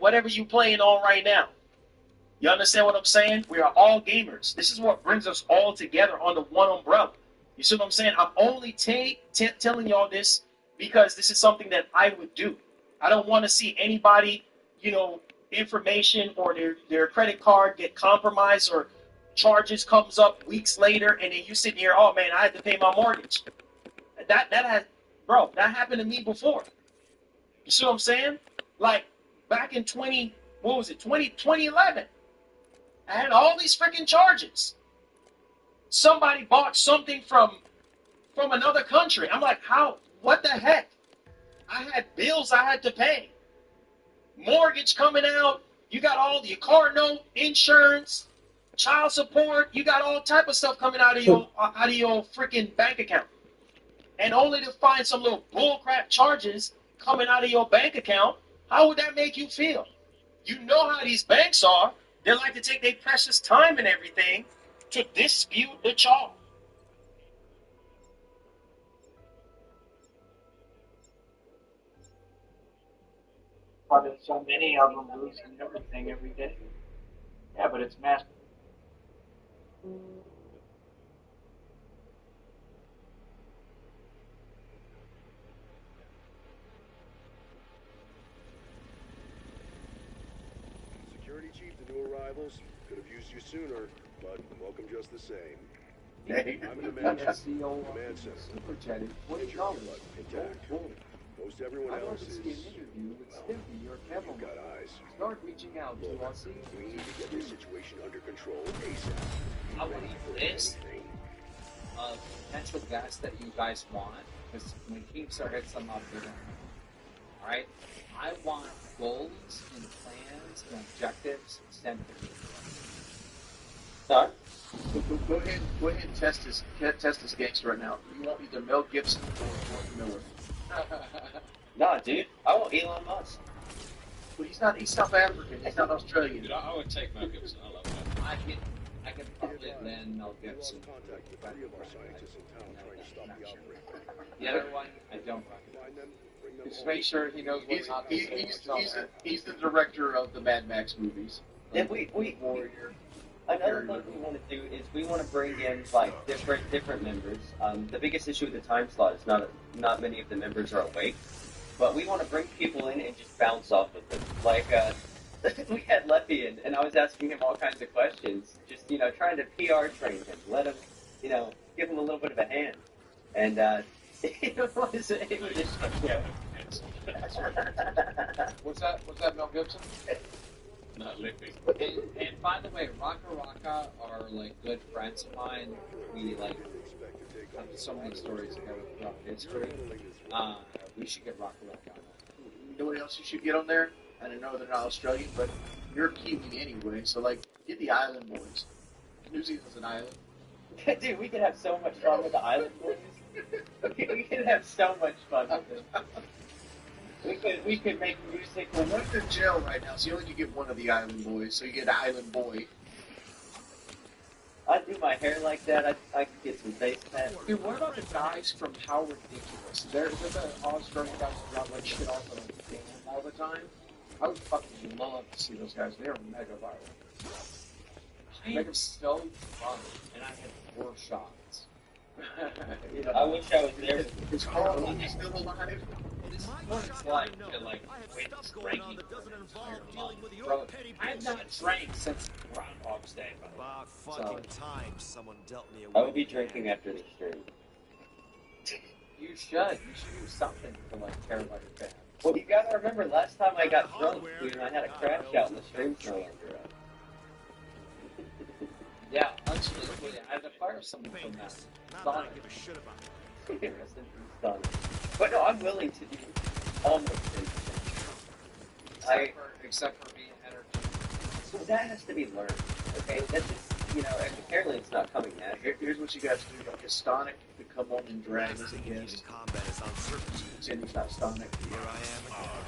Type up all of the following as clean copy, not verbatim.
whatever you playing on right now. You understand what I'm saying? We are all gamers. This is what brings us all together under one umbrella. You see what I'm saying? I'm only telling y'all this because this is something that I would do. I don't want to see anybody, information or their credit card get compromised or charges comes up weeks later, and then you sitting here, oh man, I had to pay my mortgage. That happened to me before. You see what I'm saying? Like back in 2011. I had all these freaking charges. Somebody bought something from another country. I'm like, how? What the heck? I had bills I had to pay. Mortgage coming out. You got all your car note, insurance, child support. You got all type of stuff coming out of your freaking bank account. And only to find some little bullcrap charges coming out of your bank account. How would that make you feel? You know how these banks are. They like to take their precious time and everything to dispute the charge. But there's so many of them losing everything every day. Yeah, but it's mass. Security chief, the new arrivals. Could have used you sooner, but welcome just the same. Hey, I'm in the command center. Super chatty. What is your intact. Most everyone else is... interview with Stimpy, your You've got eyes. Start reaching out Look, we need to get this situation under control ASAP. I want to list of potential guests that you guys want, because when Keemstar hits them up, they're going to. Alright? I want goals and plans and objectives sent to me. Sorry? Go ahead and test this gangster right now. You want either Mel Gibson or George Miller. Nah, dude. I want Elon Musk. Well, he's South African. He's not Australian. Dude, I would take Mel Gibson. I love that. I can probably then Mel Gibson. Contact with 3 of our scientists in town trying to stop the outbreak. The other one, I don't recognize. Find them, bring them Just home. make sure he knows what not to say. He's the director of the Mad Max movies. And Warrior. another thing we want to do is we want to bring in like different members. The biggest issue with the time slot is not many of the members are awake, but we want to bring people in and just bounce off of them. Like we had Leffy in, and I was asking him all kinds of questions, just trying to PR train him, let him give him a little bit of a hand, and it was just What's that, Mel Gibson? Not Lippy. And by the way, Raka Raka are like good friends of mine. We like have so many stories together throughout history. We should get Raka Raka on. You know what else you should get on there? I don't know they're not Australian, but you're Kiwi anyway, so like get the Island Boys. New Zealand's an island. dude, we could have so much fun with the Island Boys. We could have so much fun with them. We could make music. Well, one's in jail right now, so you only can get one of the Island Boys, so you get an Island Boy. I'd do my hair like that. I could get some face tats. Dude, what about the guys from How Ridiculous? They're the Australian guys who got like shit off of the game all the time. I would fucking love to see those guys. They are mega viral. Make them so fun. And I had 4 shots. I wish I was there. Is Carl still alive? This is what it's like to witness drinking for an entire month. Bro, I have not drank since Groundhog's Day, by the way. About fucking time someone dealt me a I will be drinking after this stream. You should do something to tear apart your family. Well, you gotta remember, last time I got drunk, dude, and I had a crash out and the stream's no longer up. Yeah, actually, I had to fire someone from that. Sonic. Rest in peace, Sonic. But no, I'm willing to do almost anything. Except for being entertained. So that has to be learned, okay? That's just, apparently it's not coming naturally. Here's what you guys do. Like, Stonic to come on and drag as a guest. combat is uncertainty. Pretend he's not Stonic. Here I am again.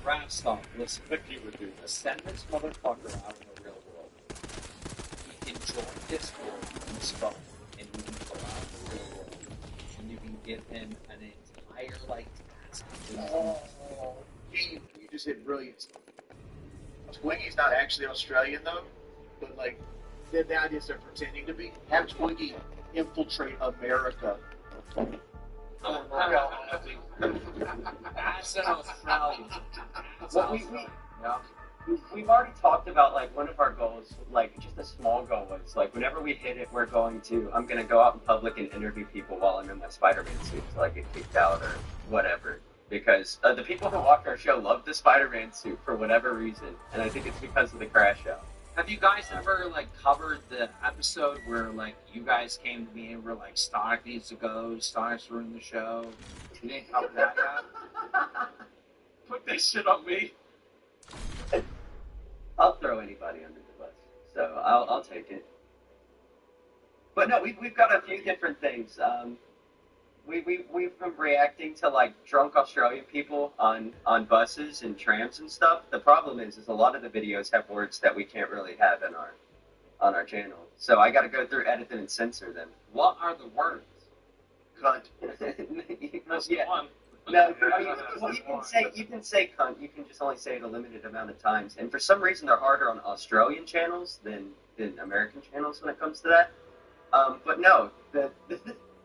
Rapstomp, listen, if you would do this, send this motherfucker out in the real world. He can join Discord on his phone, and you can go out in the real world, and you can give him an entire, task. Oh, you just hit brilliance. Twiggy's not actually Australian though, but like the idea is they're pretending to be. Have Twiggy infiltrate America. That's an Australian. That's Well, yeah. we've already talked about like one of our goals, like just a small goal was like whenever we hit it, I'm gonna go out in public and interview people while I'm in my Spider-Man suit until I get kicked out or whatever. Because the people who watch our show love the Spider-Man suit for whatever reason, and I think it's because of the crash out. Have you guys ever like covered the episode where like you guys came to me and were like Sonic needs to go, Sonic's ruined the show? You didn't cover that yet? Put that shit on me. I'll throw anybody under the bus, so I'll take it. But no, we've got a few different things. We've been reacting to like drunk Australian people on buses and trams and stuff. The problem is a lot of the videos have words that we can't really have on our channel. So I got to go through, edit them, and censor them. What are the words? Cunt. Yeah. No, I mean, well, you can say cunt. You can just only say it a limited amount of times. And for some reason, they're harder on Australian channels than American channels when it comes to that. But no,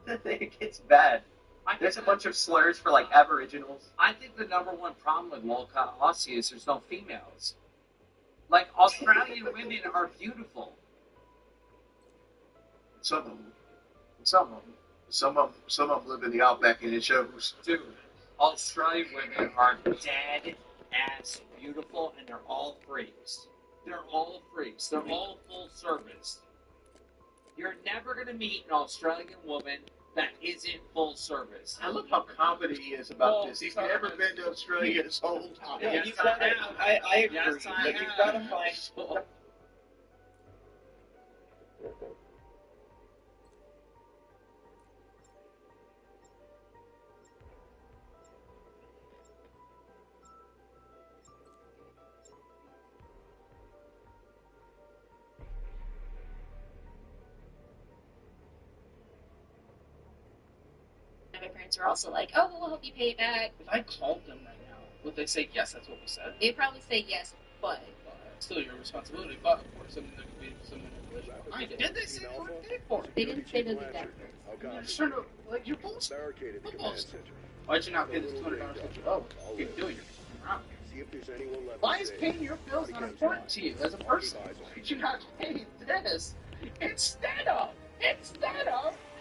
it gets bad. There's a bunch of slurs for like Aboriginals. I think the number one problem with Lolka Aussie is there's no females. Like Australian women are beautiful. Some of them live in the outback and it shows. Dude, Australian women are dead ass beautiful and they're all freaks. They're all freaks. They're all full service. You're never gonna meet an Australian woman that isn't full service. I love how confident he is about Full this. He's service. never been to Australia his whole time. Yeah, Yes, you've got to, I I agree. Yes, I but you've got to have. find. My parents were also like, "Oh, we'll help you pay it back." If I called them right now, would they say yes? That's what we said. They'd probably say yes, but It's still your responsibility. But of course, something that could be some manipulation behind it. Did they say what they paid for it? they didn't say they'll do that. You're just trying to like you're bullshit. Barricaded the command center. Why'd you not pay this $200 that you owe? Keep doing it. See if there's anyone left. Why to is save. paying your bills not important to you as a person? Why'd you not pay this instead of?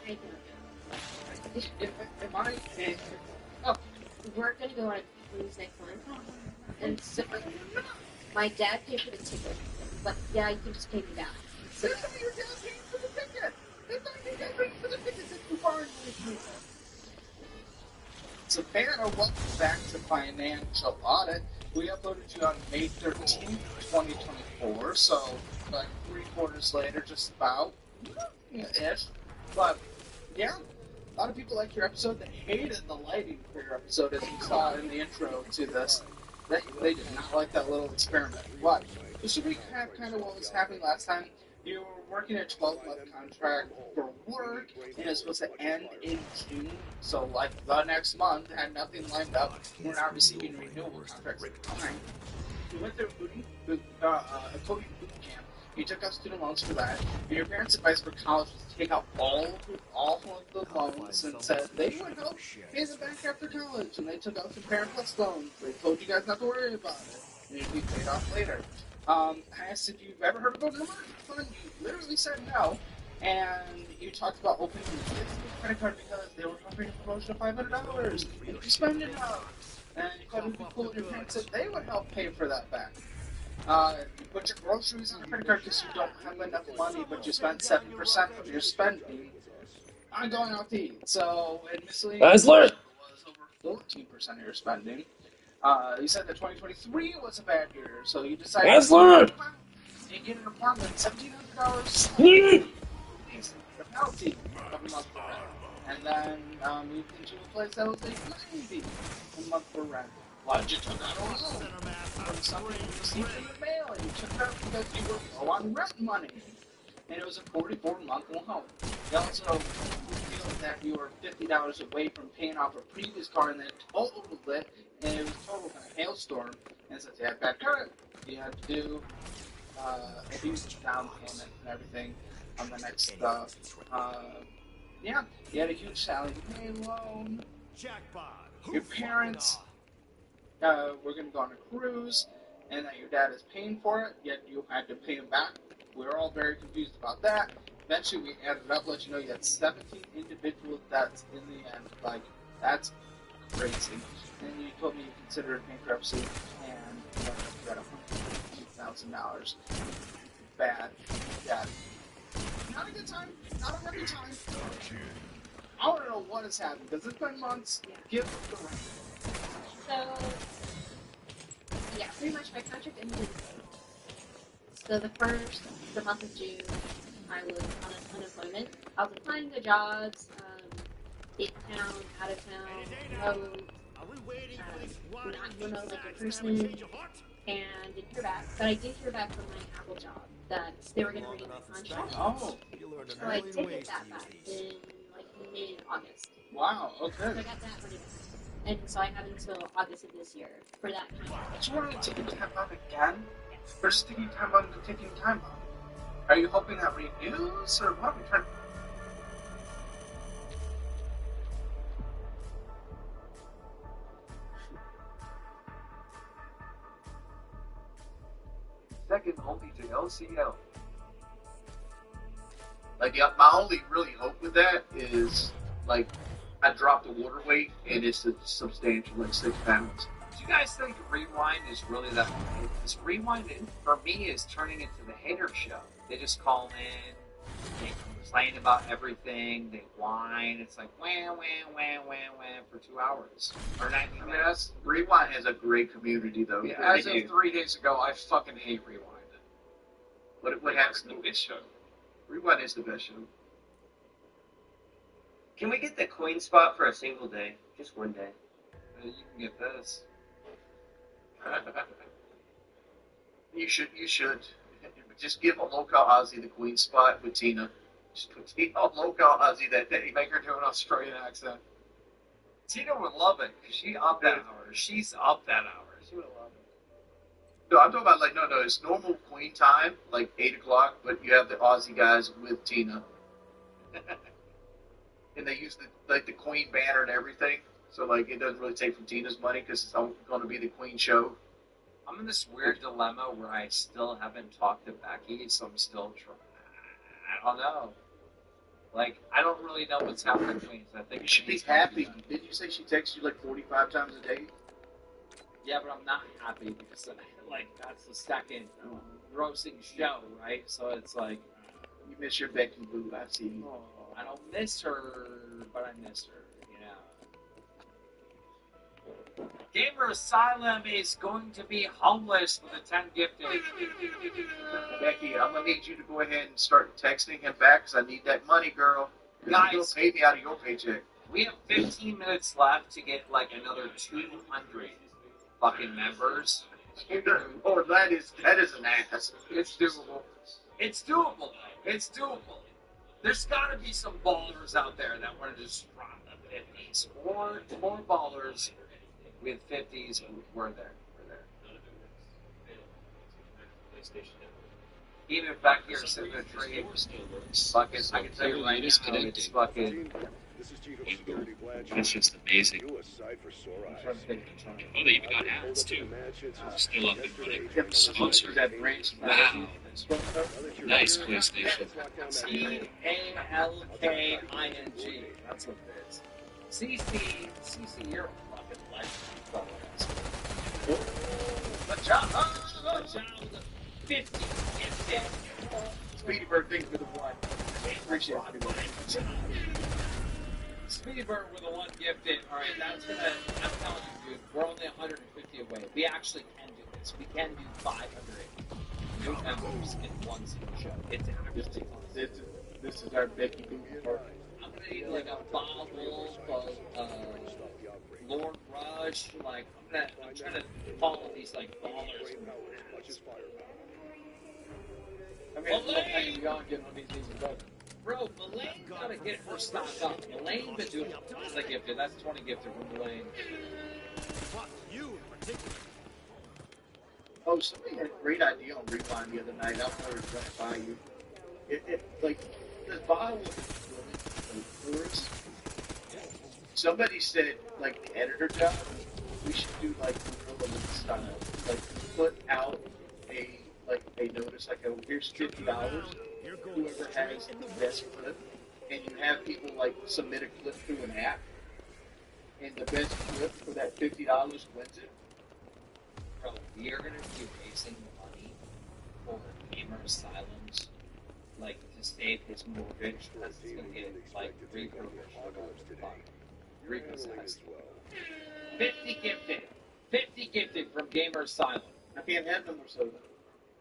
I If I pay, We're gonna go on a cruise next month, and so my dad paid for the ticket, but yeah, you can just pay me back. So that's why your dad paid for the ticket. That's why your dad paid for the ticket. That's too far in the future. So, Banner, welcome back to Financial Audit. We uploaded you on May 13th, 2024, so like 3 quarters later, just about, ish. But, yeah, a lot of people like your episode. They hated the lighting for your episode, as you saw in the intro to this. They did not like that little experiment. But, just to recap kind of what was happening last time, you were working a 12-month contract for work, and it's supposed to end in June. So, like, the next month, had nothing lined up. We're not receiving renewable contracts at the time. We went through a coding boot camp. You took out student loans for that. And your parents' advice for college was to take out all of the loans and said they would help pay them back after college. And they took out some Parent Plus loans. They told you guys not to worry about it. And it'd be paid off later. I asked if you've ever heard about Emergency Fund. You literally said no. And you talked about opening a business credit card because they were offering a promotion of $500 if you spend enough. And you thought it would be cool if your parents said they would help pay for that back. You put your groceries on a credit card because you don't have enough money, but you spent 7% of your spending on going out to eat. So, in miscellaneous, was over 14% of your spending. You said that 2023 was a bad year, so you decided to get an apartment, $1,700. The penalty of a month for rent. And then moved into a place that was $890 a month for rent. Why'd you took out a loan from somebody you received in the mail, and you took it out because you were low on rent money. And it was a 44-month loan. You also feel that you were $50 away from paying off a previous car, and then totaled it, and it was totaled in a hailstorm, and said you had bad credit. he had to do a huge down payment and everything on the next stuff. Yeah, he had a huge salary pay loan. Jackpot. Your parents were going to go on a cruise, and that your dad is paying for it, yet you had to pay him back. We were all very confused about that. Eventually, we added up, let you know you had 17 individual debts in the end. Like, that's crazy. And you told me you considered bankruptcy, and you got $150,000. Bad. Bad. Not a good time. Not a happy time. I want to know what has happened, because it's been months. Yeah. Give the rent. So, yeah, pretty much my contract ended in May. So the month of June, I was on unemployment. I was applying to jobs, in town, out of town, remote, not like a person, and didn't hear back. But I did hear back from my Apple job that they were going to renew my contract. Oh, So I did get that back in like mid-August. wow, So okay. I got that money back. And so I have until August of this year for that contract. Do you want to take your time out again? Or just taking time out and taking time out? Are you hoping that renews, or what are we trying to... Second only to LCL. Like, my only really hope with that is, like, I dropped the water weight, and it's a substantial, like 6 pounds. Do you guys think Rewind is really that way? Because Rewind, for me, is turning into the hater show. They just call in, they complain about everything, they whine. It's like wham, wham, wham, wham, wham for 2 hours or 90 I mean, minutes. Rewind has a great community, though. Yeah, They as do. of 3 days ago, I fucking hate Rewind. What happens? The best show. Rewind is the best show. Can we get the coin spot for a single day? Just one day. You can get this. You should. Just give a local Aussie the queen spot with Tina. Just put Tina on local Aussie that day. Make her do an Australian accent. Tina would love it because she up that hour. She's up that hour. She would love it. No, I'm talking about like no, it's normal queen time, like 8 o'clock, but you have the Aussie guys with Tina, and they use the queen banner and everything. So like it doesn't really take from Tina's money because it's going to be the queen show. I'm in this weird dilemma where I still haven't talked to Becky, so I'm still trying. I don't know. Like, I don't really know what's happening between us. I think You should be happy. Didn't you say she texts you like 45 times a day? Yeah, but I'm not happy because, like, that's the second roasting show, right? So it's like, You miss your Becky Boo. I see you. I don't miss her, but I miss her, you know. Gamer Asylum is going to be homeless with a 10 gifted. Becky, I'm gonna need you to go ahead and start texting him back because I need that money, girl. Guys. You'll pay me out of your paycheck. We have 15 minutes left to get, like, another 200 fucking members. Oh, that is an ass. It's doable. It's doable. It's doable. There's got to be some ballers out there that want to just drop the 50s. More ballers with 50s. We're there. Even back here, sitting in a tree, fucking, I can tell you right now, it's fucking. This is Chief of Security Blanchard. It's just amazing. You a sight for sore eyes. Oh, they even got ads too. Still up and running. Sponsored Sponsored. that range. Wow. Nice PlayStation. CALKING. That's what it is. CC, you're a fucking legend. Good job. Good job. 50 gifted. Speedy Bird, thank you for the one. Appreciate it. Speedy Bird with a 1 gifted. Alright, that's gonna. I'm telling you, dude, we're only 150 away. We actually can do this. We can do 500 new members in one single show. It's actually possible. This is our Becky Boo. I'm gonna need like a bottle of Lord Rush. Like I'm trying to follow these like ballers. I mean, I'm hanging beyond getting on these easy buttons. Bro, Melaine gotta get her stock up. Melaine been doing tons of gifted. That's 20 gifted from Melaine. Fuck you in particular. Oh, somebody had a great idea on Rewind the other night. I was going to run it by you. Like, the bottle of tourists. Somebody said, like, the editor job, we should do, like, guerrilla style. Like, put out a notice, like, oh, here's $50. Whoever has the best clip. And you have people, like, submit a clip through an app. And the best clip for that $50 wins it. Bro, we are gonna be raising money for Gamer Asylum's, like, to save his mortgage, because it's gonna get, like, repossessed. 50 gifted! 50 gifted from Gamer Asylum. I can't have no more soda.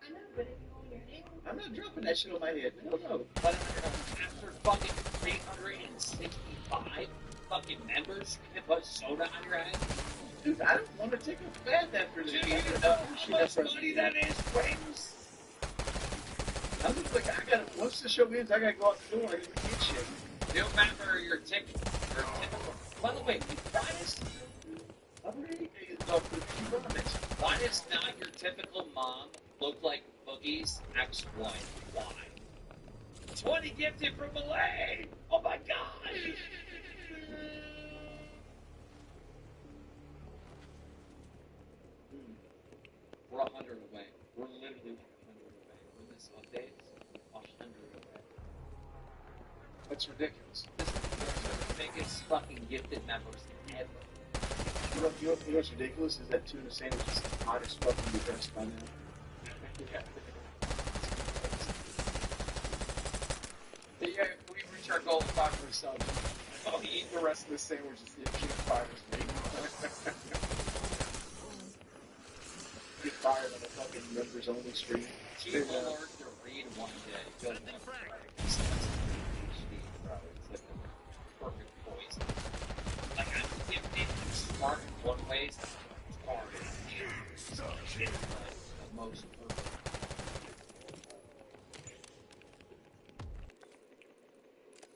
I know, but if you want your name, I'm not dropping that shit on my head. No, no. But after fucking 365 fucking members, you can put soda on your head? Dude, I don't want to take a bath after this. Do you know how much money that is, Wings? I look like I gotta, once the show ends, I gotta go out the door and get shit. You remember your ticket. By the way, why does not your typical mom look like Boogie's ex-wife? Why? 20 gifted from Malay! Oh my god! We're 100 away. We're literally 100 away. When this updates, 100 away. That's ridiculous. This is the biggest fucking gifted members ever. You know what's ridiculous is that tuna sandwich is the hottest fucking you've ever spun out. Yeah, if we reach our goal of 500 subs, I'll eat the rest of the sandwiches if you get 5 Get fired on a fucking members only stream. He will learn to read one day. He'll never write. It's like the perfect poison. Like, I'm gifted and smart in one way, smart in the most perfect.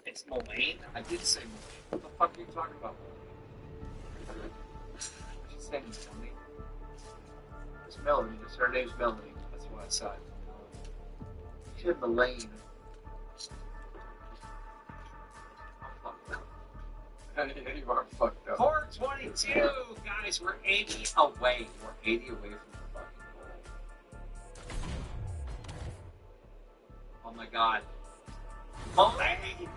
It's Mullane? I did say Mullane. What the fuck are you talking about? She's saying Mullane. It's Melanie. Her name's Melanie. That's what I said. She said Elaine. You are fucked up. 422! Guys, we're 80 away. We're 80 away from the fucking goal. Oh my god. Mullane!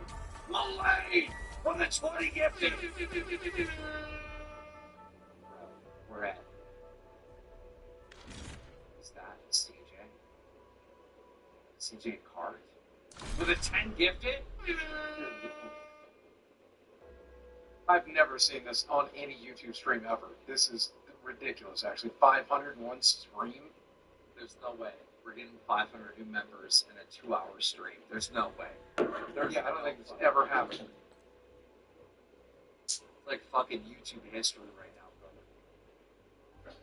Mullane! For the 20 gifted! We're at. Is that CJ? CJ Card? With a 10 gifted? I've never seen this on any YouTube stream ever. This is ridiculous, actually. 501 stream? There's no way. We're getting 500 new members in a 2-hour stream. There's no way. Yeah, I don't think it's ever happened. It's like fucking YouTube history right now, brother.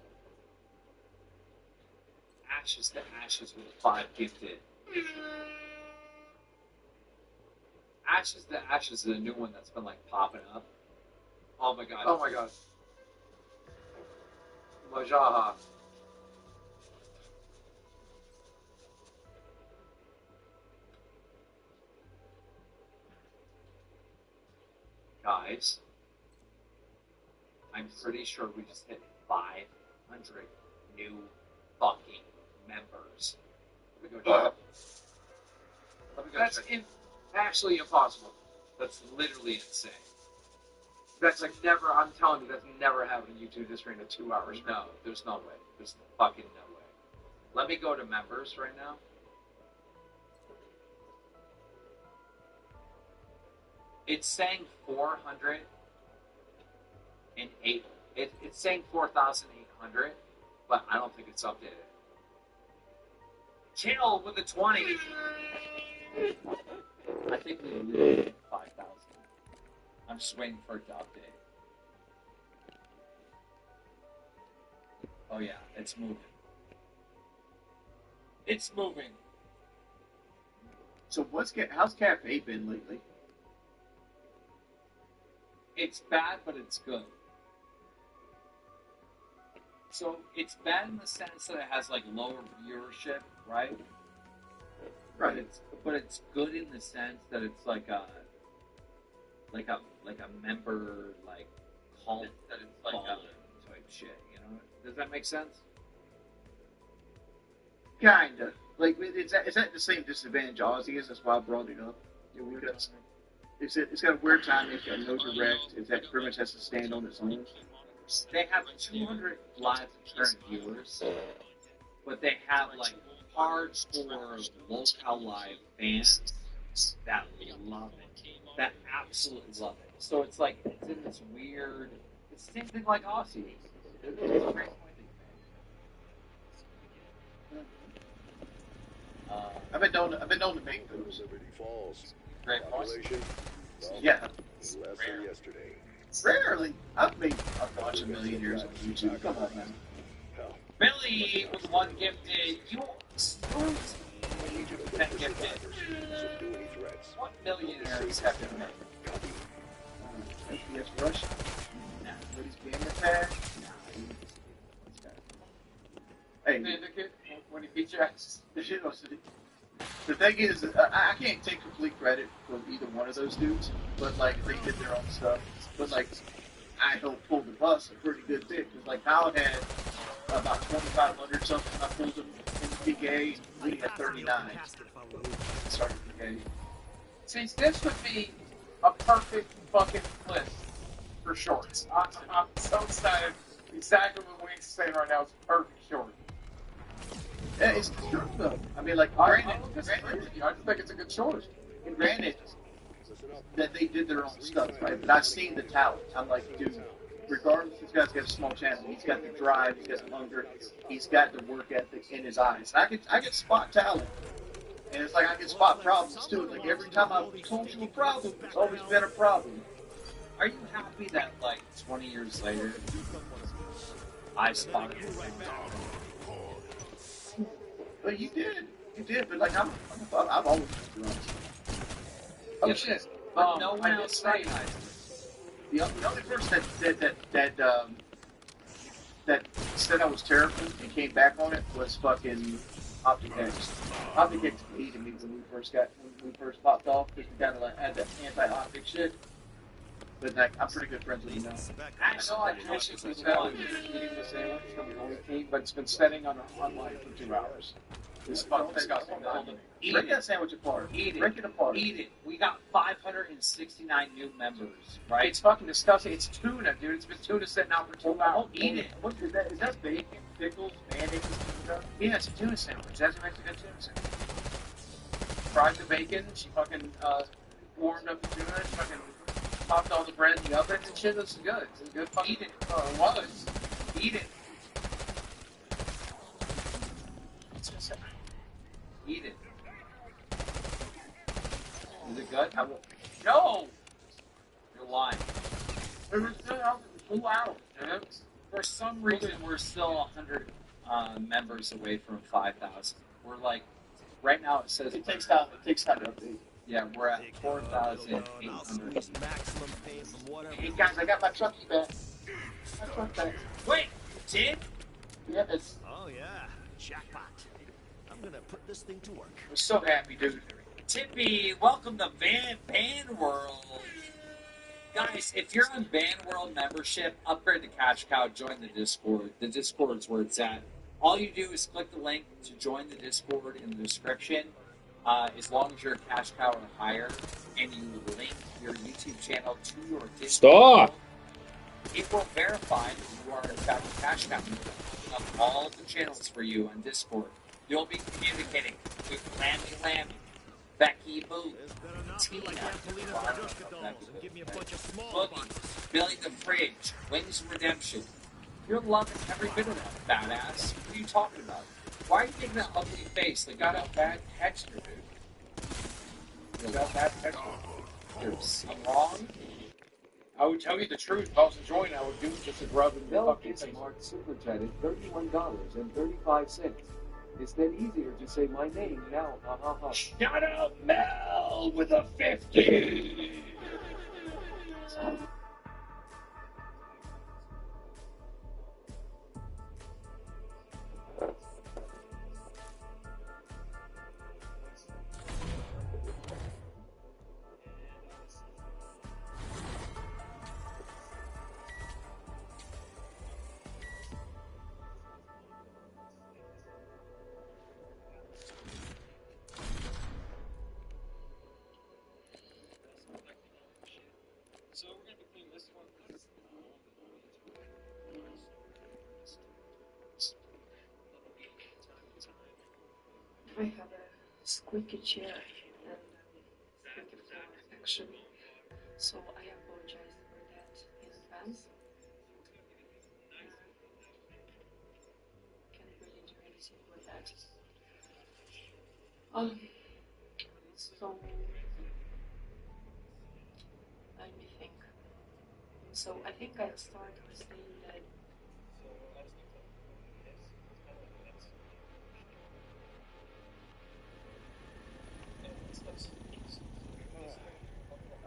Ashes to Ashes with 5 gifted. Ashes to Ashes is a new one that's been like popping up. Oh my god. Oh my god. Majaha. Guys, I'm pretty sure we just hit 500 new fucking members. Let me go check. Let me go That's check. actually impossible. That's literally insane. That's like never, I'm telling you, that's never happened in YouTube history in a 2 hours. No, there's no way. There's fucking no way. Let me go to members right now. It's saying 408. It's saying 4,800, but I don't think it's updated. Chill with the 20. I think we literally hit 5,000. I'm just waiting for it to update. Oh yeah, it's moving. It's moving. So how's Cafe been lately? It's bad, but it's good. So it's bad in the sense that it has like lower viewership, right? Right. But it's good in the sense that it's like a member like cult that it's like a type shit. You know? Does that make sense? Kinda. Like, it's at the same disadvantage Ozzy is. That's why I brought it up. It's got a weird time. It's got no direct. It pretty much has to stand on its own. They have 200 live concurrent viewers, but they have like hardcore local live fans that love it, that absolutely love it. So it's like it's in this weird. It's the same thing like Aussie. It's a great I've been known to make those. Liberty Falls. Great voice. Population? Well, Yeah. less than yesterday. Rarely. I've made a bunch of million years on YouTube. Come on, man. Hell, Billy was one gifted. You screwed that gifted. so do any threats. What millionaires have been made? Copy. FPS Russia. Nah. Woody's gamer tag. Hey, When he beat your ass. the thing is, I can't take complete credit for either one of those dudes, but like they did their own stuff. But like, I helped pull the bus a pretty good bit because like Kyle had about 2,500 something. I pulled him in the PK. We had 39. Started PK. See, this would be a perfect fucking list for shorts. I'm so excited. Exactly what Wayne's saying right now is perfect short. Yeah, it's true though. I mean, like, I granted, don't disagree with you. I just think it's a good short. granted that they did their own stuff, right? But I've seen the talent. I'm like, dude, regardless, this guy's got a small channel. He's got the drive. He's got the hunger. He's got the work ethic in his eyes. I can spot talent, and it's like I can spot problems too. Like every time I've told you a problem, it's always been a problem. Are you happy that like 20 years later, I spotted it? But you did. But like I've always been honest. Oh Yep. shit! But no one I did else say recognized it. the only person that said I was terrible and came back on it was fucking Optic X. Optic X hated me when we first popped off because we kind of like had that anti-optic shit. But like, I'm pretty good friends with him now. Actually, I wish it was that eating the sandwich from the only team, but it's been standing on online for 2 hours. It's fucking disgusting. Break that sandwich apart. Eat it. Break it apart. Eat it. We got 569 new members, right? It's fucking disgusting. It's tuna, dude. It's been tuna sitting out for 2 hours. Eat it. What is that? Is that bacon, pickles, mayonnaise, tuna? Yeah, it's a tuna sandwich. That's what makes a good tuna sandwich. Fried the bacon. She fucking warmed up the tuna. She fucking popped all the bread in the oven and shit. This is good. It's a good fucking. Eat it. It was. Eat it. It's just, Eat it. Is it good? no! You're lying. It was still out for 2 hours, dude. For some reason, we're still 100 members away from 5,000. We're like, right now it says, It takes time to update. yeah, we're at I'll 4,800. squeeze maximum pain from whatever. Hey guys, I got my Chucky back. My truck back. Wait, you did? Yeah, it's Oh yeah, jackpot. I'm gonna put this thing to work. I'm so happy, dude. Tippy, welcome to Van World. Guys, if you're on Van World membership, upgrade to Cash Cow, join the Discord. The Discord's where it's at. All you do is click the link to join the Discord in the description. As long as you're a Cash Cow or higher, and you link your YouTube channel to your Discord, it will verify that you are in fact a Cash Cow. Of all the channels for you on Discord, you'll be communicating with Lammy, Becky Boo, This better not be Tina, like Angelina Badushka dolls and give me a bunch of small Boogie, ones. Billy the Fridge, Wings Redemption. You're loving every bit of that, badass. What are you talking about? Why are you making that ugly face? They got a bad texture, dude. They got bad texture. There's I'm wrong. I would tell you the truth. If I was enjoying it, I would do it just to rub in the Mel fucking face. Gibson super chatted $31.35. It's then easier to say my name now. Ha ha ha. Shout out Mel with a 50. I have a squeaky chair and squeaky floor actually, so I apologize for that in advance. Can't really do anything with that. So let me think. So I think I'll start with saying that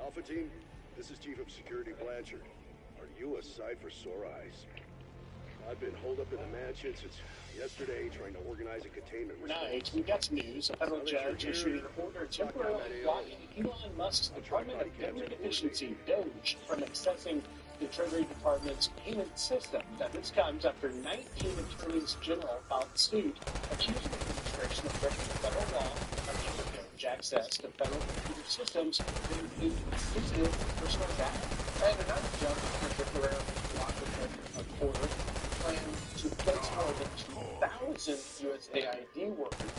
Alpha Team, this is Chief of Security Blanchard. Are you a sight for sore eyes? I've been holed up in the mansion since yesterday trying to organize a containment response. Tonight, we got some news. A federal judge issued an order temporarily blocking Elon Musk's Department of Government Efficiency, DOGE, from accessing the Treasury Department's payment system. Now, this comes after 19 attorneys general filed suit accusing the administration of breaking federal law on giving DOGE access to federal computer systems that include sensitive personal data. And another judge temporarily blocked the order plan to place more than 2,000 USAID workers.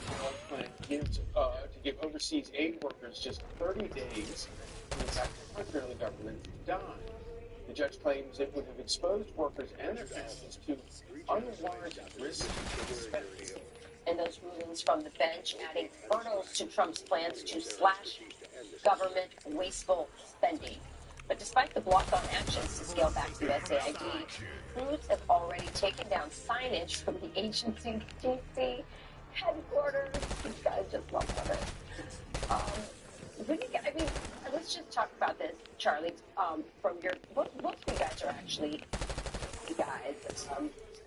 The plan gives to give overseas aid workers just 30 days after the government died. The judge claims it would have exposed workers and their families to unwarranted risk and spending. And those rulings from the bench adding hurdles to Trump's plans to slash government wasteful spending. But despite the block on actions to scale back USAID, crews have already taken down signage from the agency's DC headquarters. These guys just love it. Let's just talk about this, Charlie. From your, most of you guys are actually DC guys.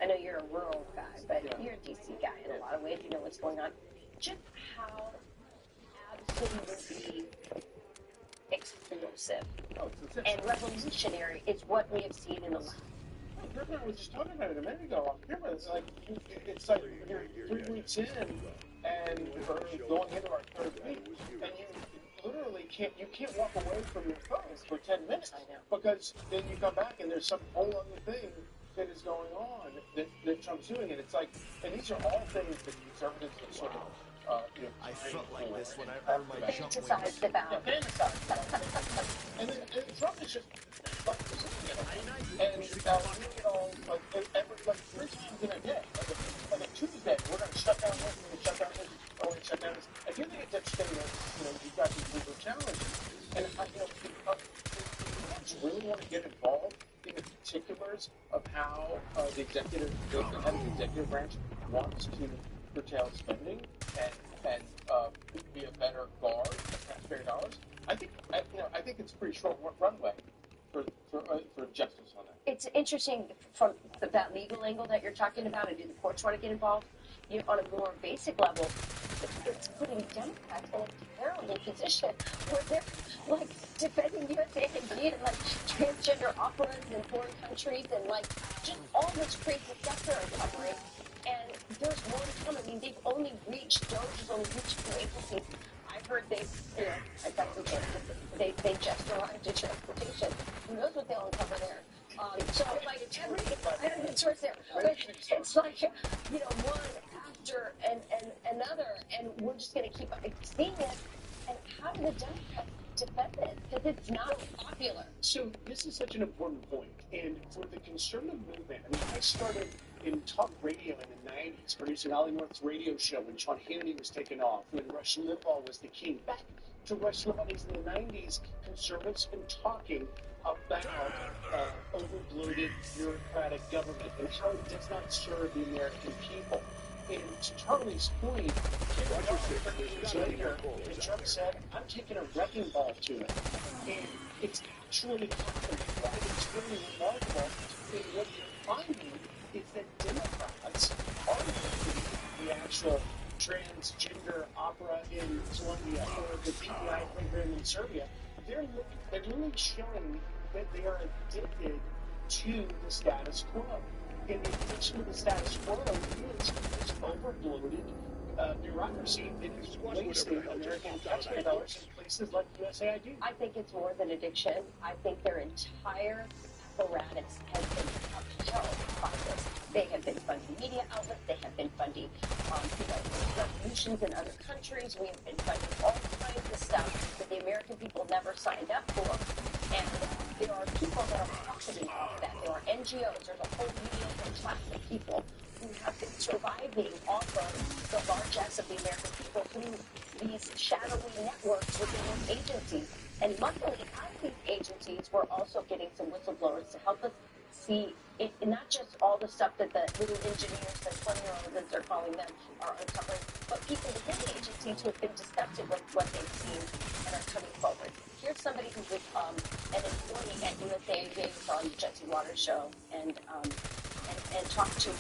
I know you're a rural guy, but you're a DC guy in a lot of ways. You know what's going on. Just how absolutely explosive and revolutionary is what we have seen in the last. I was just talking about it a minute ago off camera. It's like you're 3 weeks in and we're going into our third week, and you literally can't walk away from your phone for 10 minutes because then you come back and there's some whole other thing that is going on that Trump's doing, and it's like, and these are all things that conservatives have sort of. I felt like this when I earned my jump win. Fantasized about. And then Trump is just like, and we all like 3 times in a day, like a Tuesday, we're going to shut down this, we're going to shut down this, we're going to shut down this. I do think it's interesting that you've got these legal challenges, and you really want to get involved in the particulars of how the executive branch wants to curtail spending and be a better guard of taxpayer dollars. I think it's a pretty short runway for justice on that. It's interesting from that legal angle that you're talking about, and do the courts want to get involved? On a more basic level, it's putting Democrats in a terrible position where they're like defending USAID and like transgender operas in foreign countries and like just all this crazy stuff they're uncovering. And there's more to come. I mean, they've only reached, DOGE has only reached 2 agencies. I've heard they just arrived at transportation. Who knows what they'll uncover there? So like every source there, but it's like one after and another, and we're just going to keep seeing it. And how do the Democrats defend it? Because it's not popular. So this is such an important point, and for the conservative movement, I started in talk radio in the 90s, producing Ollie North's radio show when Sean Hannity was taken off, when Rush Limbaugh was the king. Back to Rush Limbaugh's in the 90s, conservatives have been talking about overbloated bureaucratic government and how it does not serve the American people. And to Charlie's point, later, Trump said, I'm taking a wrecking ball to it. And it's actually happening. It's really remarkable. And what you're finding is that Democrats are making the actual transgender opera in Colombia or the PEI program in Serbia. They're really showing that they are addicted to the status quo. And the addiction to the status quo is this overbloated bureaucracy that is wasting American taxpayer dollars in places like USAID. I think it's more than addiction. I think their entire apparatus has been upheld by this. They have been funding media outlets. They have been funding, revolutions in other countries. We have been fighting all kinds of stuff that the American people never signed up for. And there are people that are profiting off of that. There are NGOs. There's a whole mediocre class of people who have been surviving off of the largesse of the American people through these shadowy networks within these agencies. And luckily, out of these agencies, we're also getting some whistleblowers to help us see it, not just all the stuff that the little engineers, the 20-year-olds, as they're calling them, are uncovering, but people within the agencies who have been disgusted with what they've seen and are coming forward. Here's somebody who was an employee at USAID on the Jesse Waters show and talked to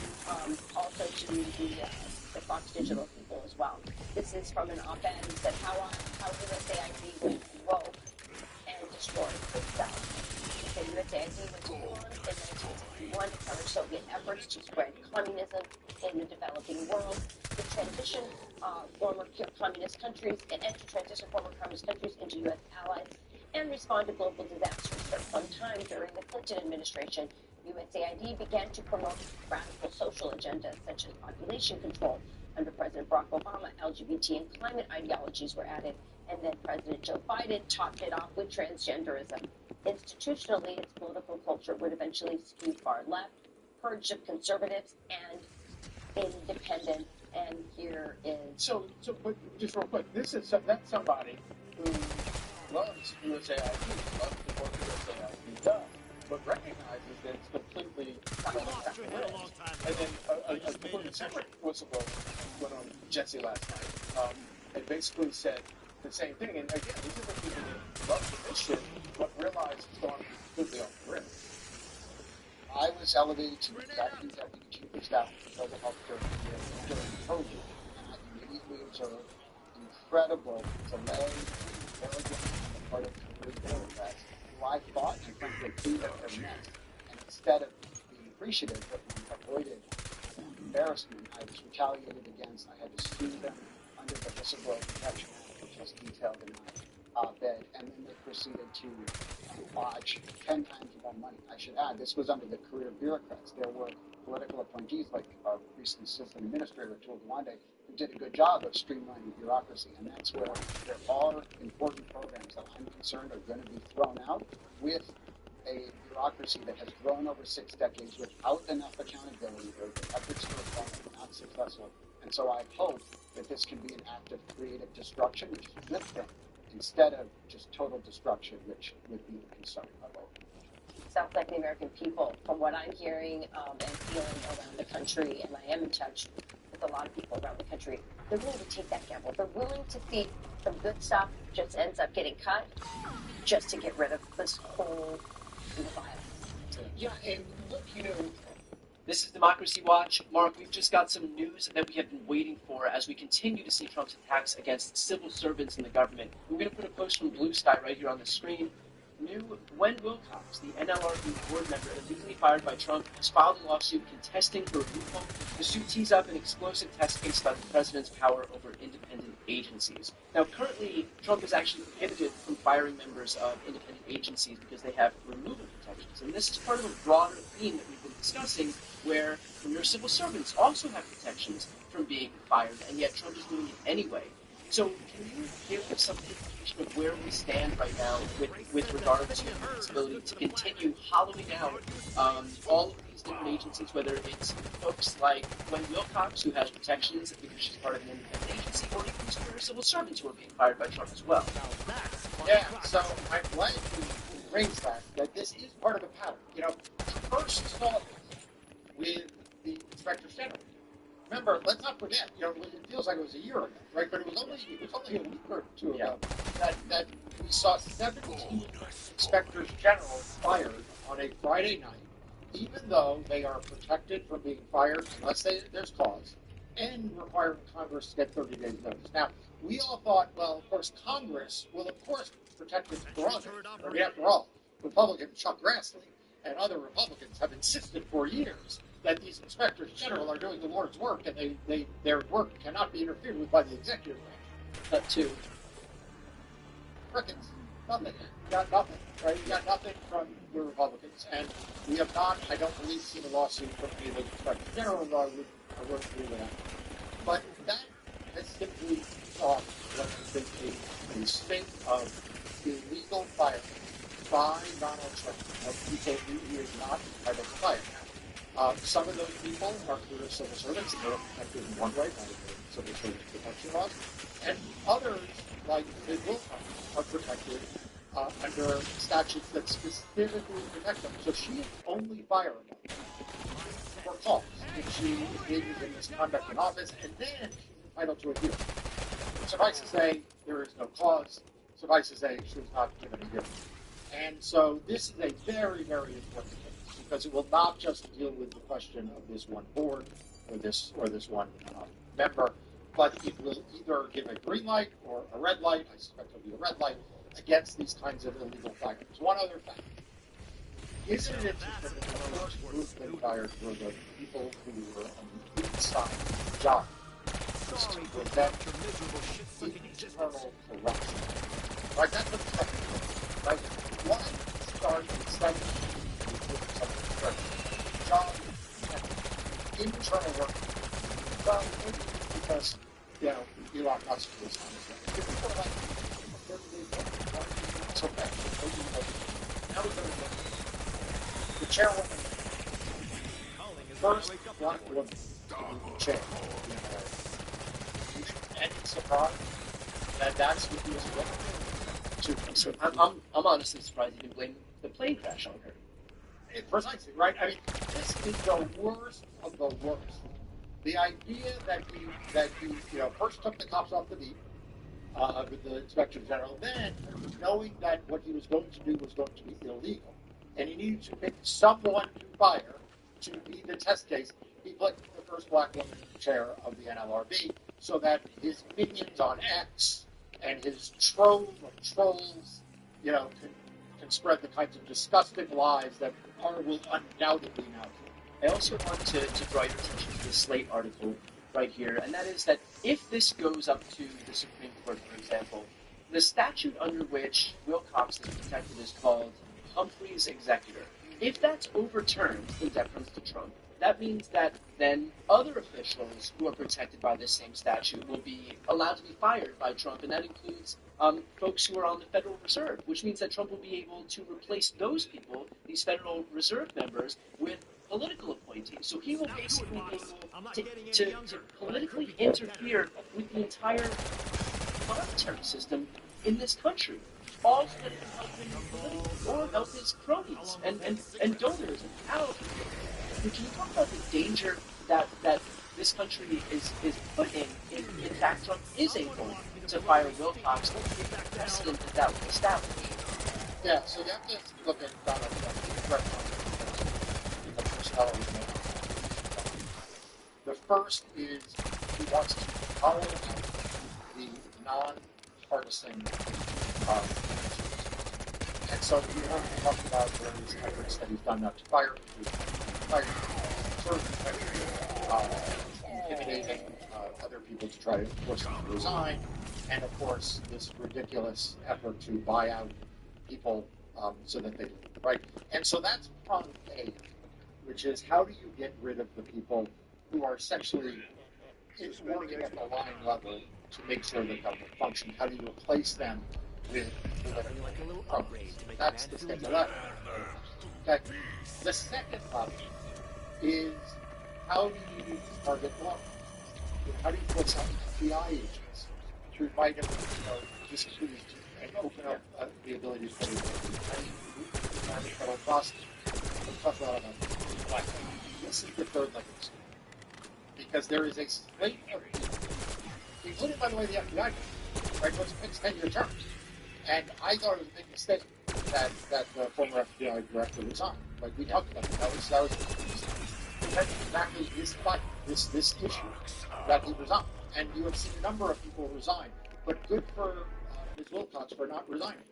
also to the Fox Digital people as well. This is from an op-ed. He said how USAID went rogue and destroyed itself. The USAID went to Iran in 1961 to cover Soviet efforts to spread communism in the developing world, to transition former communist countries into U.S. allies, and respond to global disasters. For some time during the Clinton administration, USAID began to promote radical social agendas such as population control. Under President Barack Obama, LGBT and climate ideologies were added, and then President Joe Biden topped it off with transgenderism. Institutionally, its political culture would eventually skew far left, purged of conservatives and independent. And here is but just real quick, that's somebody who loves USAID, loves the work USAID does, but recognizes that it's completely and then a completely separate whistleblower went on Jesse last night and basically said the same thing. And again, these are the people that love the mission, but realize it's gone completely off the rails. I was elevated to acting deputy chief of staff of global health during COVID, and I immediately observed incredible delay, arrogance on the part of career bureaucrats who I thought and frankly threw at their necks. And instead of being appreciative that we avoided embarrassment, I was retaliated against. I had to sue them under the Whistleblower Protection Act, which was detailed in my op-ed, and then they proceeded to lodge 10 times more money. I should add, this was under the career bureaucrats. There were political appointees like our recent assistant administrator, Atul Gawande, who did a good job of streamlining bureaucracy, and that's where there are important programs that I'm concerned are going to be thrown out with a bureaucracy that has grown over 6 decades without enough accountability, or the efforts to reform are not successful. And so I hope that this can be an act of creative destruction, which is a good thing, instead of just total destruction, which would be the concern of all. Sounds like the American people, from what I'm hearing and feeling around the country, and I am in touch with a lot of people around the country, they're willing to take that gamble. They're willing to see some good stuff just ends up getting cut just to get rid of this whole violence. Yeah, and look, this is Democracy Watch. Mark, we've just got some news that we have been waiting for as we continue to see Trump's attacks against civil servants in the government. We're going to put a post from Blue Sky right here on the screen. Gwen Wilcox, the NLRB board member illegally fired by Trump, has filed a lawsuit contesting her removal. The suit tees up an explosive test case about the president's power over independent agencies. Now, currently, Trump is actually prohibited from firing members of independent agencies because they have removal protections. And this is part of a broader theme that we've been discussing, where career civil servants also have protections from being fired, and yet Trump is doing it anyway. So can you give us some indication of where we stand right now with regard to his ability to continue hollowing out all of these different agencies, whether it's folks like Gwen Wilcox, who has protections because she's part of an independent agency, or even these career civil servants who are being fired by Trump as well? Yeah, so I'm glad you raised that this is part of the pattern. First saw with the Inspector General. Remember, let's not forget, it feels like it was a year ago, right? But it was only a week or two ago that we saw 17 inspectors general fired on a Friday night, even though they are protected from being fired unless there's cause, and requiring Congress to get 30 days notice. Now, we all thought, well, of course, Congress will, of course, protect its prerogative. I mean, after all, Republican Chuck Grassley and other Republicans have insisted for years that these inspectors general are doing the Lord's work, and their work cannot be interfered with by the executive branch. That too. Crickets. Nothing. You got nothing, right? You got nothing from the Republicans. And we have not, I don't believe, seen a lawsuit from any of the inspectors general, although I would agree with that. But that has of illegal firing by Donald Trump of people who he is not entitled to fire. Some of those people are career civil servants, and they're protected in one way by the civil service protection laws, and others, like Ms. Wilcox, are protected under statutes that specifically protect them. So she is only fireable for cause if she engages in misconduct in office, and then she's entitled to a hearing. Suffice to say, there is no cause. Suffice to say, she was not given a hearing. And so this is a very, very important case, because it will not just deal with the question of this one board or this one member, but it will either give a green light or a red light. I suspect it'll be a red light against these kinds of illegal firings. One other fact. Isn't it interesting that the first group that fired were the people who were on the inside of the job? This is to prevent internal corruption. Right? That's what the second thing. Right? Why start instead of job and internal work? Well, maybe because, Elon Musk was on his way. People are like, 30 days later, it's okay. Now we're going to look. The chairwoman, first black woman to be chair of the NRA. Any surprise that that's what he was willing to? So I'm honestly surprised he didn't blame the plane crash on her. Precisely, right? I mean, this is the worst of the worst. The idea that he first took the cops off the beat with the Inspector General, then knowing that what he was going to do was going to be illegal, and he needed to pick someone to fire to be the test case, he put the first black woman in the chair of the NLRB so that his minions on X and his trove of trolls, can spread the kinds of disgusting lies that will undoubtedly now do. I also want to draw your attention to the Slate article right here, and that is that if this goes up to the Supreme Court, for example, the statute under which Wilcox is protected is called Humphrey's Executor. If that's overturned in deference to Trump, that means that then other officials who are protected by this same statute will be allowed to be fired by Trump, and that includes folks who are on the Federal Reserve, which means that Trump will be able to replace those people, these Federal Reserve members, with political appointees. So he will basically be able to politically interfere with the entire monetary system in this country. All so that it can help him politically or help his cronies and donors and allies. Can you talk about the danger that this country is put in if fact Trump is able to fire Wilcox, if that precedent that was established? Yeah, so you have to look at Donald Trump's record. The first is he wants to follow the non-partisan and so we have talked about various efforts that he's done not to fire intimidating other people to try to force them to resign, and of course this ridiculous effort to buy out people so that they right. And so that's prong A, which is how do you get rid of the people who are essentially working at the line level to make sure that government functions? How do you replace them with political programs? That's the schedule. Okay. The second problem is how do you target law? How do you put some FBI agents to fight him, dispute and open up the ability to pay federal process? We'll talk about that. This is the third level. Because there is a slate of people, including, by the way, the FBI, right, was fixed 10-year terms. And I thought it was a big mistake that the former FBI director resigned. Like we talked about, that was exactly his fight, this issue that he resigned. And you have seen a number of people resign, but good for Ms. Wilcox for not resigning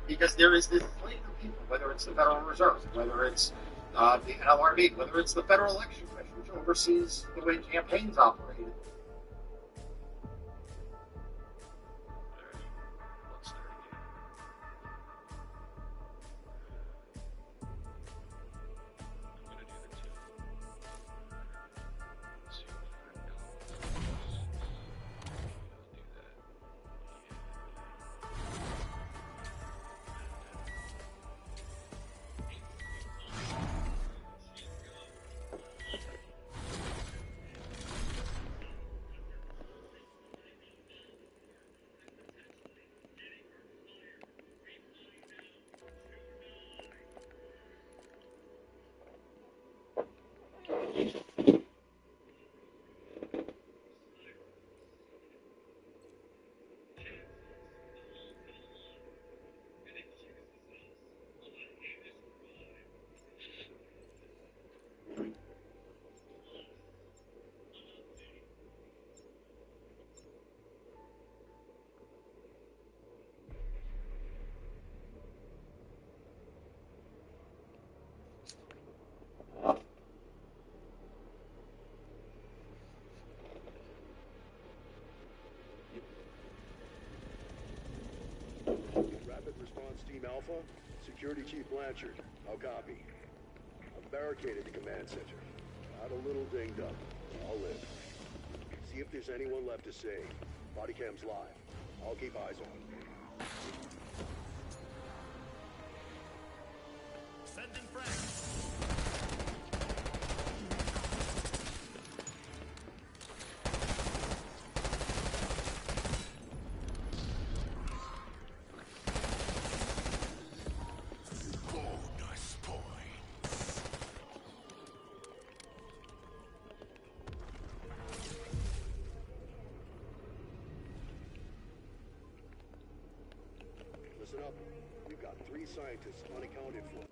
because there is this slate of people, whether it's the Federal Reserve, whether it's the NLRB, whether it's the Federal Election Commission, which oversees the way campaigns operate. response, Team Alpha. Security Chief Blanchard. How copy? I've barricaded the command center. Got a little dinged up. I'll live. See if there's anyone left to save. Body cam's live. I'll keep eyes on. Sending friends. Bonus points. Listen up. We've got 3 scientists unaccounted for.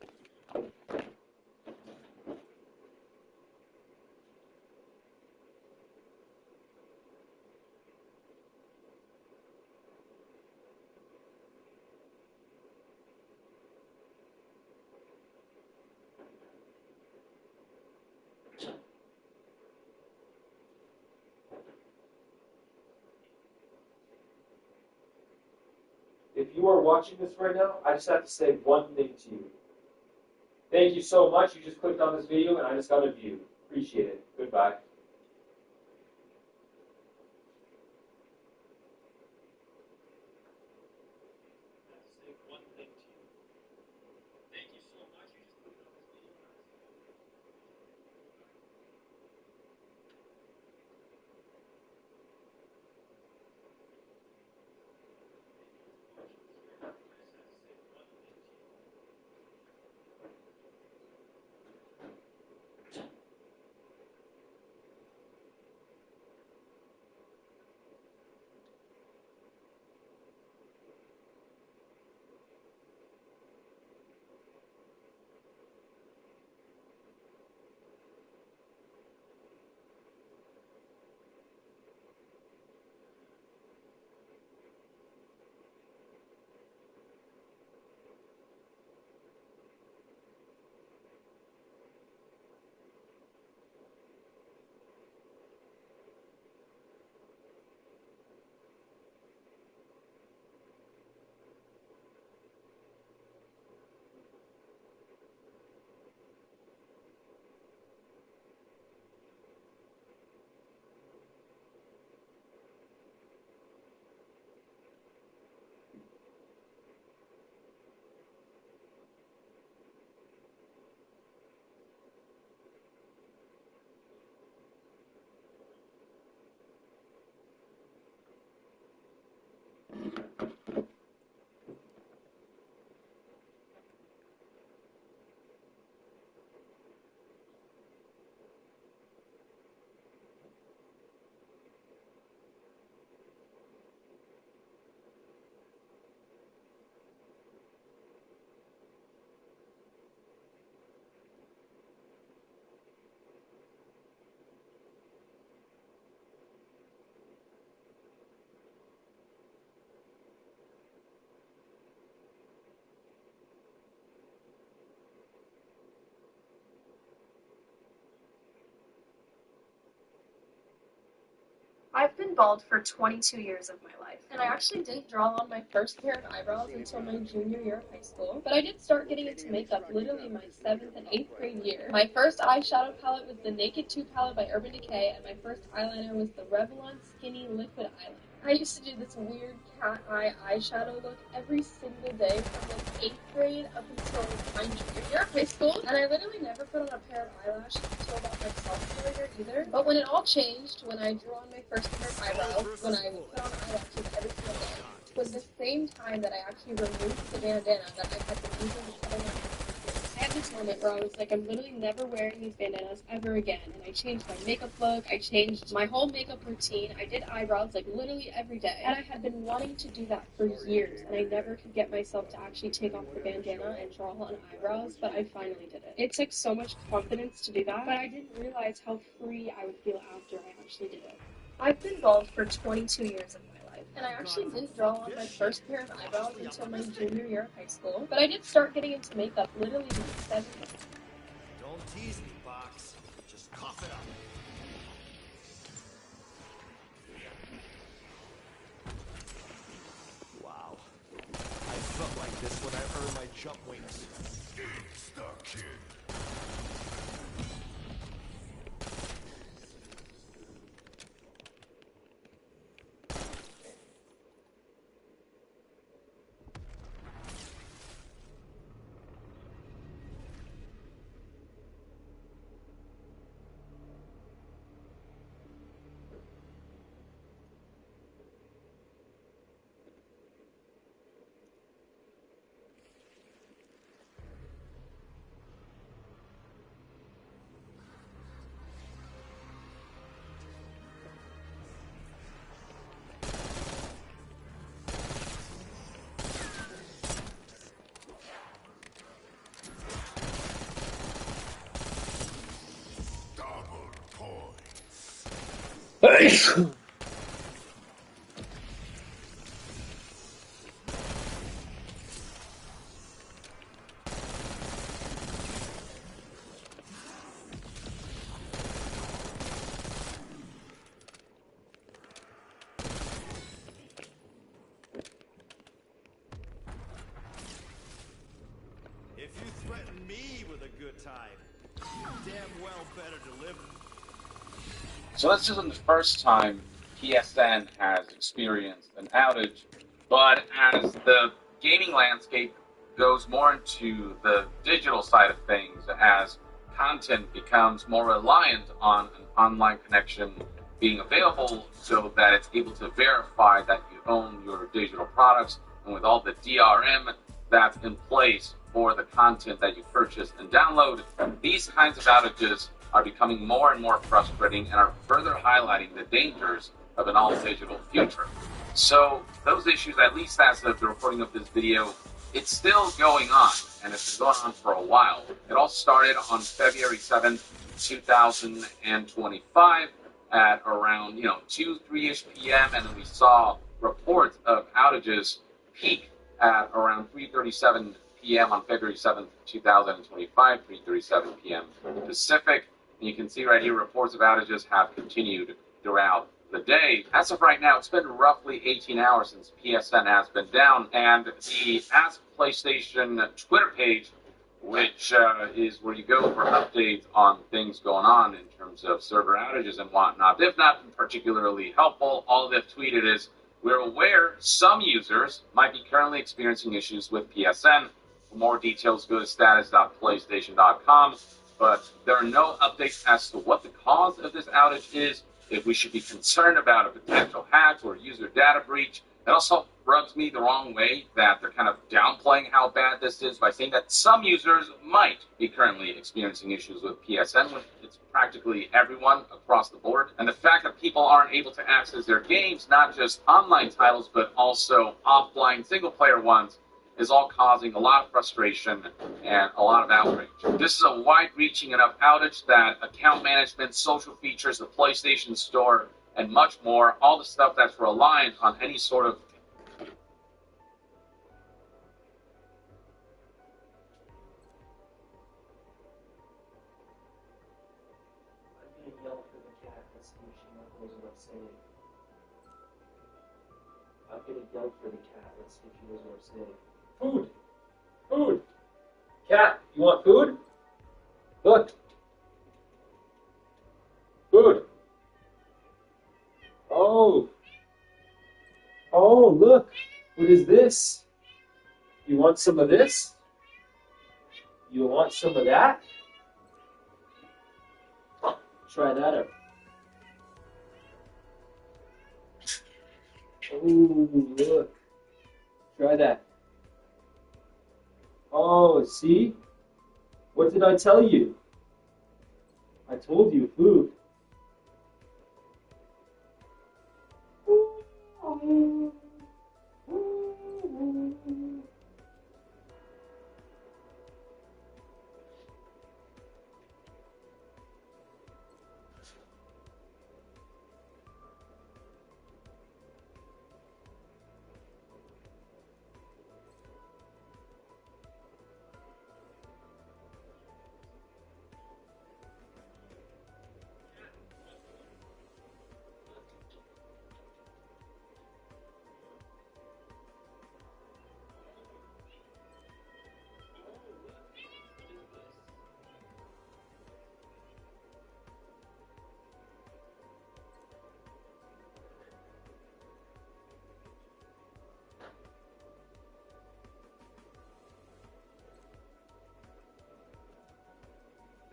If you are watching this right now, I just have to say one thing to you. Thank you so much. You just clicked on this video and I just got a view. Appreciate it. Goodbye. I've been bald for 22 years of my life, and I actually didn't draw on my first pair of eyebrows until my junior year of high school, but I did start getting into makeup literally my 7th and 8th grade year. My first eyeshadow palette was the Naked 2 palette by Urban Decay, and my first eyeliner was the Revlon Skinny Liquid Eyeliner. I used to do this weird cat eye eyeshadow look every single day from like 8th grade up until my junior year of high school, and I literally never put on a pair of eyelashes until about my sophomore year either. But when it all changed, when I drew on my first pair of eyebrows, when I would put on eyelashes every single day, was the same time that I actually removed the bandana that I had been using to cover my eyes. I had this moment where I was like, I'm literally never wearing these bandanas ever again, and I changed my makeup look, I changed my whole makeup routine, I did eyebrows like literally every day, and I had been wanting to do that for years, and I never could get myself to actually take off the bandana and draw on eyebrows, but I finally did it. It took so much confidence to do that, but I didn't realize how free I would feel after I actually did it. I've been bald for 22 years of my life, and I actually didn't draw on my first pair of eyebrows until my junior year of high school, but I did start getting into makeup literally my 7th. Don't tease me, Box. Just cough it up. Wow. I felt like this when jump wings. Insta-kill. If you threaten me with a good time, you damn well better deliver. So this isn't the first time PSN has experienced an outage, but as the gaming landscape goes more into the digital side of things, as content becomes more reliant on an online connection being available so that it's able to verify that you own your digital products, and with all the DRM that's in place for the content that you purchase and download, these kinds of outages are becoming more and more frustrating and are further highlighting the dangers of an all-digital future. So those issues, at least as of the recording of this video, it's still going on, and it's been going on for a while. It all started on February 7th, 2025 at around 2, 3-ish p.m., and then we saw reports of outages peak at around 3:37 p.m. on February 7th, 2025, 3:37 p.m. Pacific. And you can see right here, reports of outages have continued throughout the day. As of right now, it's been roughly 18 hours since PSN has been down, and the Ask PlayStation Twitter page, which is where you go for updates on things going on in terms of server outages and whatnot, they've not been particularly helpful. All they've tweeted is, "We're aware some users might be currently experiencing issues with PSN. For more details, go to status.playstation.com. But there are no updates as to what the cause of this outage is, if we should be concerned about a potential hack or user data breach." It also rubs me the wrong way that they're kind of downplaying how bad this is by saying that some users might be currently experiencing issues with PSN, when it's practically everyone across the board. And the fact that people aren't able to access their games, not just online titles, but also offline single-player ones, is all causing a lot of frustration and a lot of outrage. This is a wide-reaching enough outage that account management, social features, the PlayStation Store, and much more, all the stuff that's reliant on any sort of I'm gonna yell for the cat. Let's see if she knows what I'm saying. I'm gonna yell for the cat. Let's see if she knows what I'm saying. Food! Food! Cat, you want food? Look. Food. Oh. Oh, look. What is this? You want some of this? You want some of that? Try that out. Oh, look. Try that. Oh, see? What did I tell you? I told you, food.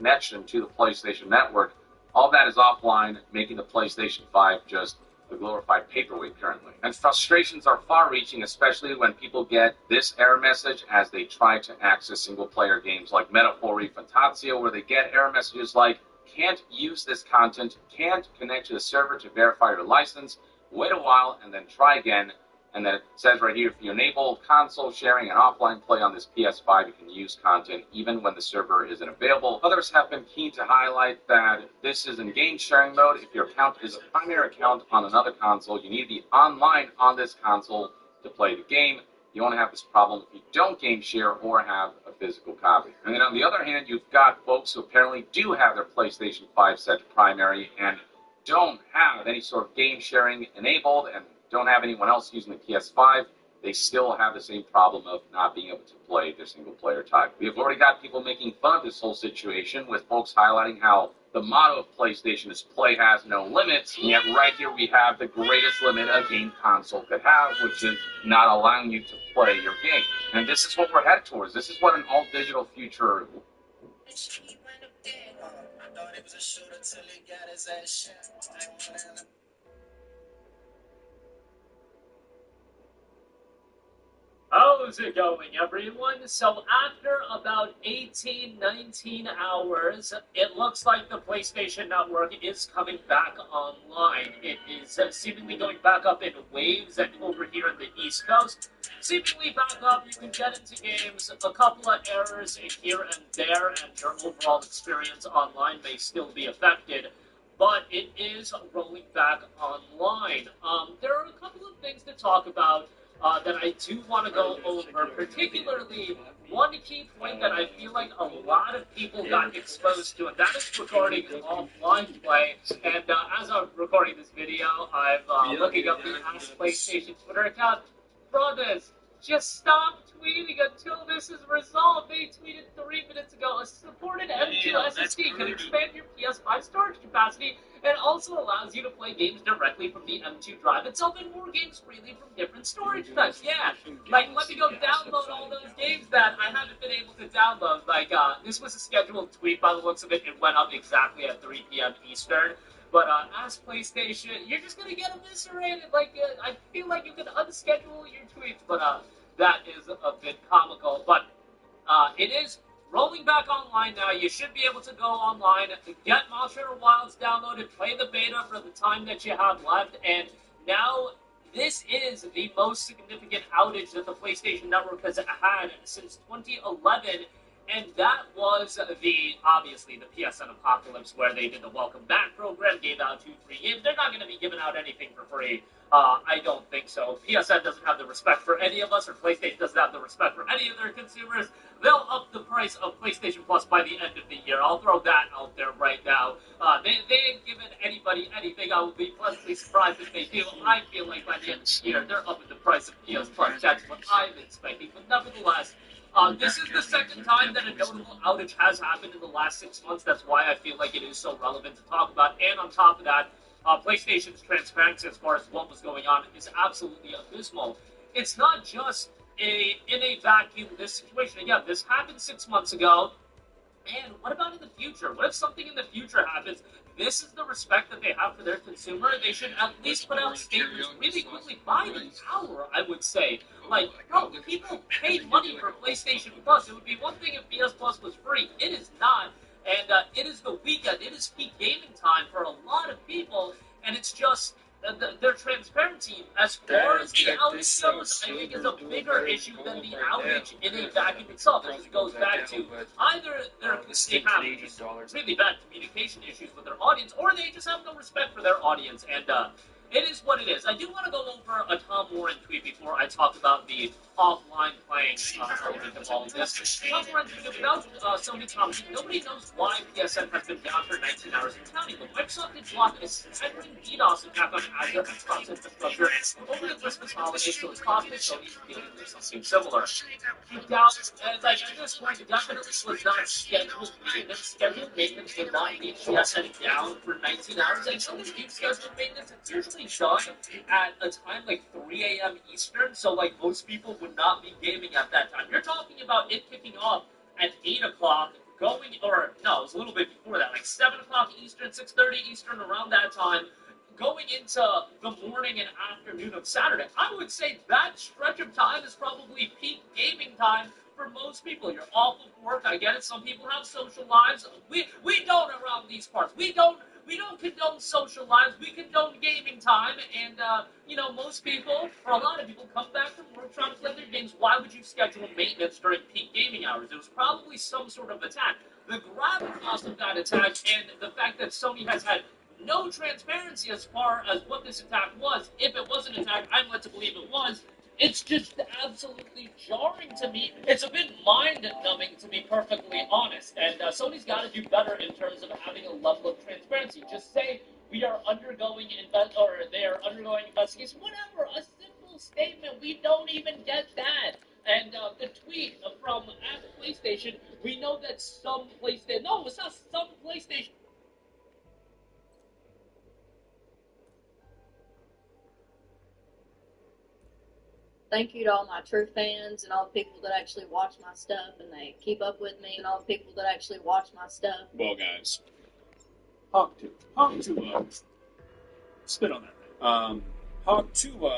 connection to the PlayStation Network. All that is offline, making the PlayStation 5 just a glorified paperweight currently. And frustrations are far-reaching, especially when people get this error message as they try to access single-player games like Metaphor Fantazio, where they get error messages like, can't use this content, can't connect to the server to verify your license, wait a while, and then try again. And then it says right here, if you enable console sharing and offline play on this PS5, you can use content even when the server isn't available. Others have been keen to highlight that this is in game sharing mode. If your account is a primary account on another console, you need to be online on this console to play the game. You won't have this problem if you don't game share or have a physical copy. And then on the other hand, you've got folks who apparently do have their PlayStation 5 set to primary and don't have any sort of game sharing enabled and don't have anyone else using the PS5. They still have the same problem of not being able to play their single-player type. We have already got people making fun of this whole situation, with folks highlighting how the motto of PlayStation is play has no limits, and yet right here we have the greatest limit a game console could have, which is not allowing you to play your game. And this is what we're headed towards. This is what an all-digital future... How's it going, everyone? So after about 18, 19 hours, it looks like the PlayStation Network is coming back online. It is seemingly going back up in waves and over here in the East Coast. Seemingly back up, you can get into games, a couple of errors here and there, and your overall experience online may still be affected. But it is rolling back online. There are a couple of things to talk about that I do want to go over, particularly one key point that I feel like a lot of people got exposed to, and that is regarding offline play. And as I'm recording this video, I'm looking up the Ask PlayStation Twitter account. Brothers, just stop tweeting until this is resolved. They tweeted 3 minutes ago, a supported M2 SSD can expand your PS5 storage capacity and also allows you to play games directly from the M2 drive itself and more games freely from different storage types. Yeah, like, let me go download all those games that I haven't been able to download. Like, this was a scheduled tweet by the looks of it. It went up exactly at 3 p.m. Eastern. But Ask PlayStation, you're just going to get eviscerated. Like, I feel like you can unschedule your tweets, but that is a bit comical. But it is rolling back online now. You should be able to go online, get Monster Wilds downloaded, play the beta for the time that you have left, and now this is the most significant outage that the PlayStation Network has had since 2011, and that was obviously the PSN Apocalypse, where they did the Welcome Back program, gave out 2 free games. They're not going to be giving out anything for free. I don't think so. PSN doesn't have the respect for any of us, or PlayStation doesn't have the respect for any of their consumers. They'll up the price of PlayStation Plus by the end of the year. I'll throw that out there right now. They ain't giving anybody anything. I would be pleasantly surprised if they do. I feel like by the end of the year, they're upping the price of PS Plus. That's what I'm expecting. But nevertheless, this is the second time that a notable outage has happened in the last 6 months. That's why I feel like it is so relevant to talk about. And on top of that, PlayStation's transparency as far as what was going on is absolutely abysmal. It's not just in a vacuum, this situation. Again, this happened 6 months ago. And what about in the future? What if something in the future happens? This is the respect that they have for their consumer. They should at least put out statements really quickly by the hour, I would say. Like, bro, people paid money for PlayStation Plus. It would be one thing if PS Plus was free. It is not. And it is the weekend. It is peak gaming time for a lot of people. And it's just their transparency, as far as the outage goes, I think is a bigger issue than the outage in a vacuum itself. It goes back to either they have just really bad communication issues with their audience, or they just have no respect for their audience. And it is what it is. I do want to go over a Tom Warren tweet before I talk about the offline playing element of all of this. Tom Warren tweeted, without Sony Thompson, nobody knows why PSN has been down for 19 hours and counting, but Microsoft did block a staggering DDoS attack on Azure and Xbox infrastructure over the Christmas holiday, so it's possible Sony's dealing with something similar. Doubt, like, at this point, it definitely was not scheduled maintenance. Scheduled maintenance would not leave PSN down for 19 hours, and Sony's deep scheduled maintenance is usually done at a time like 3 a.m. Eastern, so like most people would not be gaming at that time. You're talking about it kicking off at 8 o'clock, going, or no, it was a little bit before that, like 7 o'clock Eastern, 6:30 Eastern, around that time, going into the morning and afternoon of Saturday. I would say that stretch of time is probably peak gaming time for most people. You're off of work. I get it. Some people have social lives. We don't around these parts. We don't condone social lives. We condone gaming time. And most people, or a lot of people, come back from work trying to play their games. Why would you schedule maintenance during peak gaming hours? It was probably some sort of attack. The gravitas of that attack and the fact that Sony has had no transparency as far as what this attack was. If it was an attack, I'm led to believe it was. It's just absolutely jarring to me. It's a bit mind-numbing, to be perfectly honest. And Sony's got to do better in terms of having a level of transparency. Just say we are undergoing they are undergoing investigation. Whatever, a simple statement. We don't even get that. And the tweet from at PlayStation, we know that some PlayStation. No, it's not some PlayStation. Thank you to all my true fans and all the people that actually watch my stuff and they keep up with me and all the people that actually watch my stuff. Well, guys, Hawk 2. spit on that. Hawk 2,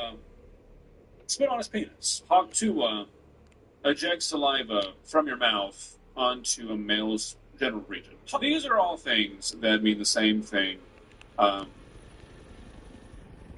spit on his penis. Hawk 2, eject saliva from your mouth onto a male's genital region. These are all things that mean the same thing.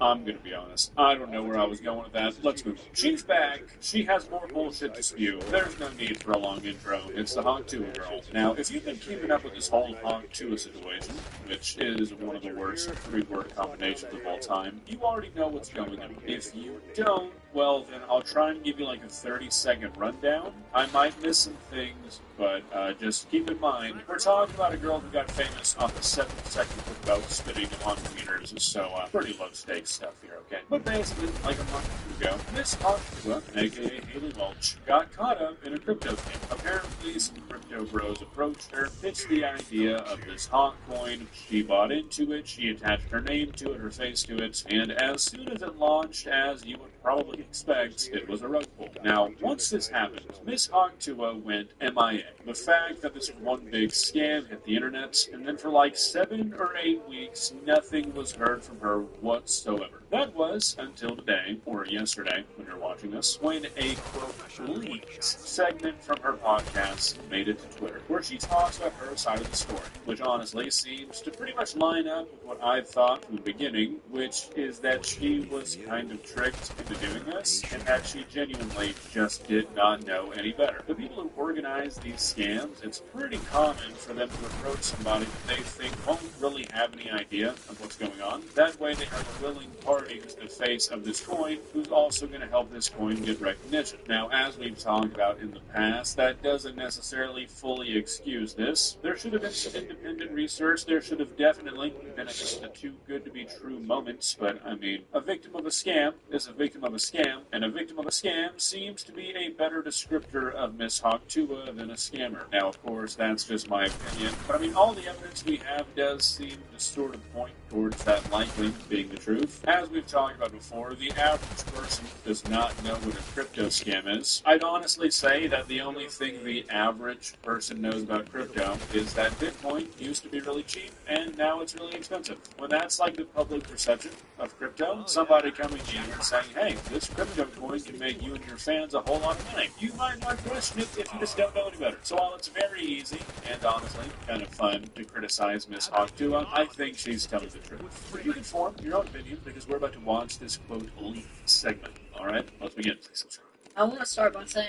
I'm gonna be honest. I don't know where I was going with that. Let's move on. She's back. She has more bullshit to spew. There's no need for a long intro. It's the Hawk 2 girl. Now, if you've been keeping up with this whole Hawk 2 situation, which is one of the worst three-word combinations of all time, you already know what's going on. If you don't, well, then I'll try and give you like a 30-second rundown. I might miss some things, but just keep in mind, we're talking about a girl who got famous off the 7-second about spitting on meters, so pretty low-stakes stuff here, okay? But basically, like a month ago, Miss Hawk 2, aka Haley Welch, got caught up in a crypto scam. Apparently, some crypto bros approached her, pitched the idea of this Hawk coin. She bought into it, she attached her name to it, her face to it, and as soon as it launched, as you would probably expect, it was a rug pull. Now, once this happened, Miss Hawk 2 went MIA. The fact that this one big scam hit the internet, and then for like 7 or 8 weeks, nothing was heard from her whatsoever. That was until today, or yesterday, when you're watching this, when a, quote, leaked segment from her podcast made it to Twitter, where she talks about her side of the story, which honestly seems to pretty much line up with what I thought from the beginning, which is that she was kind of tricked into doing this, and that she genuinely just did not know any better. The people who organize these scams, it's pretty common for them to approach somebody that they think won't really have any idea of what's going on. That way they have a willing party who's the face of this coin, who's also going to help this coin get recognition. Now, as we've talked about in the past, that doesn't necessarily fully excuse this. There should have been some independent research. There should have definitely been at least a too good to be true moments, but I mean, a victim of a scam is a victim of a scam, and a victim of a scam seems to be a better descriptor of Miss Hawk 2 than a scammer. Now, of course, that's just my opinion, but I mean, all the evidence we have does seem to sort of point towards that likely being the truth. As we've talked about before, the average person does not know what a crypto scam is. I'd honestly say that the only thing the average person knows about crypto is that Bitcoin used to be really cheap, and now it's really expensive. When that's like the public perception of crypto, somebody coming to you and saying, hey, this crypto coin can make you and your fans a whole lot of money, you might not question it if you just don't know any better. So while it's very easy, and honestly kind of fun to criticize Miss Hawk 2, I think she's telling the truth. But you can form your own opinion, because we're about to watch this, quote, leak segment. Alright, let's begin. Please subscribe. I want to start by saying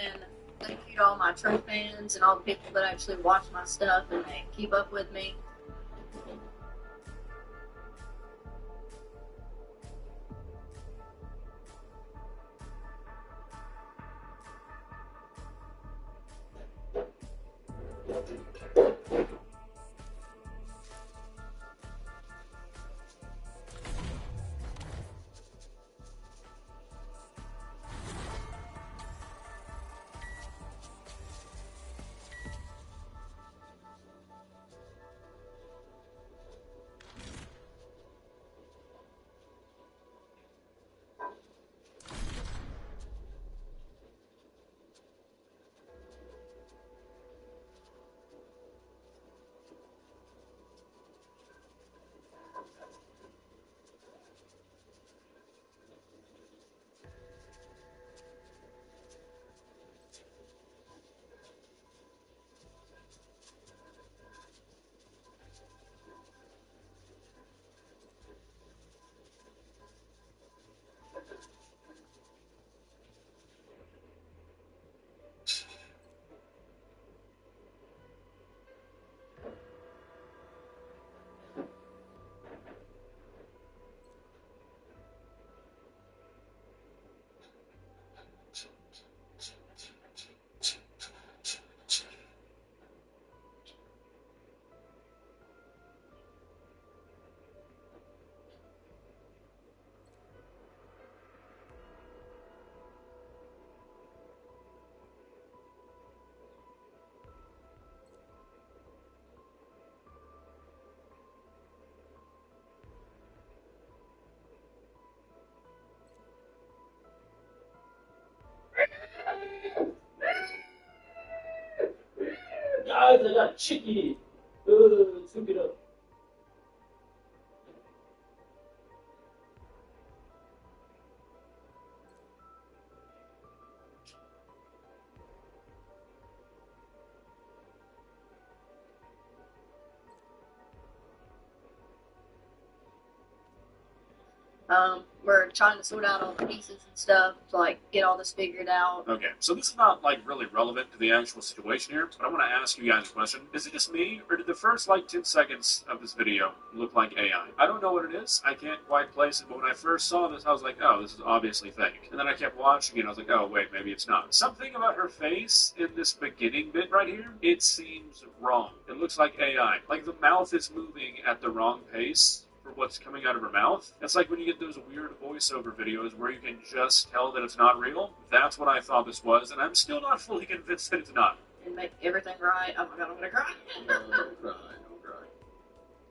thank you to all my true fans and all the people that actually watch my stuff and they keep up with me. because I got chicky. Scoop it up. We're trying to sort out all the pieces and stuff to like get all this figured out. Okay, so this is not like really relevant to the actual situation here, but I want to ask you guys a question. Is it just me, or did the first like 10 seconds of this video look like AI? I don't know what it is. I can't quite place it, but when I first saw this, I was like, oh, this is obviously fake. And then I kept watching it, and I was like, oh, wait, maybe it's not. Something about her face in this beginning bit right here, it seems wrong. It looks like AI. Like the mouth is moving at the wrong pace for what's coming out of her mouth. It's like when you get those weird voiceover videos where you can just tell that it's not real. That's what I thought this was, and I'm still not fully convinced that it's not. And make everything right. Oh my god, I'm gonna cry. Don't cry. Don't cry.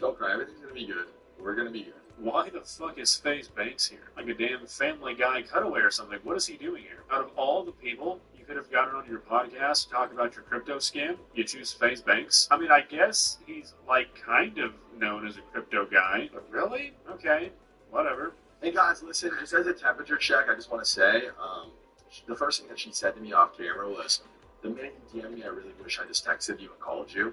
Don't cry. Everything's gonna be good. We're gonna be good. Why the fuck is FaZe Banks here? Like a damn Family Guy cutaway or something. What is he doing here? Out of all the people you could have gotten on your podcast to talk about your crypto scam, you choose FaZe Banks? I mean, I guess he's like kind of known as a crypto guy, but really? Okay, whatever. Hey guys, listen, just as a temperature check, I just want to say, the first thing that she said to me off camera was, the minute you DM me, I really wish I just texted you and called you.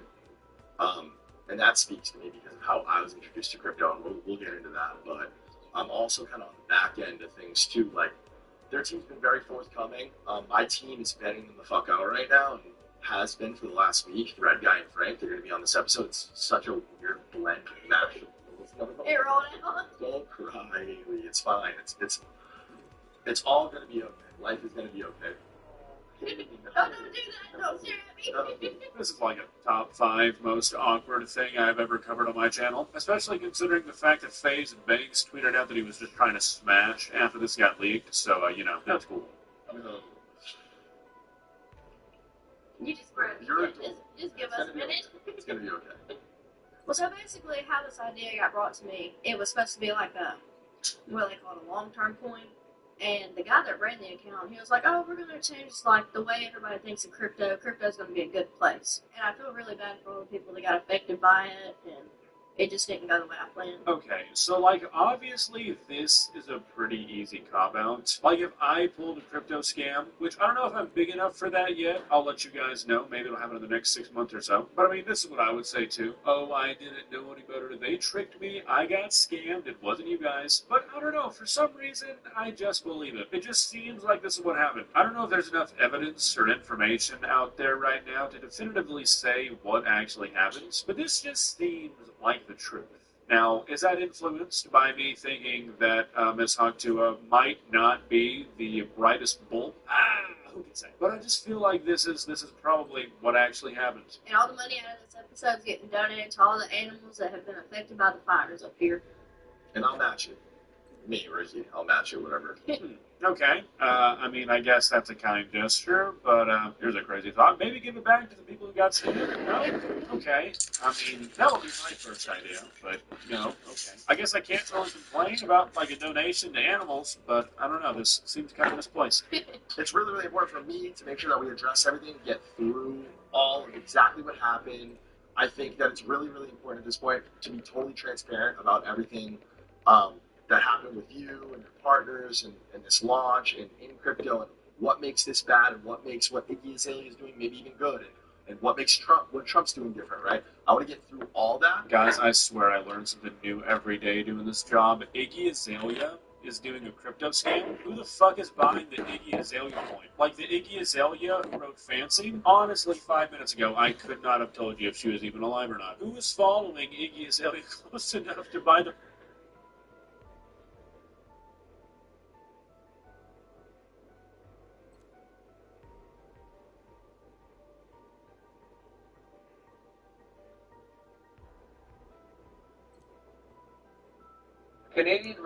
And that speaks to me because of how I was introduced to crypto, and we'll get into that. But I'm also kind of on the back end of things too. Like, their team's been very forthcoming. My team is betting them the fuck out right now, and has been for the last week. Red Guy and Frank, they're going to be on this episode. It's such a weird blend of match. Hey, roll it on. Don't cry, Haley. It's fine. It's all going to be okay. Life is going to be okay. Don't do that. Don't stare at me. This is like a top 5 most awkward thing I've ever covered on my channel, especially considering the fact that FaZe and Banks tweeted out that he was just trying to smash after this got leaked, so, you know, that's cool. You just give us a minute. It's going to be okay. Well, so basically, how this idea got brought to me, it was supposed to be like a, what they call a long-term coin. And the guy that ran the account, he was like, oh, we're going to change, like, the way everybody thinks of crypto. Crypto's going to be a good place. And I feel really bad for all the people that got affected by it, and it just didn't go the way I planned. Okay, so, like, obviously this is a pretty easy cop-out. Like, if I pulled a crypto scam, which I don't know if I'm big enough for that yet, I'll let you guys know. Maybe it'll happen in the next 6 months or so. But, I mean, this is what I would say, too. Oh, I didn't know any better. They tricked me. I got scammed. It wasn't you guys. But, I don't know. For some reason, I just believe it. It just seems like this is what happened. I don't know if there's enough evidence or information out there right now to definitively say what actually happens, but this just seems like the truth. Now, is that influenced by me thinking that Ms. Hogtua might not be the brightest bulb? Who can say? But I just feel like this is probably what actually happened. And all the money out of this episode is getting donated to all the animals that have been affected by the fires up here. And I'll match it. Me, Ricky. I'll match it, whatever. Okay. I mean, I guess that's a kind gesture, but here's a crazy thought. Maybe give it back to the people who got scammed. No? Okay. I mean, that would be my first idea, but, you know, okay. I guess I can't really complain about, like, a donation to animals, but I don't know. This seems kind of misplaced. It's really, really important for me to make sure that we address everything, get through all of exactly what happened. I think that it's really, really important at this point to be totally transparent about everything that happened with you and your partners and this launch and in crypto, and what makes this bad and what makes what Iggy Azalea is doing maybe even good, and what makes Trump's doing different, right? I want to get through all that. Guys, I swear I learn something new every day doing this job. Iggy Azalea is doing a crypto scam. Who the fuck is buying the Iggy Azalea coin? Like the Iggy Azalea who wrote Fancy? Honestly, 5 minutes ago, I could not have told you if she was even alive or not. Who is following Iggy Azalea close enough to buy the... Canadian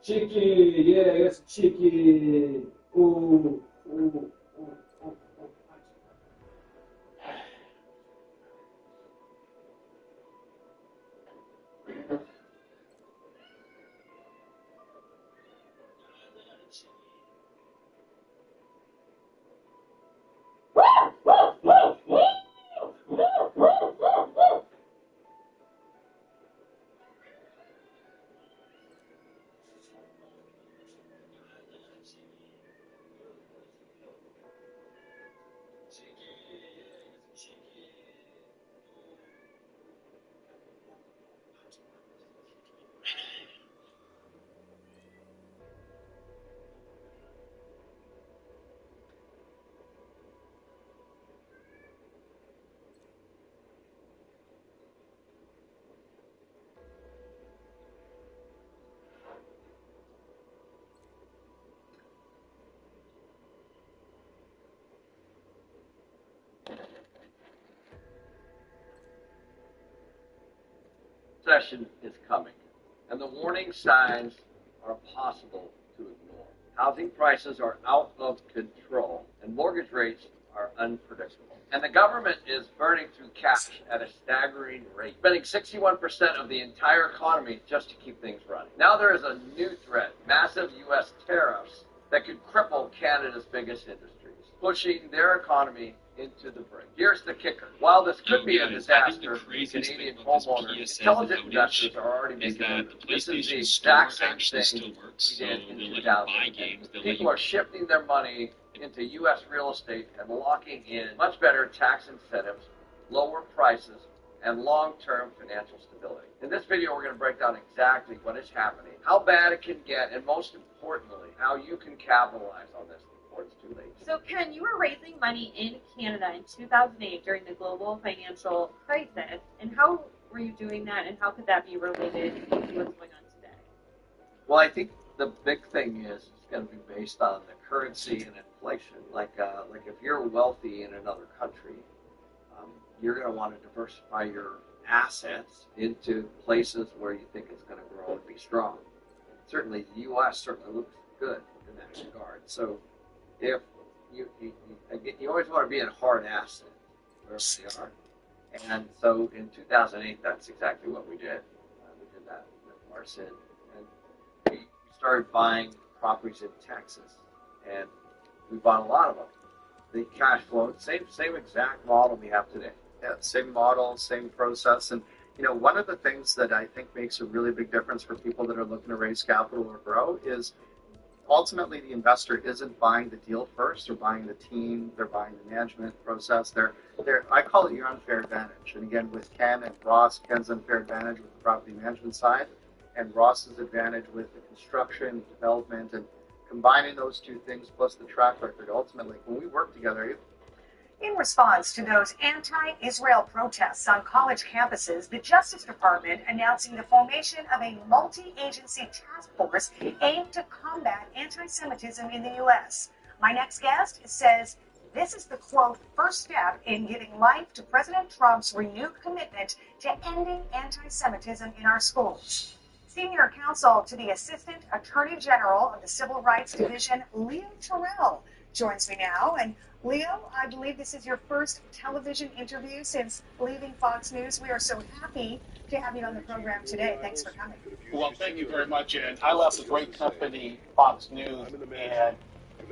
Chicky, yeah, I got some chicky. Ooh, ooh, ooh, ooh. Recession is coming, and the warning signs are possible to ignore. Housing prices are out of control, and mortgage rates are unpredictable. And the government is burning through cash at a staggering rate, spending 61% of the entire economy just to keep things running. Now there is a new threat, massive U.S. tariffs that could cripple Canada's biggest industries, pushing their economy into the brink. Here's the kicker. While this could be a disaster for Canadian homeowners, intelligent investors are already making it. This is the exact same thing we did in 2008. People are shifting their money into U.S. real estate and locking in much better tax incentives, lower prices, and long-term financial stability. In this video, we're going to break down exactly what is happening, how bad it can get, and most importantly, how you can capitalize on this before it's too late. So, Ken, you were raising money in Canada in 2008 during the global financial crisis, and how were you doing that, and how could that be related to what's going on today? Well, I think the big thing is it's going to be based on the currency and inflation. Like if you're wealthy in another country, you're going to want to diversify your assets into places where you think it's going to grow and be strong. Certainly, the U.S. certainly looks good in that regard. So, if you always want to be in a hard asset wherever they are. And so in 2008, that's exactly what we did. We did that with Marcin. And we started buying properties in Texas. And we bought a lot of them. The cash flow, same exact model we have today. Yeah, same model, same process. And, you know, one of the things that I think makes a really big difference for people that are looking to raise capital or grow is ultimately the investor isn't buying the deal first. They're buying the team. They're buying the management process. I call it your unfair advantage. And again, with Ken and Ross, Ken's unfair advantage with the property management side, and Ross's advantage with the construction, development, and combining those two things plus the track record. Ultimately, when we work together, in response to those anti-Israel protests on college campuses, the Justice Department announcing the formation of a multi-agency task force aimed to combat anti-Semitism in the U.S. My next guest says this is the, quote, first step in giving life to President Trump's renewed commitment to ending anti-Semitism in our schools. Senior counsel to the Assistant Attorney General of the Civil Rights Division, Leo Terrell, joins me now. And Leo, I believe this is your first television interview since leaving Fox News. We are so happy to have you on the program today. Thanks for coming. Well, thank you very much. And I left a great company, Fox News, and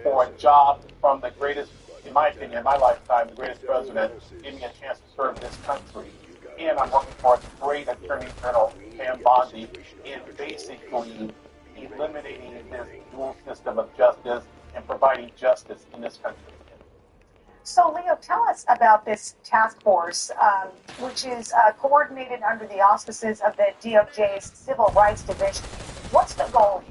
for a job from the greatest, in my opinion, in my lifetime, the greatest president, gave me a chance to serve this country. And I'm working for a great Attorney General, Pam Bondi, in basically eliminating this dual system of justice and providing justice in this country. So, Leo, tell us about this task force, which is coordinated under the auspices of the DOJ's Civil Rights Division. What's the goal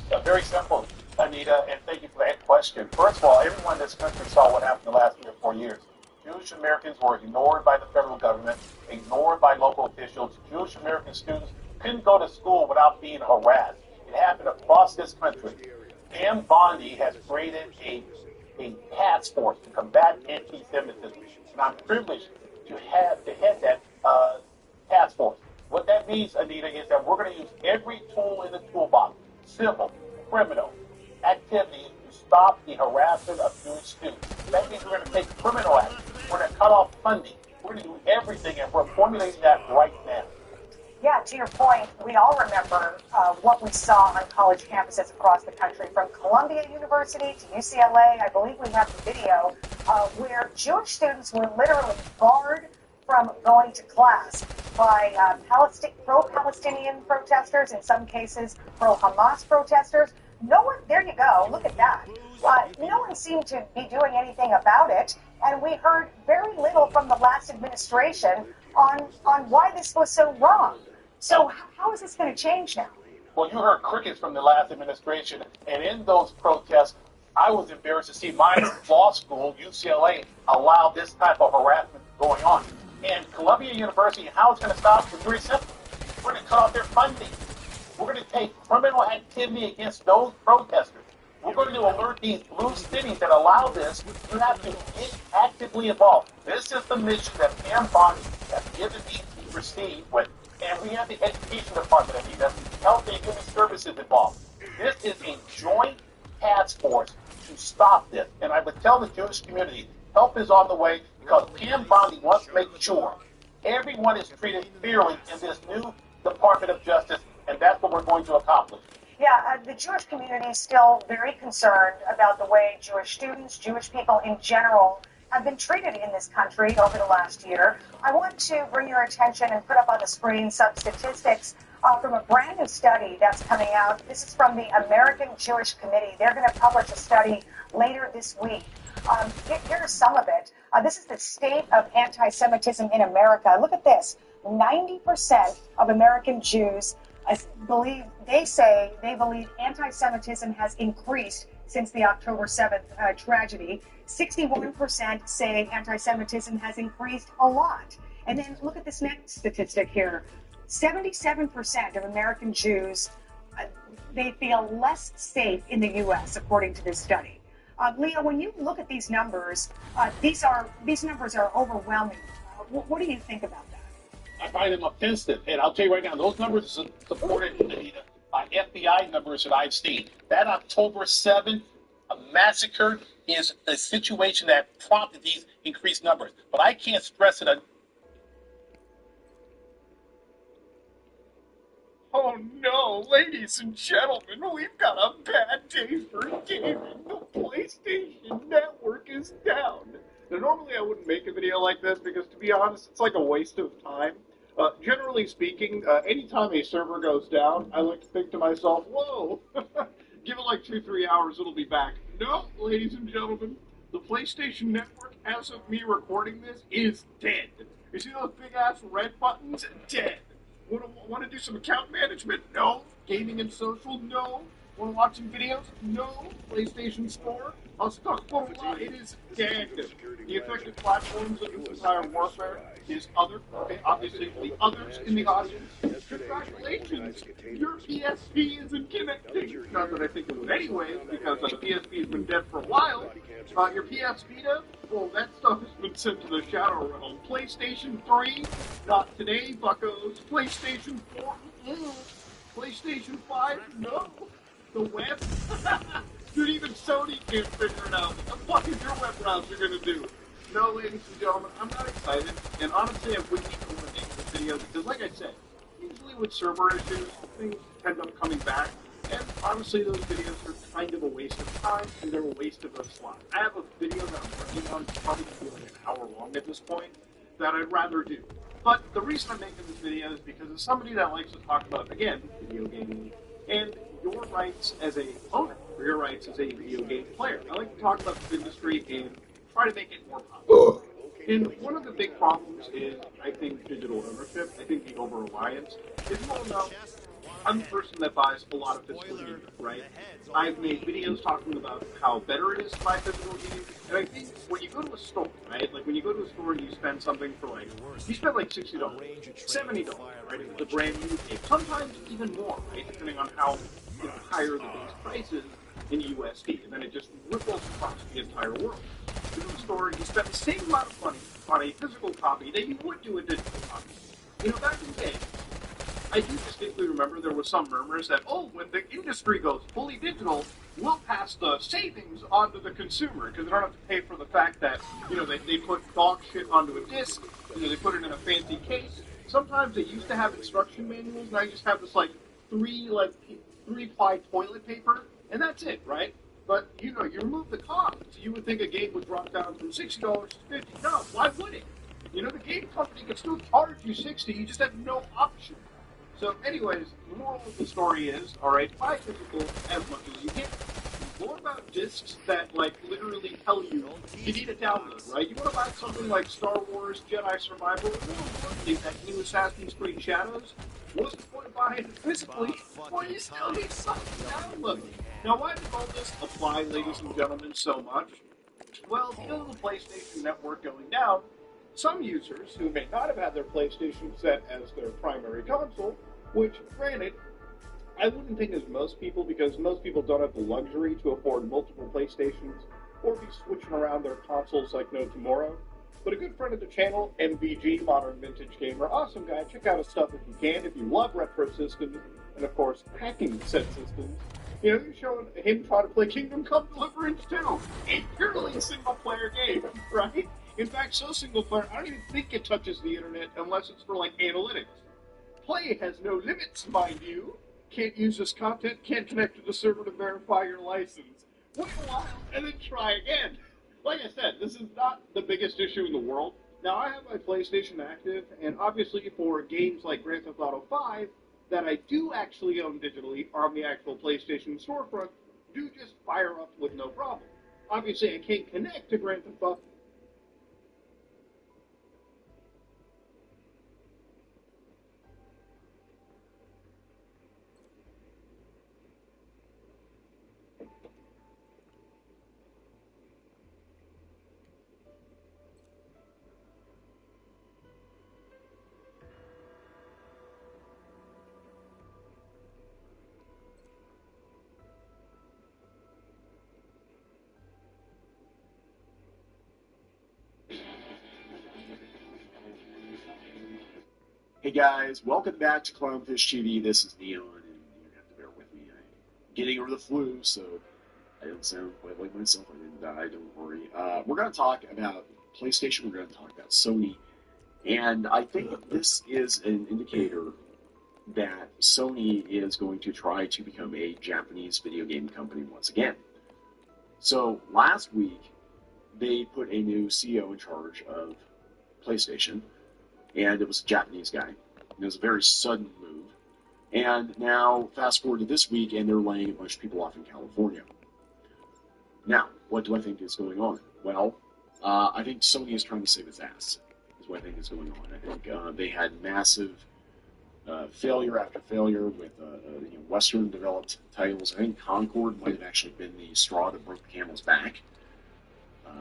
here? Very simple, Anita, and thank you for that question. First of all, everyone in this country saw what happened the last 3 or 4 years. Jewish Americans were ignored by the federal government, ignored by local officials. Jewish American students couldn't go to school without being harassed. It happened across this country. Pam Bondi has created a task force to combat anti-Semitism, and I'm privileged to head that task force. What that means, Anita, is that we're going to use every tool in the toolbox, civil, criminal, activities, to stop the harassment of Jewish students. That means we're going to take criminal action. We're going to cut off funding. We're going to do everything, and we're formulating that right now. Yeah, to your point, we all remember what we saw on college campuses across the country, from Columbia University to UCLA. I believe we have the video where Jewish students were literally barred from going to class by pro-Palestinian protesters, in some cases pro-Hamas protesters. No one, there you go, look at that. No one seemed to be doing anything about it, and we heard very little from the last administration on why this was so wrong. So how is this going to change now? Well, you heard crickets from the last administration, and in those protests, I was embarrassed to see my law school, UCLA, allow this type of harassment going on. And Columbia University, how it's going to stop is very simple. We're going to cut off their funding. We're going to take criminal activity against those protesters. We're going to alert these blue cities that allow this. You have to get actively involved. This is the mission that Pam Bondi has given me to proceed with. And we have the Education Department, Anita, Health and Human Services involved. This is a joint task force to stop this. And I would tell the Jewish community, help is on the way, because Pam Bondi wants to make sure everyone is treated fairly in this new Department of Justice, and that's what we're going to accomplish. Yeah, the Jewish community is still very concerned about the way Jewish students, Jewish people in general, have been treated in this country over the last year. I want to bring your attention and put up on the screen some statistics from a brand new study that's coming out. This is from the American Jewish Committee. They're going to publish a study later this week. Here's some of it. This is the state of anti-Semitism in America. Look at this. 90% of American Jews believe anti-Semitism has increased since the October 7th tragedy. 61% say anti-Semitism has increased a lot. And then look at this next statistic here. 77% of American Jews, they feel less safe in the U.S., according to this study. Leo, when you look at these numbers, these numbers are overwhelming. What do you think about that? I find them offensive. And I'll tell you right now, those numbers are supported, Anita, by FBI numbers that I've seen. That October 7th massacre is a situation that prompted these increased numbers. But I can't stress it enough. Oh no, ladies and gentlemen, we've got a bad day for gaming. The PlayStation Network is down. Now, normally I wouldn't make a video like this because, to be honest, it's like a waste of time. Generally speaking, anytime a server goes down, I like to think to myself, whoa, give it like 2-3 hours, it'll be back. No, ladies and gentlemen, the PlayStation Network, as of me recording this, is dead. You see those big-ass red buttons? Dead. Want to do some account management? No. Gaming and social? No. Want to watch some videos? No. PlayStation Store? I'll start it is dead. The affected platforms of this entire warfare is other. Okay, obviously the others in the audience. Congratulations! Your PSP isn't connecting. Not that I think it would anyways, because the PSP has been dead for a while. Your PS Vita? Well, that stuff has been sent to the Shadow Realm. PlayStation 3? Not today, buckos. PlayStation 4? PlayStation 5? No. The web? Dude, even Sony can't figure it out. What the fuck is your web browser gonna do? No, ladies and gentlemen, I'm not excited. And honestly, I wouldn't even want to make this video because, like I said, usually with server issues, things end up coming back. And honestly, those videos are kind of a waste of time, and they're a waste of a slot. I have a video that I'm working on, probably going to be like an hour long at this point, that I'd rather do. But the reason I'm making this video is because as somebody that likes to talk about, again, video gaming, and your rights as a owner, or your rights as a video game player. I like to talk about this industry and try to make it more popular. And one of the big problems is, I think, digital ownership. I think the over-reliance. As you all know, I'm the person that buys a lot of physical media, right? I've made videos talking about how better it is to buy physical media, and I think when you go to a store, right? Like when you go to a store and you spend something for you spend like $60, $70, right? It's a brand new game. Sometimes even more, right? Depending on how higher the base price is in USD, and then it just ripples across the entire world. You go to a store, you spend the same amount of money on a physical copy that you would do a digital copy. Back in the day, I do distinctly remember there was some murmurs that, when the industry goes fully digital, we'll pass the savings onto the consumer because they don't have to pay for the fact that, they put dog shit onto a disc, they put it in a fancy case. Sometimes they used to have instruction manuals, now you just have this, three-ply toilet paper, and that's it, right? But, you remove the cost. You would think a game would drop down from $60 to $50. No, why would it? The game company can still charge you $60, you just have no option. So anyways, the moral of the story is, alright, buy physical as much as you can. More about discs that, literally tell you need a download, right? You want to buy something like Star Wars Jedi Survivor, or more importantly, that new Assassin's Creed Shadows. What's the point of buying it physically? Well, you still need something to download. Now, why does all this apply, ladies and gentlemen, so much? Well, because of the PlayStation Network going down, some users who may not have had their PlayStation set as their primary console, which, granted, I wouldn't think as most people, because most people don't have the luxury to afford multiple PlayStations or be switching around their consoles like no tomorrow. But a good friend of the channel, MVG, Modern Vintage Gamer, awesome guy, check out his stuff if you can. If you love retro systems, and of course, hacking said systems, you're showing him try to play Kingdom Come Deliverance 2, a purely single-player game, right? In fact, so single-player, I don't even think it touches the internet unless it's for, analytics. Play has no limits, mind you. Can't use this content, can't connect to the server to verify your license. Wait a while, and then try again. Like I said, this is not the biggest issue in the world. Now, I have my PlayStation active, and obviously for games like Grand Theft Auto 5, that I do actually own digitally on the actual PlayStation storefront, do just fire up with no problem. Obviously, I can't connect to Grand Theft Auto. Hey guys, welcome back to Clownfish TV. This is Neon, and you have to bear with me. I'm getting over the flu, so I don't sound quite like myself. I didn't die, don't worry. We're going to talk about PlayStation, we're going to talk about Sony, and I think this is an indicator that Sony is going to try to become a Japanese video game company once again. So last week, they put a new CEO in charge of PlayStation, and it was a Japanese guy. It was a very sudden move. And now, fast forward to this week, and they're laying a bunch of people off in California. Now, what do I think is going on? Well, I think Sony is trying to save its ass, is what I think is going on. I think they had massive failure after failure with Western-developed titles. I think Concord might have actually been the straw that broke the camel's back.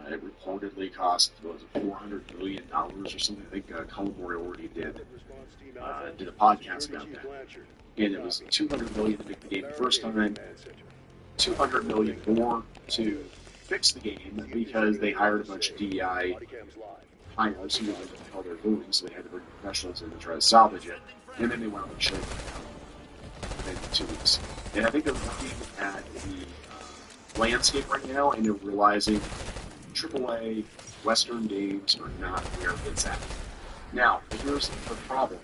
It reportedly cost, $400 million or something. I think Colin Moriarty did a podcast about that. And it was $200 million to make the game the first time, $200 million more to fix the game because they hired a bunch of DEI hires who wanted to how they're doing, so they had to bring professionals in to try to salvage it. And then they went on and showed it within 2 weeks. And I think they're looking at the landscape right now, and they're realizing AAA Western games are not where it's at. Now, here's the problem.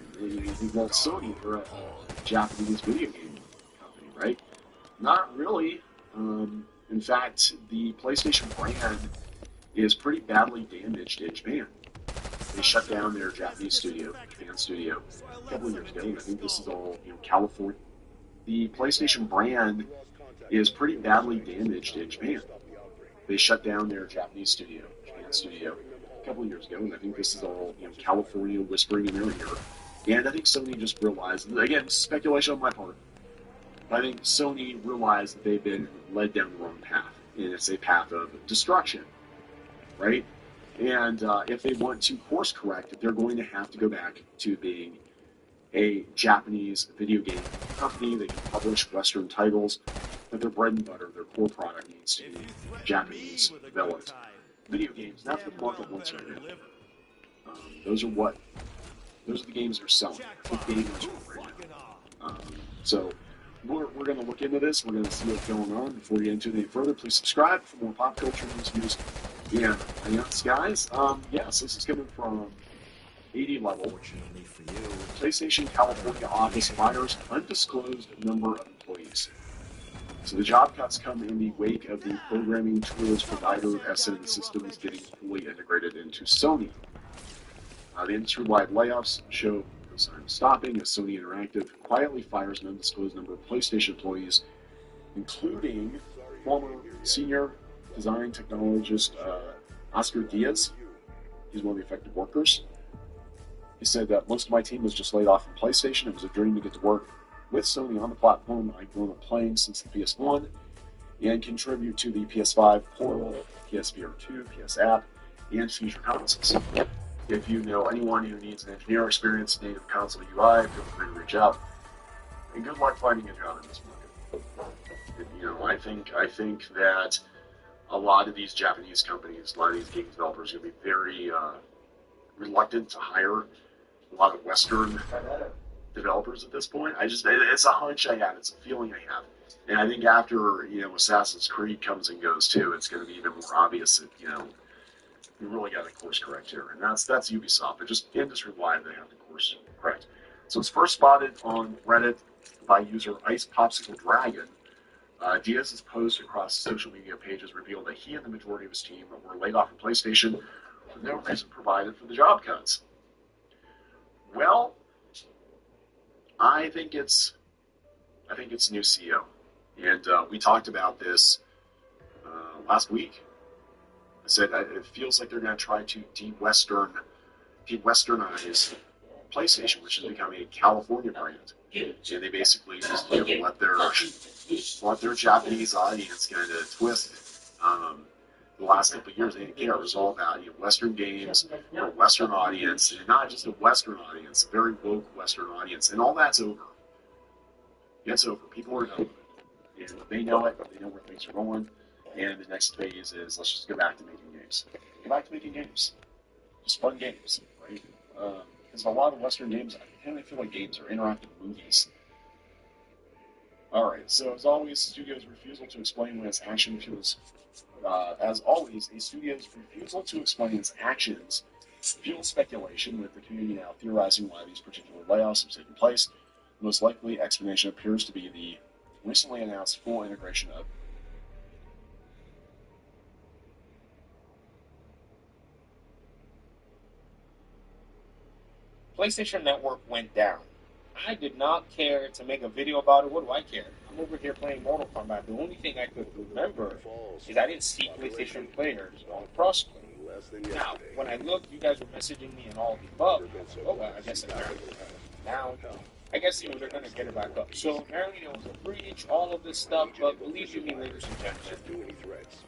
Well, Sony, they're a Japanese video game company, right? Not really. In fact, the PlayStation brand is pretty badly damaged in Japan. They shut down their Japanese studio, Japan studio, a couple of years ago. I think this is all, California. The PlayStation brand is pretty badly damaged in Japan. They shut down their Japanese studio, Japan studio, a couple of years ago, and I think this is all, California whispering in their ear. And I think Sony just realized, again, speculation on my part, I think Sony realized that they've been led down the wrong path, and it's a path of destruction, right? And if they want to course correct, they're going to have to go back to being a Japanese video game company. They can publish Western titles, but their bread and butter, their core product needs to be Japanese developed video games. That's what the market wants right now. Those are the games they're selling. The gamers are right now. So we're going to look into this. We're going to see what's going on. Before we get into it any further, please subscribe for more pop culture news. Yeah, yes, guys. Yes, this is coming from 80 level. PlayStation California office fires undisclosed number of employees. So the job cuts come in the wake of the programming tools provider SN Systems getting fully integrated into Sony. The industry-wide layoffs show no sign of stopping as Sony Interactive quietly fires an undisclosed number of PlayStation employees, including former senior design technologist Oscar Diaz. He's one of the affected workers. He said that most of my team was just laid off from PlayStation. It was a dream to get to work with Sony on the platform I've grown up playing since the PS1 and contribute to the PS5, Portal, PSVR 2, PS App, and future consoles. If you know anyone who needs an engineer experience, native console UI, feel free to reach out. And good luck finding a job in this market. I think that a lot of these Japanese companies, a lot of these game developers are going to be very reluctant to hire a lot of Western developers at this point. It's a hunch I have. It's a feeling I have. And I think after, Assassin's Creed comes and goes too, it's going to be even more obvious that, we really got to course correct here. And that's Ubisoft. But just industry-wide, they have to course correct. So it's first spotted on Reddit by user Ice Popsicle Dragon. Diaz's post across social media pages revealed that he and the majority of his team were laid off from PlayStation with no reason provided for the job cuts. Well, I think it's a new CEO, and we talked about this last week. I said it feels like they're going to try to de-Westernize PlayStation, which is becoming a California brand, and they basically just let their Japanese audience kind of twist. The last couple of years, they didn't care. It was all about Western games, a Western audience, and not just a Western audience, a very woke Western audience, and all that's over. It's over. People are done with it, and they know it. They know where things are going. And the next phase is let's just go back to making games. Go back to making games. Just fun games, right? Because a lot of Western games, I kind of feel like games are interactive movies. Alright, so as always, the studio's refusal to explain when its action fuels. As always, a studio's refusal to explain its actions fuels speculation, with the community now theorizing why these particular layoffs have taken place. The most likely explanation appears to be the recently announced full integration of PlayStation Network went down. I did not care to make a video about it. What do I care? I'm over here playing Mortal Kombat. The only thing I could remember is I didn't see PlayStation players on crossplay. Now, when I looked, you guys were messaging me and all the above. Oh, I guess it turned down. I guess they're going to get it back up. So apparently there was a breach, all of this stuff, but believe you me, ladies and gentlemen,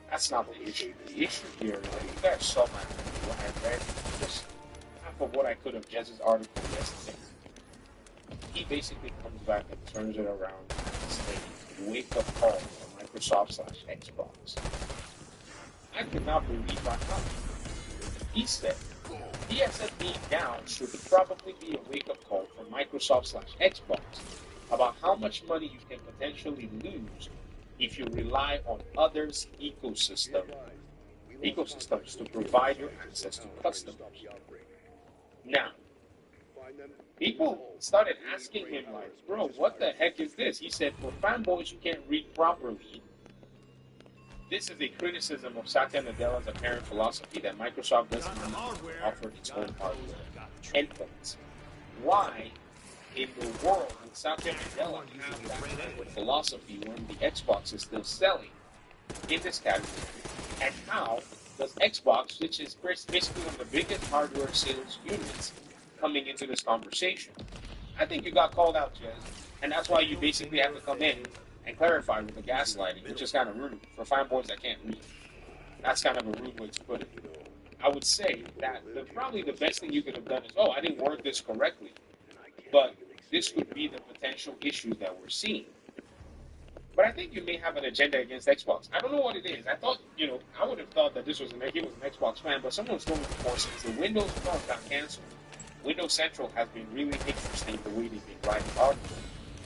that's not the issue. The issue here is that you guys saw my video. I read just half of what I could have Jez's article yesterday. He basically comes back and turns it around and says, wake-up call from Microsoft/Xbox. I could not believe my eyes. He said, PSN being down should probably be a wake-up call from Microsoft/Xbox about how much money you can potentially lose if you rely on others' ecosystems to provide your access to customers. Now, people started asking him, like, bro, what the heck is this? He said, for fanboys who can't read properly, this is a criticism of Satya Nadella's apparent philosophy that Microsoft doesn't offer its own hardware endpoints. Why in the world would Satya Nadella have that kind of philosophy when the Xbox is still selling in this category? And how does Xbox, which is basically one of the biggest hardware sales units, coming into this conversation? I think you got called out, Jez, and that's why you basically have to come in and clarify with the gaslighting, which is kind of rude for fanboys that can't read. That's kind of a rude way to put it. I would say that probably the best thing you could have done is, I didn't word this correctly, but this would be the potential issue that we're seeing. But I think you may have an agenda against Xbox. I don't know what it is. I thought, I would have thought that he was an Xbox fan, but someone's told me before since the Windows Phone got canceled, Windows Central has been really interesting the way they've been writing articles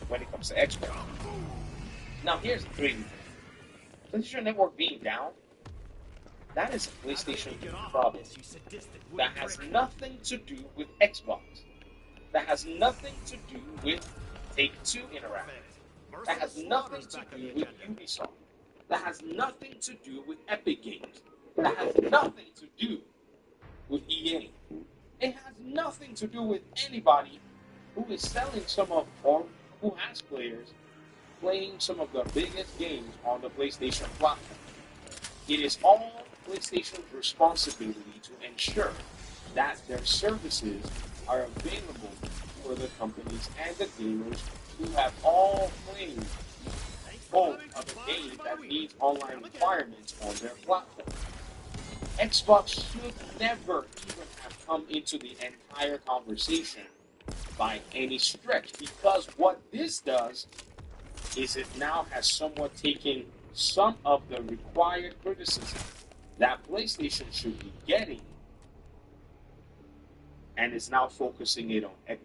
when it comes to Xbox. Now, here's the crazy thing. PlayStation Network being down, that is a PlayStation problem. That has nothing to do with Xbox. That has nothing to do with Take-Two Interactive. That has nothing to do with Ubisoft. That has nothing to do with Epic Games. That has nothing to do with EA. It has nothing to do with anybody who is selling or who has players playing some of the biggest games on the PlayStation platform. It is all PlayStation's responsibility to ensure that their services are available for the companies and the gamers who have all played both of a game that needs online requirements on their platform. Xbox should never even have come into the entire conversation by any stretch, because what this does is it now has somewhat taken some of the required criticism that PlayStation should be getting and is now focusing it on Xbox.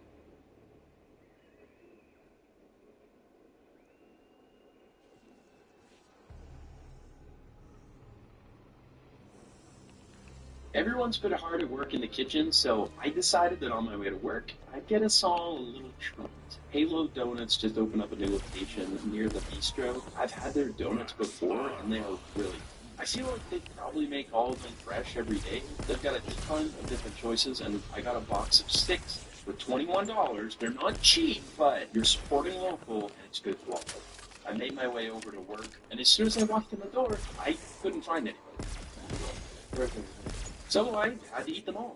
Everyone's put hard at work in the kitchen, so I decided that on my way to work, I'd get us all a little treat. Halo Donuts just opened up a new location near the bistro. I've had their donuts before, and they are really. I feel like they probably make all of them fresh every day. They've got a ton of different choices, and I got a box of 6 for $21. They're not cheap, but you're supporting local, and it's good quality. I made my way over to work, and as soon as I walked in the door, I couldn't find anybody. So I had to eat them all.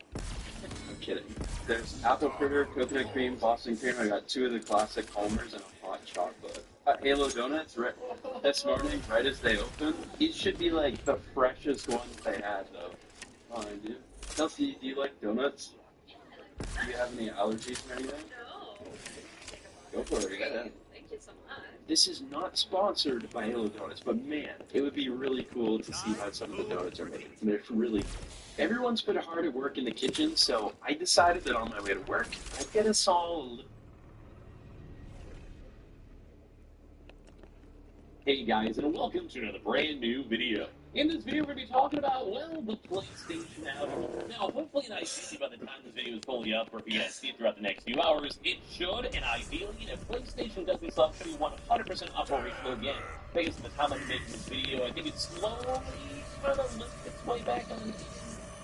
I'm kidding. There's apple fritter, coconut cream, Boston cream. I got 2 of the classic Homers and a hot chocolate. Halo Donuts, right this morning, right as they opened. These should be like the freshest ones they had, though. Oh, I do. Kelsey, do you like donuts? Do you have any allergies or anything? No. Go for it. Yeah. Thank you so much. This is not sponsored by Halo Donuts, but man, it would be really cool to see how some of the donuts are made. They're really. Everyone's put hard at work in the kitchen, so I decided that on my way to work, I'd get us all a little. Hey guys, and welcome to another brand new video. In this video, we're going to be talking about, the PlayStation outage. Now, hopefully, and ideally, by the time this video is fully up, or if you guys see it throughout the next few hours, it should, and ideally, if PlayStation doesn't stop, should be 100% operational again. Based on the time I'm making this video, I think it's slowly trying to lift its way back on.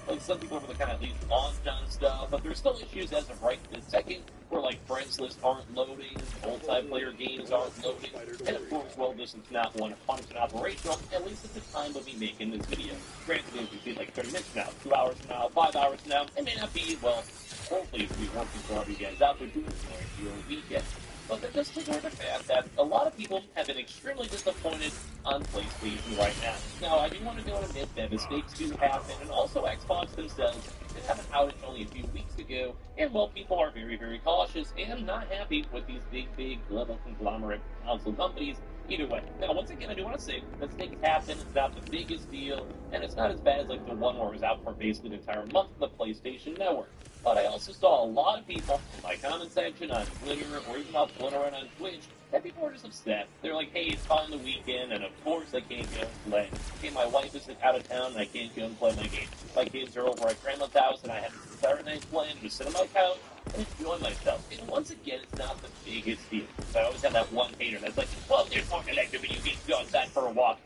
Like, some people are kind of at least launched on stuff, but there's still issues as of right this second, where, friends lists aren't loading, multiplayer games aren't loading, and of course, this is not 100% operational, at least at the time of me making this video. Granted, it could be 30 minutes from now, 2 hours from now, 5 hours from now, it may not be, hopefully it'll be working for all of you guys out there doing it during the weekend. But that does ignore the fact that a lot of people have been extremely disappointed on PlayStation right now. Now, I do want to go and admit that mistakes do happen, and also Xbox themselves did have an outage only a few weeks ago, and people are very, very cautious and not happy with these big global conglomerate console companies. Either way. Now, once again, I do want to say, mistakes happen, it's not the biggest deal, and it's not as bad as the one where it was out for basically the entire month of the PlayStation Network. But I also saw a lot of people in my comment section on Twitter, or even out around on Twitch, that people are just upset. They're like, hey, it's on the weekend, and of course I can't go and play. Hey, my wife is out of town, and I can't go and play my game. My kids are over at grandma's house, and I have a Saturday night plan, just sit on my couch, and enjoy myself. And once again, it's not the biggest deal. So I always have that one hater that's like, well, there's more electric video games to go outside for a walk.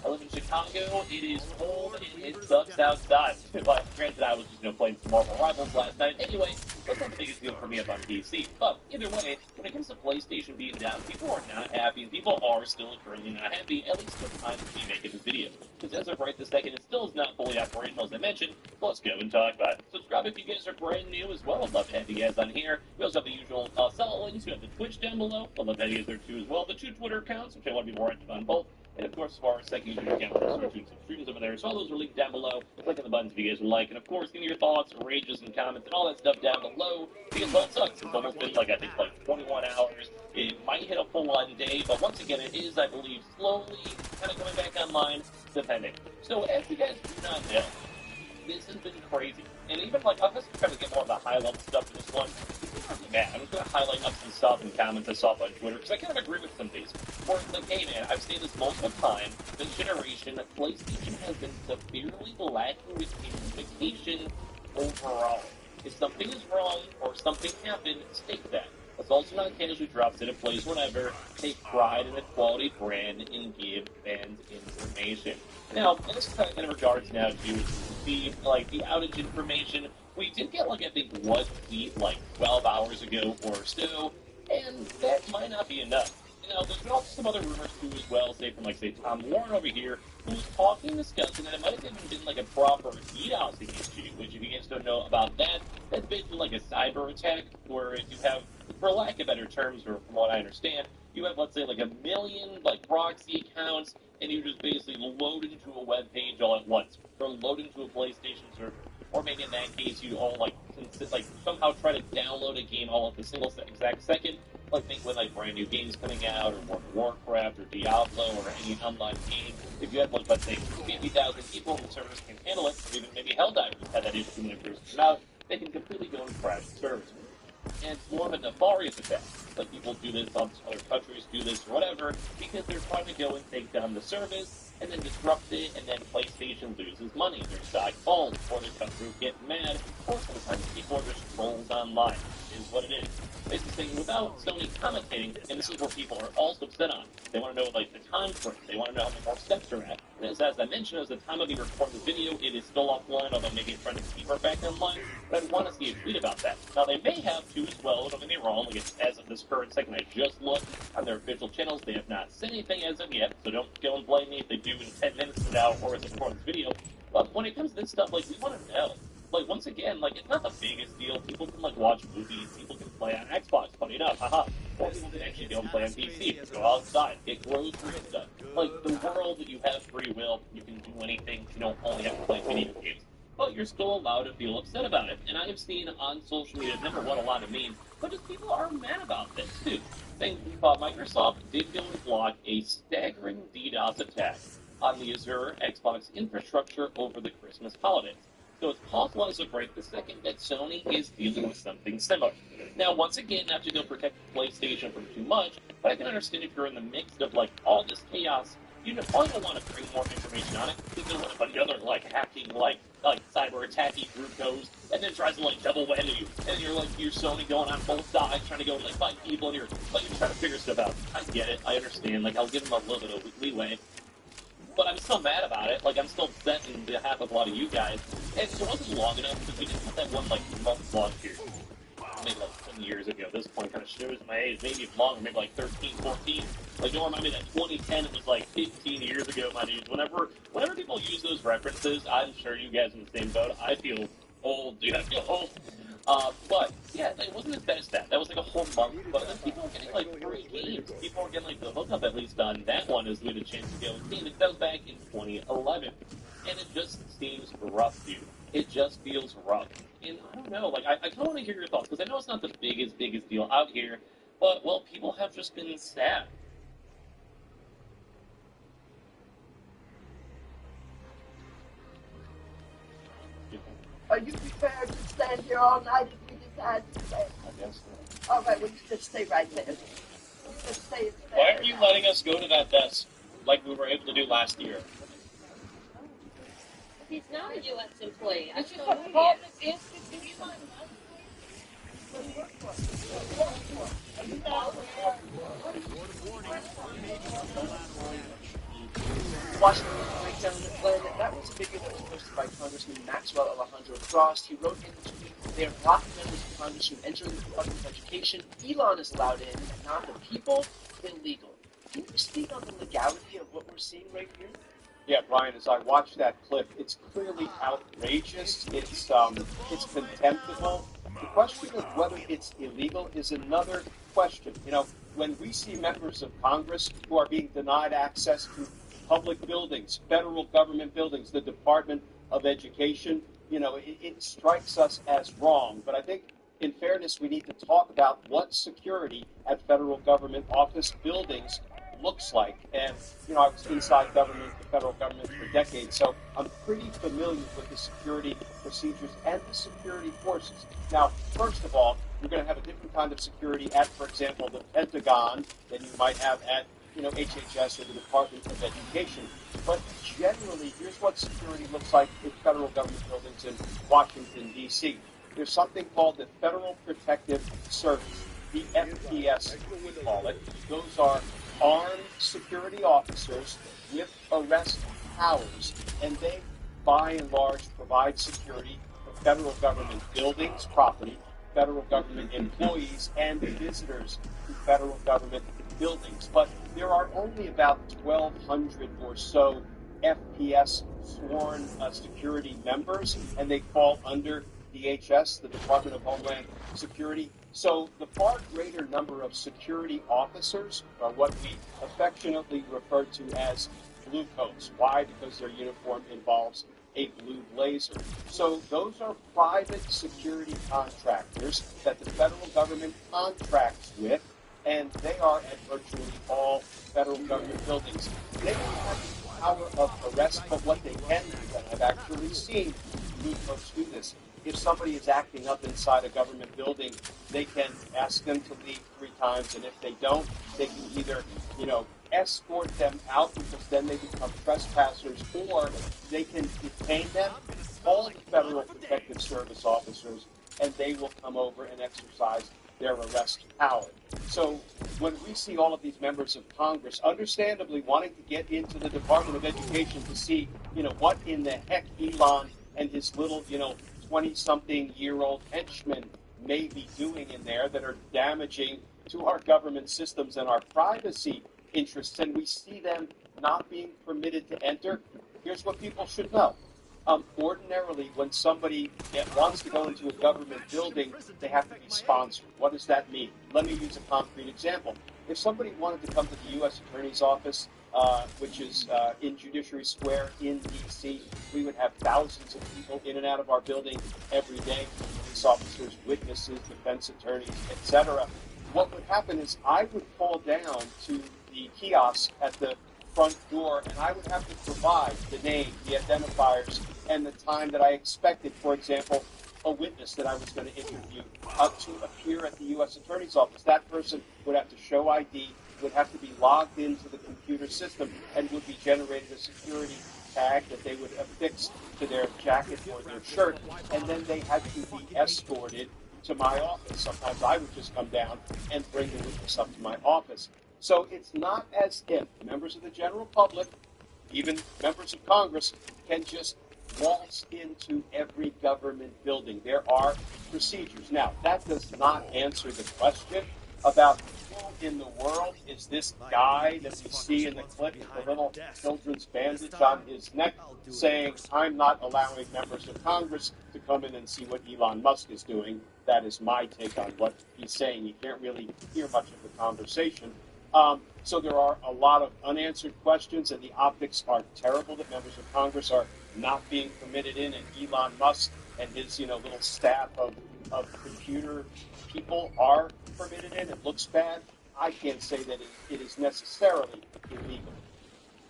I live in Chicago, it is cold, and it sucks outside. But granted, I was just playing some Marvel Rivals last night. Anyway, that's not the biggest deal for me up on PC. But either way, when it comes to PlayStation being down, people are not happy, and people are still currently not happy, at least at the time of me making this video. Because as of right this second, it still is not fully operational, as I mentioned. So let's go and talk about it. Subscribe if you guys are brand new as well. I'd love to have you guys on here. We also have the usual sell links. We have the Twitch down below. I'd love to have you guys there too as well. The 2 Twitter accounts, which I want to be more active on both. And of course, as far as second YouTube account, we're doing some streams over there. So all those are linked down below. Click on the buttons if you guys would like. And of course, give me your thoughts, rages, and comments, and all that stuff down below. Because well, it sucks. It's almost been like, I think, like 21 hours. It might hit a full-on day, but once again, it is, I believe, slowly kind of going back online, depending. So as you guys do not know, this has been crazy. And even like, I'm just trying to get more of the high-level stuff in this one. Man, I'm just going to highlight up some stuff and comments I saw on Twitter, because I kind of agree with some of these. Where it's like, hey man, I've seen this multiple times. This generation, PlayStation has been severely lacking with communication overall. If something is wrong or something happened, state that. Let's also not casually drop it in place whenever, take pride in the quality brand and give fans information. Now, this is kind of in regards now to the outage information. We did get I think one tweet 12 hours ago or so, and that might not be enough. Now, there's been also some other rumors too as well, say from say Tom Warren over here, who was talking, discussing that it might have even been a proper DDoS issue, which if you guys don't know about that, that's basically a cyber attack, where you have, for lack of better terms, or from what I understand, you have, let's say, 1 million proxy accounts, and you just basically load into a web page all at once, or load into a PlayStation server, or maybe in that case you all somehow try to download a game all at the single exact second, think when brand new games coming out, or World of Warcraft, or Diablo, or any online game. If you have let's say 50,000 people and the servers can handle it, or even maybe Helldivers had that issue when it first came out, they can completely go and crash the servers. And it's more of a nefarious attack. People do this, other countries do this, or whatever, because they're trying to go and take down the service, and then disrupt it, and then PlayStation loses money. Their stock falls, or the customers get mad, or sometimes people are just trolls online, is what it is. Basically, without Sony commentating, and this is where people are also upset on. They want to know, the time frame. They want to know how many more steps are at. And as I mentioned, at the time of me recording the video, it is still offline, although maybe it's trying to keep her back online. But I want to see a tweet about that. Now, they may have too as well, don't get me wrong. As of this current second, I just looked on their official channels. They have not said anything as of yet, so don't go and blame me if they do in 10 minutes from now or as I record this video. But when it comes to this stuff, we want to know. Once again, it's not the biggest deal. People can, watch movies. People can play on Xbox, funny enough, haha. Or people can actually go and play on PC, go outside, get groceries and stuff. The world, you have free will. You can do anything. You don't only have to play video games. But you're still allowed to feel upset about it. And I have seen on social media, number one, a lot of memes, but just people are mad about this, too. Saying Microsoft did go and block a staggering DDoS attack on the Azure Xbox infrastructure over the Christmas holidays. So it's possible as of right this second that Sony is dealing with something similar. Now, once again, not to go protect PlayStation from too much, but I can understand if you're in the midst of all this chaos, you probably don't want to bring more information on it, because there's anybody other hacking, cyber attacking group goes, and then tries to double whammy you, and you're Sony going on both sides, trying to go and fight people, and you're trying to figure stuff out. I get it, I understand, I'll give them a little bit of leeway. But I'm still mad about it. I'm still upset in behalf of a lot of you guys. And it wasn't long enough because we didn't have that one, month long period. Maybe 10 years ago. At this point kind of shows my age. Maybe longer, maybe 13, 14. Don't remind me that 2010, it was 15 years ago, my dudes. Whenever people use those references, I'm sure you guys are in the same boat. I feel old, dude. I feel old. But, yeah, it wasn't as bad as that. That was a whole month. But then people were getting, free games. People were getting, the hookup, at least, on that one, as we had a chance to go and see. That was back in 2011. And it just seems rough, dude. It just feels rough. And I don't know, I kind of want to hear your thoughts, because I know it's not the biggest deal out here. But, well, people have just been sad. Are you prepared to stand here all night if we decide to stay? I guess so. All right, well, you just stay right there. Just stay. Why are you letting us go to that desk like we were able to do last year? He's not a U.S. employee. This is what the problem is. Washington breakdown of the plan. That was a video that was posted by Congressman Maxwell Alejandro Frost. He wrote in the tweet, they are blocking members of Congress from entering the Department of Education. Elon is allowed in, and not the people. Illegal. Can you speak on the legality of what we're seeing right here? Yeah, Brian, as I watched that clip, it's clearly outrageous. It's contemptible. The question of whether it's illegal is another question. You know, when we see members of Congress who are being denied access to public buildings, federal government buildings, the Department of Education, you know, it strikes us as wrong. But I think, in fairness, we need to talk about what security at federal government office buildings looks like. And, you know, I was inside government, the federal government for decades, so I'm pretty familiar with the security procedures and the security forces. Now, first of all, you're going to have a different kind of security at, for example, the Pentagon than you might have at, you know, HHS or the Department of Education. But generally, here's what security looks like in federal government buildings in Washington, D.C. There's something called the Federal Protective Service, the FPS, we call it. Those are armed security officers with arrest powers, and they, by and large, provide security for federal government buildings, property, federal government employees, and visitors to federal government buildings. But there are only about 1,200 or so FPS sworn security members, and they fall under DHS, the Department of Homeland Security. So the far greater number of security officers are what we affectionately refer to as blue coats. Why? Because their uniform involves a blue blazer. So those are private security contractors that the federal government contracts with, and they are at virtually all federal government buildings. They don't have the power of arrest, but what they can do, and I've actually seen blue coats do this, if somebody is acting up inside a government building, they can ask them to leave 3 times, and if they don't, they can either, you know, escort them out because then they become trespassers, or they can detain them, call the Federal Protective Service officers, and they will come over and exercise their arrest power. So when we see all of these members of Congress understandably wanting to get into the Department of Education to see, you know, what in the heck Elon and his little, you know, 20-something-year-old henchmen may be doing in there that are damaging to our government systems and our privacy interests, and we see them not being permitted to enter, here's what people should know. Ordinarily, when somebody wants to go into a government building, they have to be sponsored. What does that mean? Let me use a concrete example. If somebody wanted to come to the U.S. Attorney's Office, which is in Judiciary Square in D.C., we would have thousands of people in and out of our building every day, police officers, witnesses, defense attorneys, etc. What would happen is I would fall down to the kiosk at the front door, and I would have to provide the name, the identifiers, and the time that I expected, for example, a witness that I was going to interview to appear at the U.S. Attorney's Office. That person would have to show ID, would have to be logged into the computer system, and would be generated a security tag that they would affix to their jacket or their shirt, and then they had to be escorted to my office. Sometimes I would just come down and bring the witness up to my office. So it's not as if members of the general public, even members of Congress, can just waltz into every government building. There are procedures. Now, that does not answer the question about who in the world is this guy that we see in the clip with the little children's bandage on his neck saying, I'm not allowing members of Congress to come in and see what Elon Musk is doing. That is my take on what he's saying. You can't really hear much of the conversation. So there are a lot of unanswered questions, and the optics are terrible that members of Congress are not being permitted in, and Elon Musk and his, little staff of computer people are permitted in. It looks bad. I can't say that it is necessarily illegal.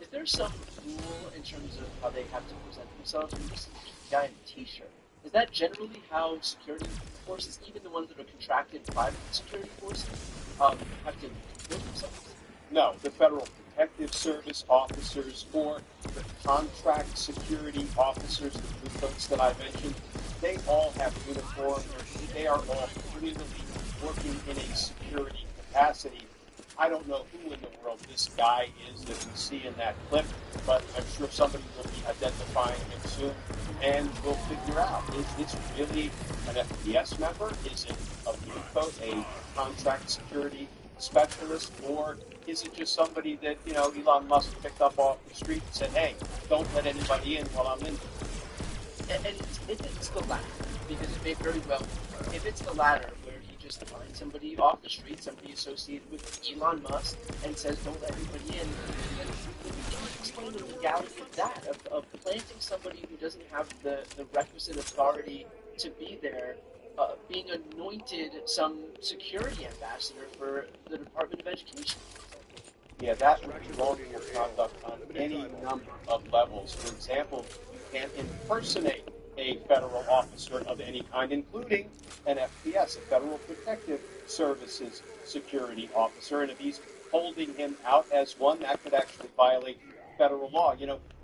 Is there some rule in terms of how they have to present themselves? I mean, this is a guy in a t-shirt. Is that generally how security forces, even the ones that are contracted private security forces, have to comport themselves? No, the Federal Protective Service officers or the contract security officers, the blue coats that I mentioned, they all have uniforms. They are all clearly working in a security capacity. I don't know who in the world this guy is that we see in that clip, but I'm sure somebody will be identifying him soon, and we'll figure out, is this really an FPS member? Is it a contract security specialist, or is it just somebody that, Elon Musk picked up off the street and said, hey, don't let anybody in while I'm in? And if it's the latter, because it may very well, if it's the latter, where he just finds somebody off the street, somebody associated with Elon Musk, and says, don't let anybody in, then we can't explain the legality of that, of planting somebody who doesn't have the requisite authority to be there, being anointed some security ambassador for the Department of Education. Yeah, that would be wrongful conduct on any number of levels. For example, you can't impersonate a federal officer of any kind, including an FPS, a Federal Protective Services security officer. And if he's holding him out as one, that could actually violate federal law.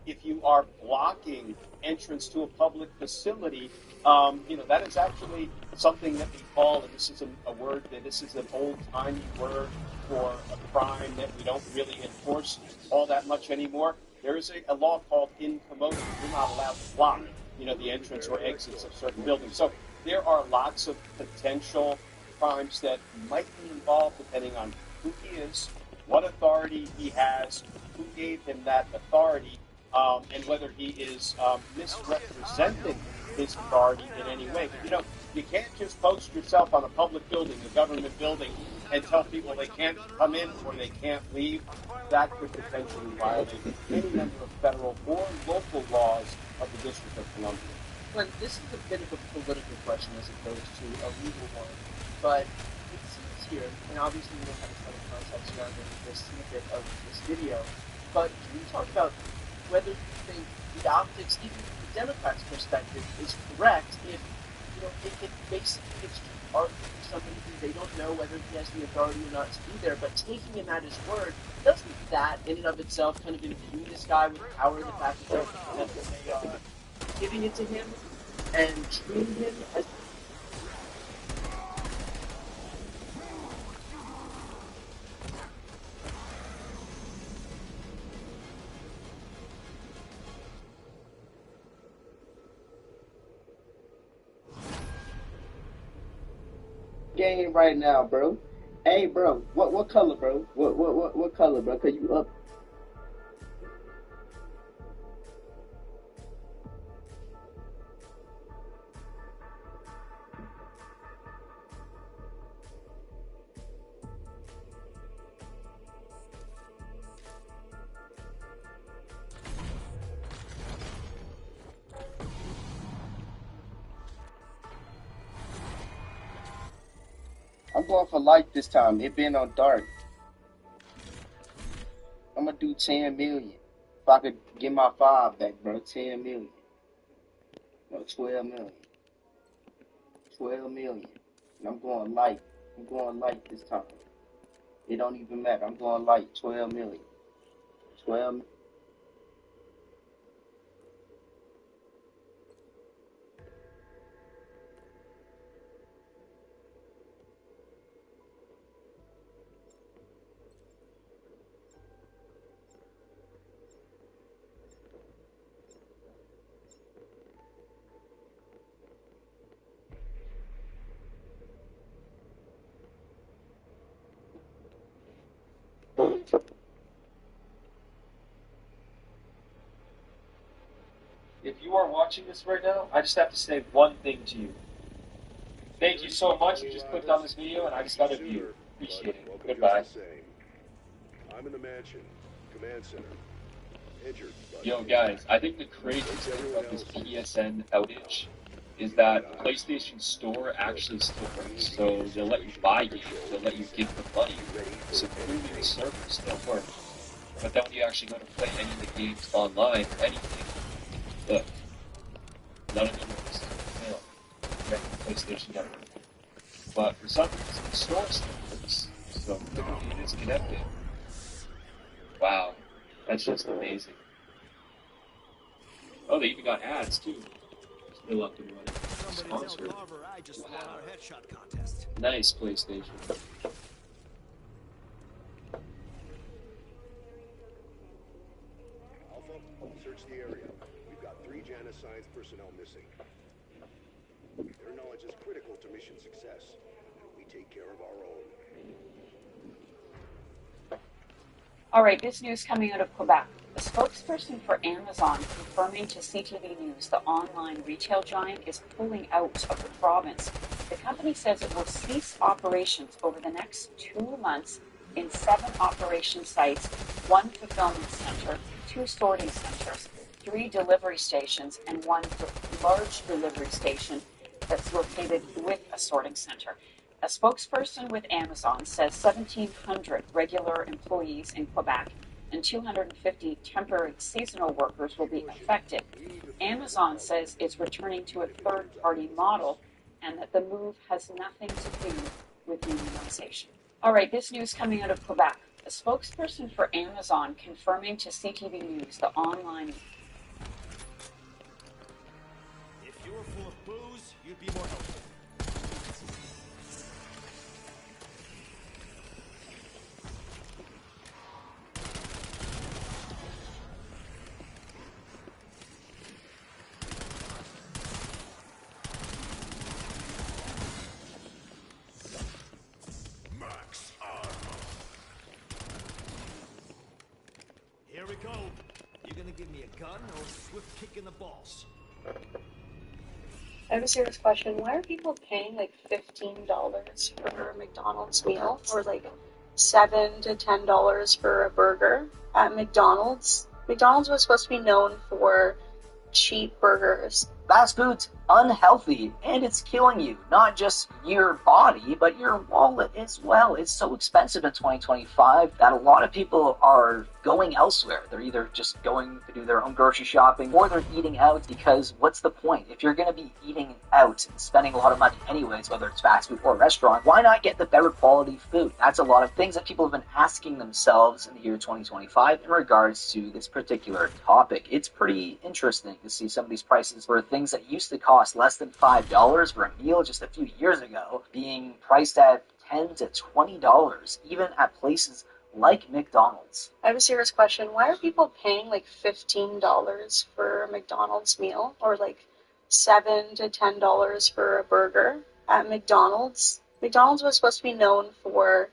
If you are blocking entrance to a public facility, that is actually something that we call, and this is this is an old-timey word for a crime that we don't really enforce all that much anymore. There is a law called incommodity. You're not allowed to block, the entrance or exits of certain buildings. So there are lots of potential crimes that might be involved depending on who he is, what authority he has, who gave him that authority, and whether he is misrepresenting his authority in any way. But, you can't just post yourself on a public building, a government building, and tell people they can't come in or they can't leave. That could potentially violate any number of federal or local laws of the District of Columbia. Well, this is a bit of a political question as opposed to a legal one, but it seems here, and obviously we don't have a ton of context surrounding this snippet of this video, but can you talk about whether you think the optics, even from the Democrats' perspective, is correct if it basically gives art to somebody who they don't know whether he has the authority or not to be there, but taking him at his word, doesn't that in and of itself kind of imbue this guy with power, the fact that they are giving it to him and treating him as game right now, bro. Hey, bro, what color, bro? What color, bro? Cause you up. I'm going for light this time. It been on dark. I'm gonna do 10 million. If I could get my 5 back, bro. 10 million. No, 12 million. 12 million. And I'm going light. I'm going light this time. It don't even matter. I'm going light. 12 million. 12 million. If you are watching this right now, I just have to say one thing to you. Thank you so much. You just clicked on this video and I just got a view. Appreciate it. Goodbye. I'm in the mansion, command center. Injured. Yo, guys, I think the craziest thing about this PSN outage is that the PlayStation Store actually still works. So they'll let you buy games, they'll let you give them money. So clearly the servers still work. But then when you actually go to play any of the games online, anything, look, none of it works. Fail. Right, PlayStation Network. But for some reason, the store still works. So clearly it is connected. Wow, that's just amazing. Oh, they even got ads too. Still up and running. Sponsor. Wow. Nice PlayStation. Alpha, search the area. We've got 3 Janus Science personnel missing. Their knowledge is critical to mission success, and we take care of our own. All right, this news coming out of Quebec. A spokesperson for Amazon confirming to CTV News the online retail giant is pulling out of the province. The company says it will cease operations over the next 2 months in 7 operation sites, 1 fulfillment center, 2 sorting centers, 3 delivery stations, and 1 large delivery station that's located with a sorting center. A spokesperson with Amazon says 1,700 regular employees in Quebec and 250 temporary seasonal workers will be affected. Amazon says it's returning to a third-party model and that the move has nothing to do with unionization. All right, this news coming out of Quebec. A spokesperson for Amazon confirming to CTV News the online... If you were full of booze, you'd be more helpful. Here we go. You gonna give me a gun or a swift kick in the balls? I have a serious question. Why are people paying like $15 for a McDonald's meal or like $7 to $10 for a burger at McDonald's? McDonald's was supposed to be known for cheap burgers. Fast food's unhealthy and it's killing you. Not just your body, but your wallet as well. It's so expensive in 2025 that a lot of people are going elsewhere. They're either just going to do their own grocery shopping or they're eating out because what's the point? If you're going to be eating out and spending a lot of money anyways, whether it's fast food or a restaurant, why not get the better quality food? That's a lot of things that people have been asking themselves in the year 2025 in regards to this particular topic. It's pretty interesting to see some of these prices for things that used to cost less than $5 for a meal just a few years ago being priced at $10 to $20, even at places like McDonald's. I have a serious question. Why are people paying like $15 for a McDonald's meal or like $7 to $10 for a burger at McDonald's? McDonald's was supposed to be known for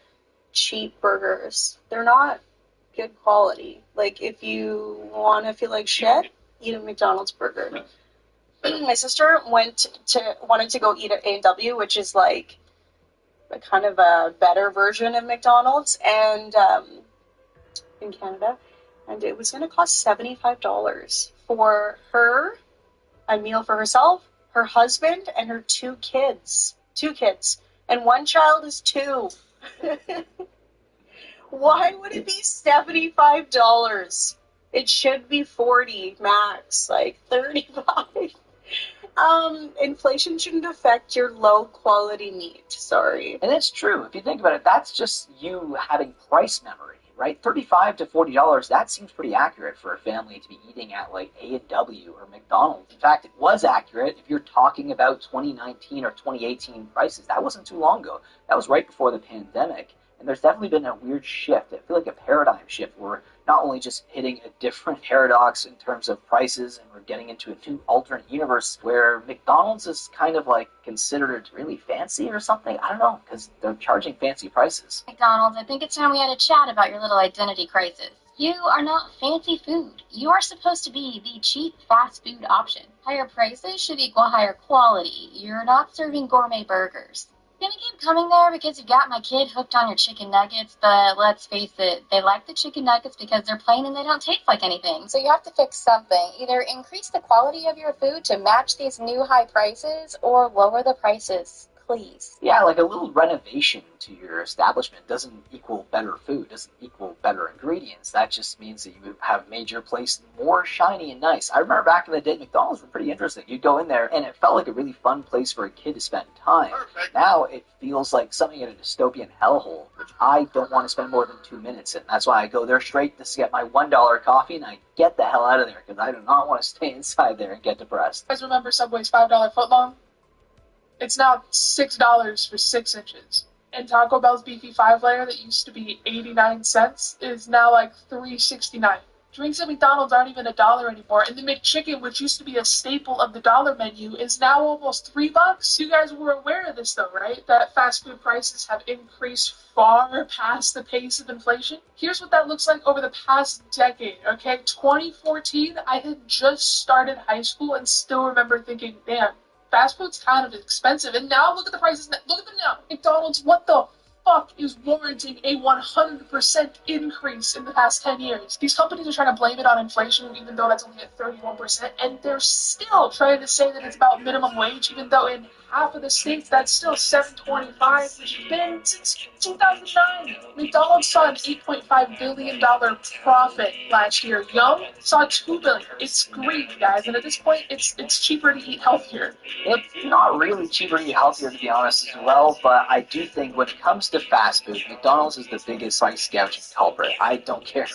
cheap burgers. They're not good quality. Like if you want to feel like shit, eat a McDonald's burger. My sister wanted to go eat at A&W, which is like a kind of a better version of McDonald's, and in Canada, and it was going to cost $75 for her, a meal for herself, her husband, and her 2 kids. 2 kids, and one child is 2. Why would it be $75? It should be 40 max, like 35. Inflation shouldn't affect your low quality meat. Sorry. And it's true. If you think about it, that's just you having price memory, right? $35 to $40, that seems pretty accurate for a family to be eating at like A&W or McDonald's. In fact, it was accurate if you're talking about 2019 or 2018 prices. That wasn't too long ago. That was right before the pandemic. And there's definitely been a weird shift. I feel like a paradigm shift where we're not only just hitting a different paradox in terms of prices and we're getting into a new alternate universe where McDonald's is kind of like considered really fancy or something. I don't know, because they're charging fancy prices. McDonald's, I think it's time we had a chat about your little identity crisis. You are not fancy food. You are supposed to be the cheap fast food option. Higher prices should equal higher quality. You're not serving gourmet burgers. Gonna keep coming there because you got my kid hooked on your chicken nuggets, but let's face it, they like the chicken nuggets because they're plain and they don't taste like anything. So you have to fix something. Either increase the quality of your food to match these new high prices or lower the prices, please. Yeah, like a little renovation to your establishment doesn't equal better food, doesn't equal better ingredients. That just means that you have made your place more shiny and nice. I remember back in the day, McDonald's were pretty interesting. You'd go in there and it felt like a really fun place for a kid to spend time. Perfect. Now it feels like something in a dystopian hellhole, which I don't want to spend more than 2 minutes in. That's why I go there straight to get my $1 coffee and I get the hell out of there because I do not want to stay inside there and get depressed. You guys remember Subway's $5 footlong? It's now $6 for 6 inches. And Taco Bell's beefy 5-layer that used to be 89 cents is now like $3.69. Drinks at McDonald's aren't even $1 anymore, and the McChicken, which used to be a staple of the dollar menu, is now almost $3. You guys were aware of this though, right? That fast food prices have increased far past the pace of inflation. Here's what that looks like over the past decade, okay? 2014, I had just started high school and still remember thinking, damn, fast food's kind of expensive. And now look at the prices. Look at them now. McDonald's, what the fuck is warranting a 100% increase in the past 10 years? These companies are trying to blame it on inflation, even though that's only at 31%, and they're still trying to say that it's about minimum wage, even though in half of the states that's still $7.25, which has been since 2009. McDonald's saw an $8.5 billion profit last year. Yum saw $2 billion. It's greed, guys, and at this point, it's cheaper to eat healthier. It's not really cheaper to eat healthier, to be honest, as well, but I do think when it comes to fast food, McDonald's is the biggest price gouging culprit. I don't care.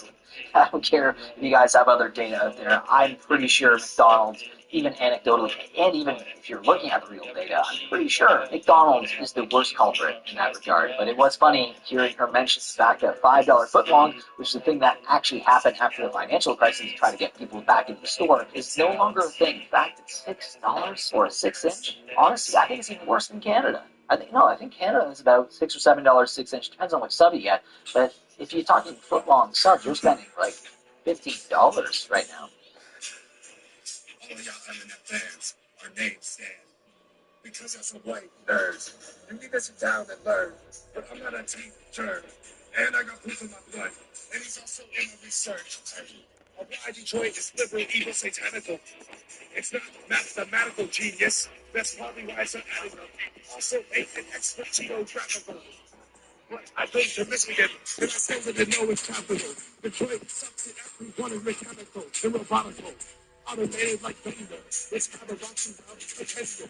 I don't care if you guys have other data out there. I'm pretty sure McDonald's, even anecdotally, and even if you're looking at the real data, I'm pretty sure McDonald's is the worst culprit in that regard. But it was funny hearing her mention the fact that $5 footlong, which is the thing that actually happened after the financial crisis to try to get people back into the store, is no longer a thing. In fact, it's $6 for a 6-inch. Honestly, I think it's even worse than Canada. I think Canada is about $6 or $7 6-inch. Depends on which sub you get. But if you're talking foot-long subs, you're spending like $15 right now. All of y'all internet fans, our names stand. Because as a white nerd, you need to sit down and learn. But I'm not a team germ. And I got proof in my blood. And he's also in my research. Why Detroit is liberal, evil, satanical. It's not mathematical genius. That's probably why it's an animal. Also an expert geographical. But I go to Michigan, and I still didn't know it's capital. Detroit sucks at every one is mechanical and robotical. Automated like Bender. It's kind of rocking out potential.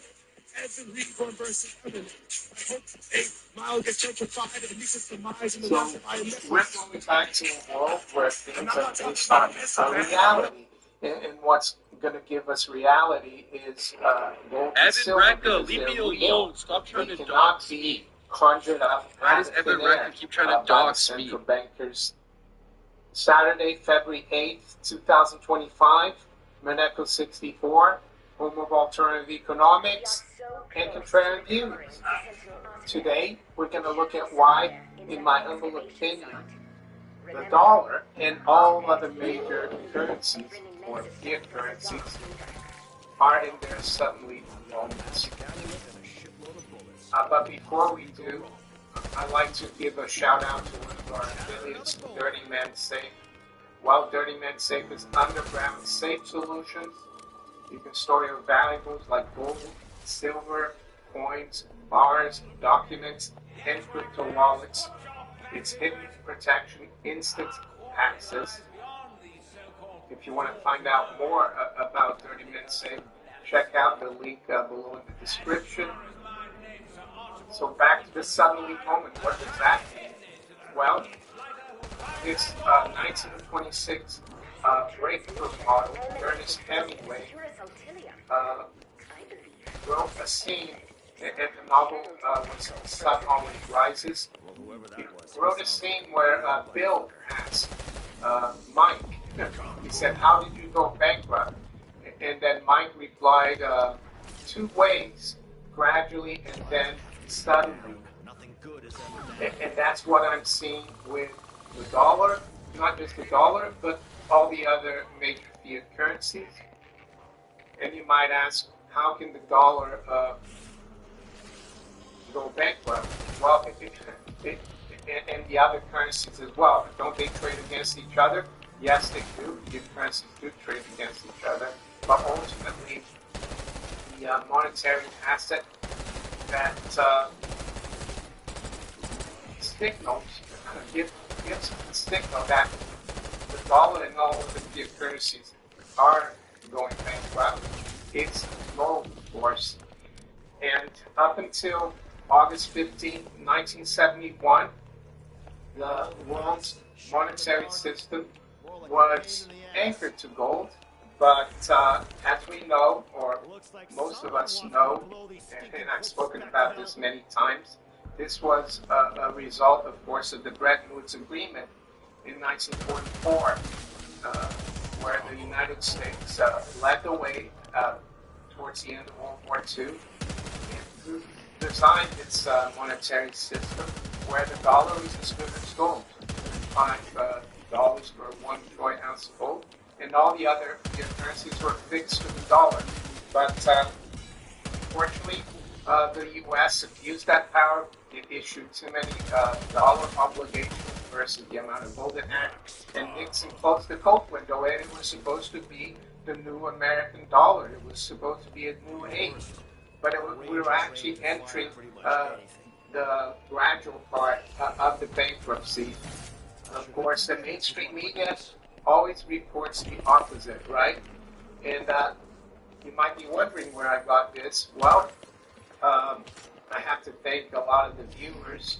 Evan Reed for versus Evan. I hope 8 Mile gets gentrified and meets its demise in the last of IMF. We're going back to a world where things are based on reality. And what's going to give us reality is gold and silver. Evan Recca, leave me alone. Stop trying to dox me. Conjured up. Why does Evan Recca keep trying to dox me? Central bankers. Saturday, February 8th, 2025, Monaco 64, home of alternative economics and contrarian views. Today, we're going to look at why, in my humble opinion, the dollar and all other major currencies or fiat currencies are in their suddenly moments. But before we do, I'd like to give a shout out to one of our affiliates, Dirty Men Safe. While Dirty Men Safe is underground safe solutions, you can store your valuables like gold, silver, coins, bars, documents, and crypto wallets. It's hidden protection, instant access. If you want to find out more about Dirty Men Safe, check out the link below in the description. So back to the suddenly moment. What does that mean? Well, this 1926 breakthrough model, Ernest Hemingway, wrote a scene in the novel when the sun always rises. He wrote a scene where Bill asked Mike, he said, "How did you go bankrupt?" And then Mike replied, 2 ways, gradually and then suddenly. And that's what I'm seeing with the dollar, not just the dollar, but all the other major fiat currencies. And you might ask, how can the dollar go bankrupt? Well, and the other currencies as well. Don't they trade against each other? Yes, they do. The currencies do trade against each other. But ultimately, the monetary asset that signals, gives the signal that the dollar and all of the fiat currencies are going bankrupt. It's gold, of course. And up until August 15, 1971, the world's monetary system was anchored to gold. But as we know, or most of us know, and I've spoken about this many times, this was a result, of course, of the Bretton Woods Agreement in 1944, where the United States led the way towards the end of World War II and designed its monetary system where the dollar is as good as gold. $5 for 1 troy ounce of gold, and all the other currencies were fixed to the dollar. But unfortunately, the U.S. abused that power. It issued too many dollar obligations versus the amount of gold it had, and Nixon closed the Coke window, and it was supposed to be the new American dollar. It was supposed to be a new age, but we were actually entering the gradual part of the bankruptcy. Of course, the mainstream media always reports the opposite, right? And you might be wondering where I got this. Well, I have to thank a lot of the viewers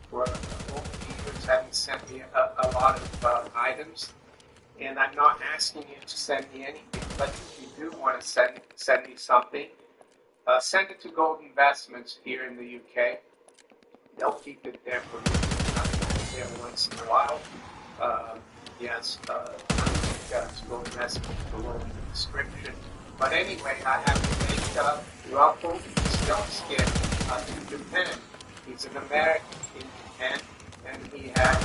for old viewers having sent me a lot of items. And I'm not asking you to send me anything, but if you do want to send me something, send it to Gold Investments here in the UK. They'll keep it there for me. There once in a while. Yes, to Gold Investments below in the description. But anyway, I have to thank Ruffle Skin in Japan. He's an American in Japan, and he had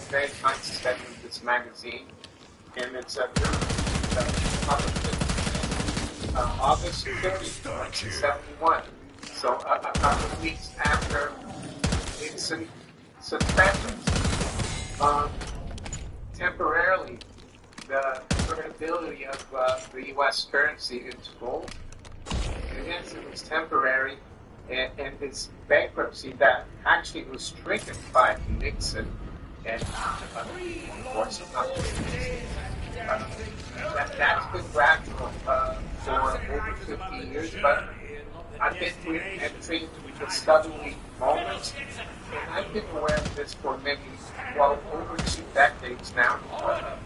very kind to send me this magazine. And it's published August 30th, 1971. So a couple of weeks after Nixon suspension. Temporarily, the convertibility of the U.S. currency into gold. And yes, it was temporary, and this bankruptcy that actually was triggered by Nixon, and of course, not that's been gradual for over 50 years, but I think we're entering the suddenly moment, and I've been aware of this for over 2 decades now,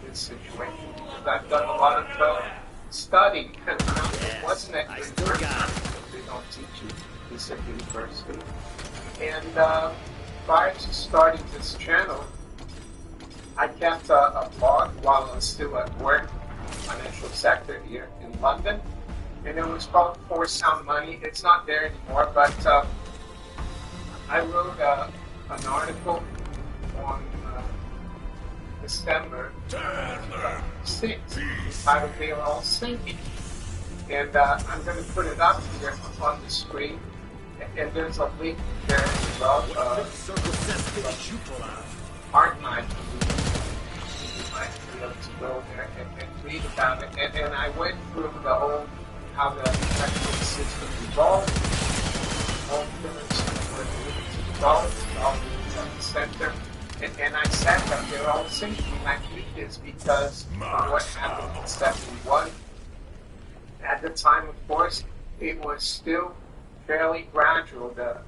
this situation, because I've done a lot of studying, and it wasn't at university, they don't teach you this at university. And prior to starting this channel, I kept a blog while I was still at work, financial sector here in London, and it was called For Sound Money. It's not there anymore, but I wrote an article on December 6th, titled They Are All Sinking. And I'm going to put it up here on the screen, and there's a link there as well. Archive. You might be able to go there and read about it. And I went through the whole, how the electrical system evolved, all pillars were evolved, all the center. And I said that they're all sinking. I read this because of what happened in 71. At the time, of course, it was still fairly gradual, the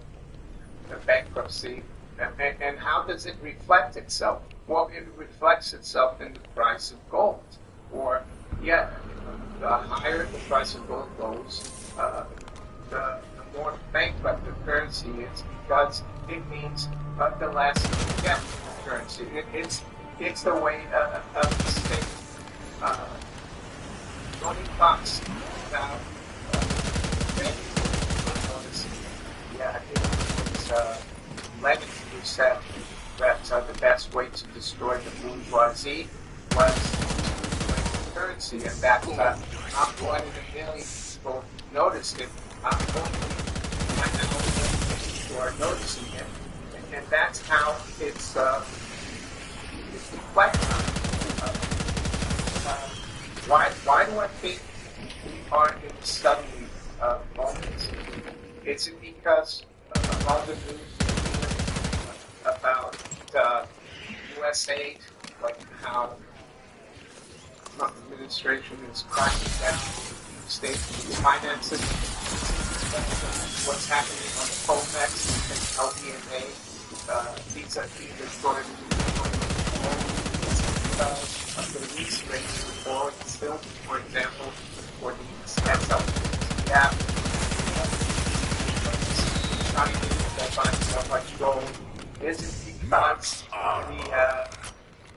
bankruptcy. And how does it reflect itself? Well, it reflects itself in the price of gold. Or, yeah, the higher the price of gold goes, the more bankrupt the currency is, because it means the less you get from the currency. It's the way of the state. Money bucks. Now, yeah, it was Lenin who said that the best way to destroy the bourgeoisie was the currency, and that not 1 in a million people noticed it. People are noticing it, and that's how it's reflected. Why do I think we are in the suddenly moments? Is it because of all the news about U.S. aid, like how Trump administration is cracking down state finances, what's happening on the COMEX and LDNA, these are going of the lease rates for built, for example, for these SLPs. Chinese that buy so much gold isn't because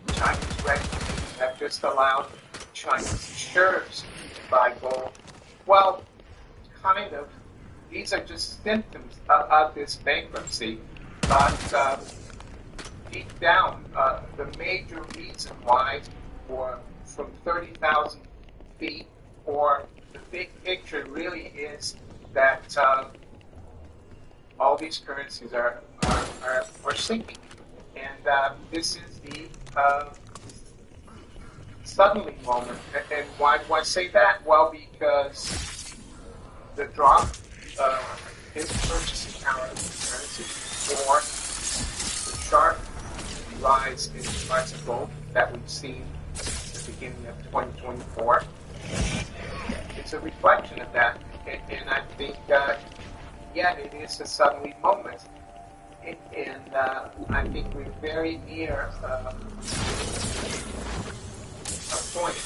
the Chinese regulators have just allowed Chinese insurers to buy gold. Well, kind of. These are just symptoms of this bankruptcy. But deep down, the major reason why, or from 30,000 feet, or the big picture really is that all these currencies are sinking. And this is the suddenly moment. And why do I say that? Well, because the drop in purchasing power of the currency, or the sharp rise in the price of gold that we've seen at the beginning of 2024, it's a reflection of that. And I think, yeah, it is a suddenly moment. And I think we're very near a point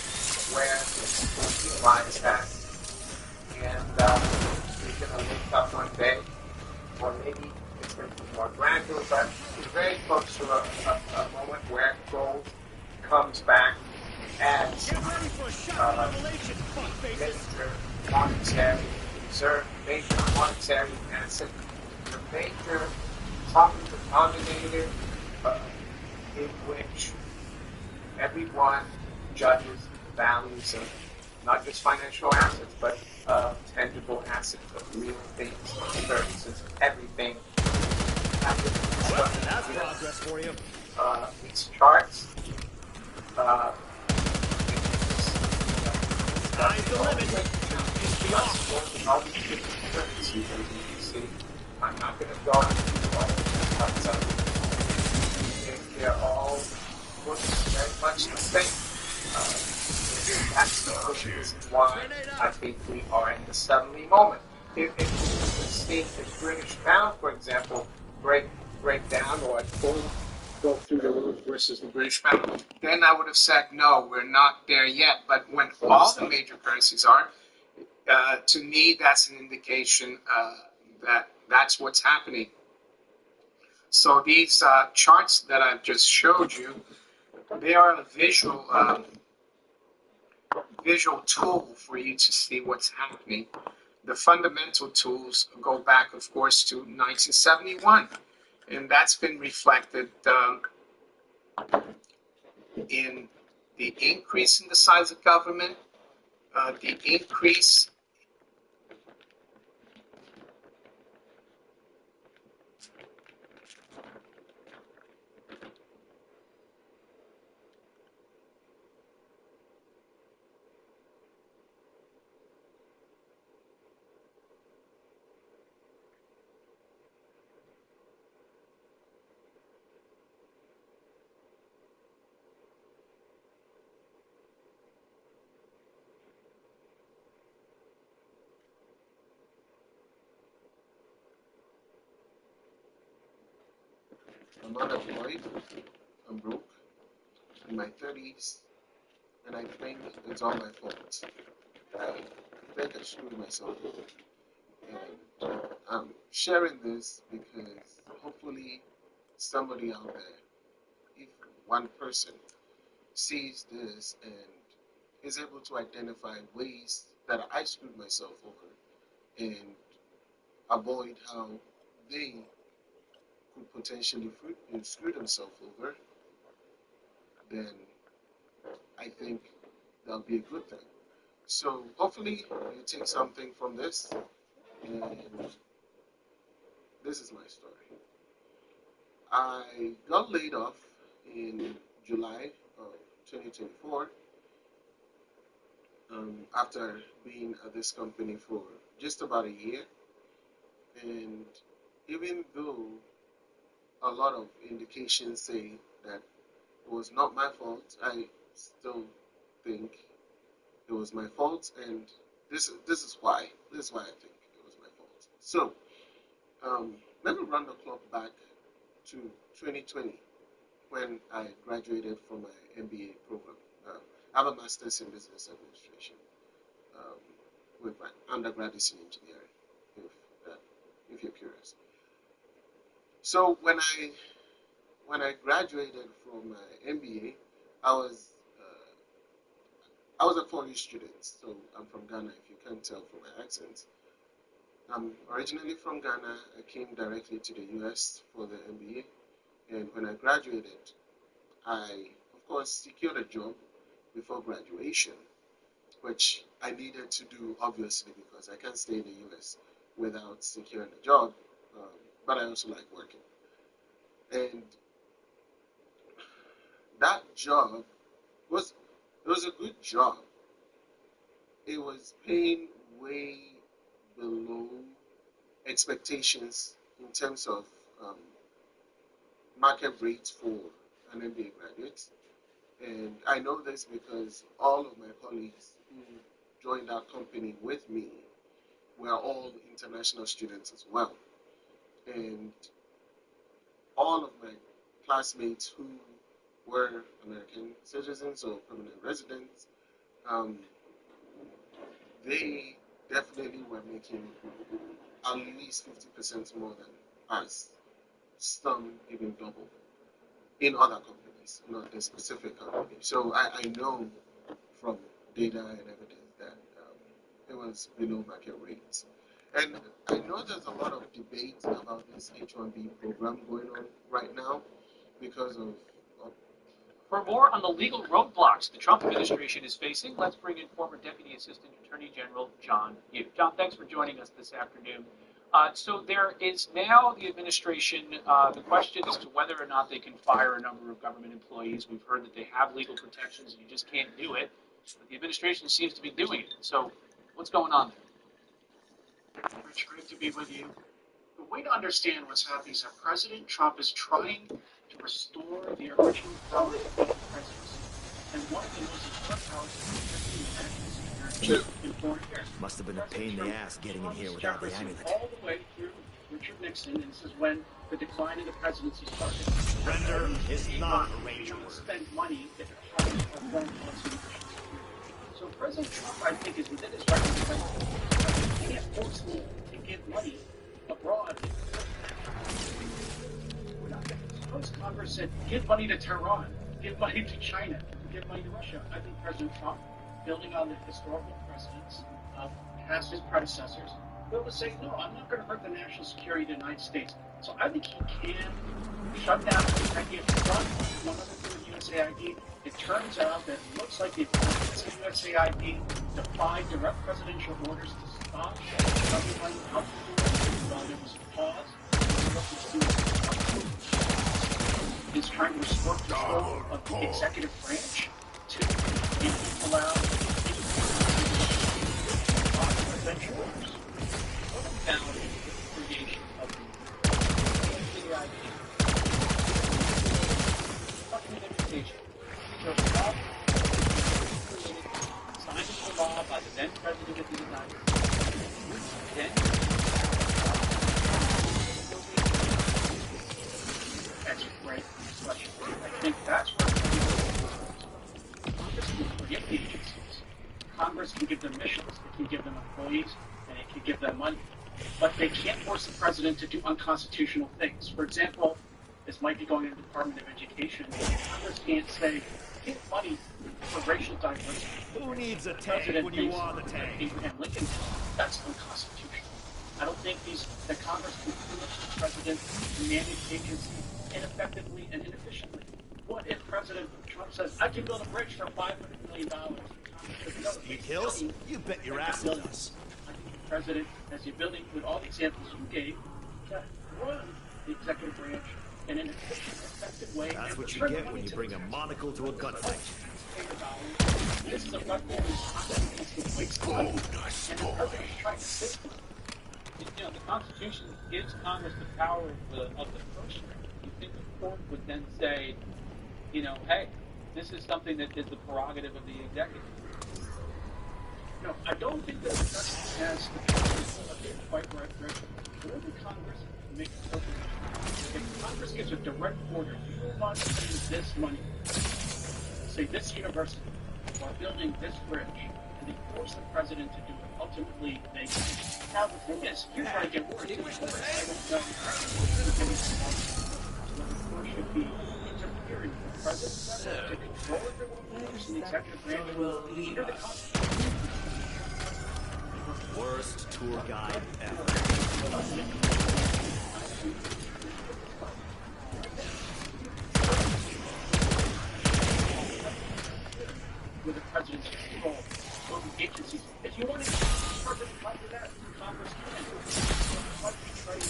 where people realize that, and we're going to wake up one day, or maybe it's going to be more gradual, but we're very close to a moment where gold comes back as major monetary reserve, major monetary asset, the major common denominator in which everyone judges the values of not just financial assets, but tangible assets, of real things, services, everything. That's progress for you. These charts, Sky's the limit. all these different currencies that you can see. I'm not going to go into all of them, but they're all looking very much the same. That's the reason why I think we are in the suddenly moment. If we see the British pound, for example, break down, or go through the roof versus the British pound, then I would have said, no, we're not there yet. But when all the major currencies are, to me, that's an indication that that's what's happening. So these charts that I've just showed you, they are a visual tool for you to see what's happening. The fundamental tools go back, of course, to 1971, and that's been reflected in the increase in the size of government, the increase I'm unemployed, I'm broke, in my 30s, and I think it's all my fault. I think I screwed myself over. And I'm sharing this because hopefully somebody out there, if one person sees this and is able to identify ways that I screwed myself over and avoid how they could potentially screw themselves over, then I think that'll be a good thing. So hopefully you take something from this, and this is my story. I got laid off in July of 2024 after being at this company for just about a year, and even though a lot of indications say that it was not my fault, I still think it was my fault, and this is why I think it was my fault. So let me run the clock back to 2020 when I graduated from my MBA program. I have a master's in business administration with my undergrad is in engineering, if you're curious. So when I graduated from my MBA, I was a foreign student, so I'm from Ghana, if you can't tell from my accent. I'm originally from Ghana. I came directly to the US for the MBA, and when I graduated, I, of course, secured a job before graduation, which I needed to do, obviously, because I can't stay in the US without securing a job, but I also like working. And that job was a good job. It was paying way below expectations in terms of market rates for an MBA graduate. And I know this because all of my colleagues who joined that company with me were all international students as well. And all of my classmates who were American citizens or permanent residents, they definitely were making at least 50% more than us, some even double, in other companies, not this specific company. So I know from data and evidence that it was below market rates. And I know there's a lot of debate about this H-1B program going on right now because of For more on the legal roadblocks the Trump administration is facing, let's bring in former Deputy Assistant Attorney General John Yoo. John, thanks for joining us this afternoon. So there is now the administration, the question as to whether or not they can fire a number of government employees. We've heard that they have legal protections and you just can't do it. But the administration seems to be doing it. So what's going on there? Rich, great to be with you. The way to understand what's happening is that President Trump is trying to restore the original power of the presidency. And one of the most important powers is national security in foreign affairs. Must have been a pain in the ass getting in here without the amulet. All the way through Richard Nixon, and this is when the decline of the presidency started. Surrender is not a ranger word. Spend money if it harms our foreign policy and national security. So President Trump, I think, is within his right to defend himself. He can't force me to give money abroad. Suppose Congress said, give money to Tehran, give money to China, give money to Russia. I think President Trump, building on the historical precedents of past his predecessors, will say, no, I'm not going to hurt the national security of the United States. So I think he can shut down the idea of front. One other thing with USAID, it turns out that it looks like the appointments of USAID defied direct presidential orders to stop sending money out to the world while there was a pause. Is trying to restore control of the executive branch to allow presidential orders. Now, creation of the documentation. So the law signed into law by the then President of the United States. Then that's great. I think that's what Congress can give the agencies. Congress can give them missions, it can give them employees, and it can give them money. But they can't force the president to do unconstitutional things. For example, this might be going to the Department of Education. Congress can't say, give money for racial diversity. Who needs a tank when you are the tank? Abraham Lincoln. That's unconstitutional. I don't think the Congress can punish the president and manage agencies ineffectively and inefficiently. What if President Trump says, I can build a bridge for $500 million? He kills? You bet your ass it does. I think the president has the ability, with all the examples you gave, to run the executive branch in an efficient, effective way. That's what you get when you bring a monocle to a gunfight. This is a platform that's waste of money, and the president is trying to save money. You know, the Constitution gives Congress the power of the purse string. You think the court would then say, you know, hey, this is something that is the prerogative of the executive? No, I don't think that the president has the power to quite right direction. Whatever Congress makes a if Congress gives a direct order, you will not spend this money, say this university, are building this bridge, and they force the president to do it. Ultimately, they. Now the thing is, here's where I get worried. I don't know what the court should be interfering with the president's effort to control everyone else in the executive branch under the Constitution. Worst tour guide ever. With the president's control over the agencies. If you want to perfect like that, Congress can. Why do you try to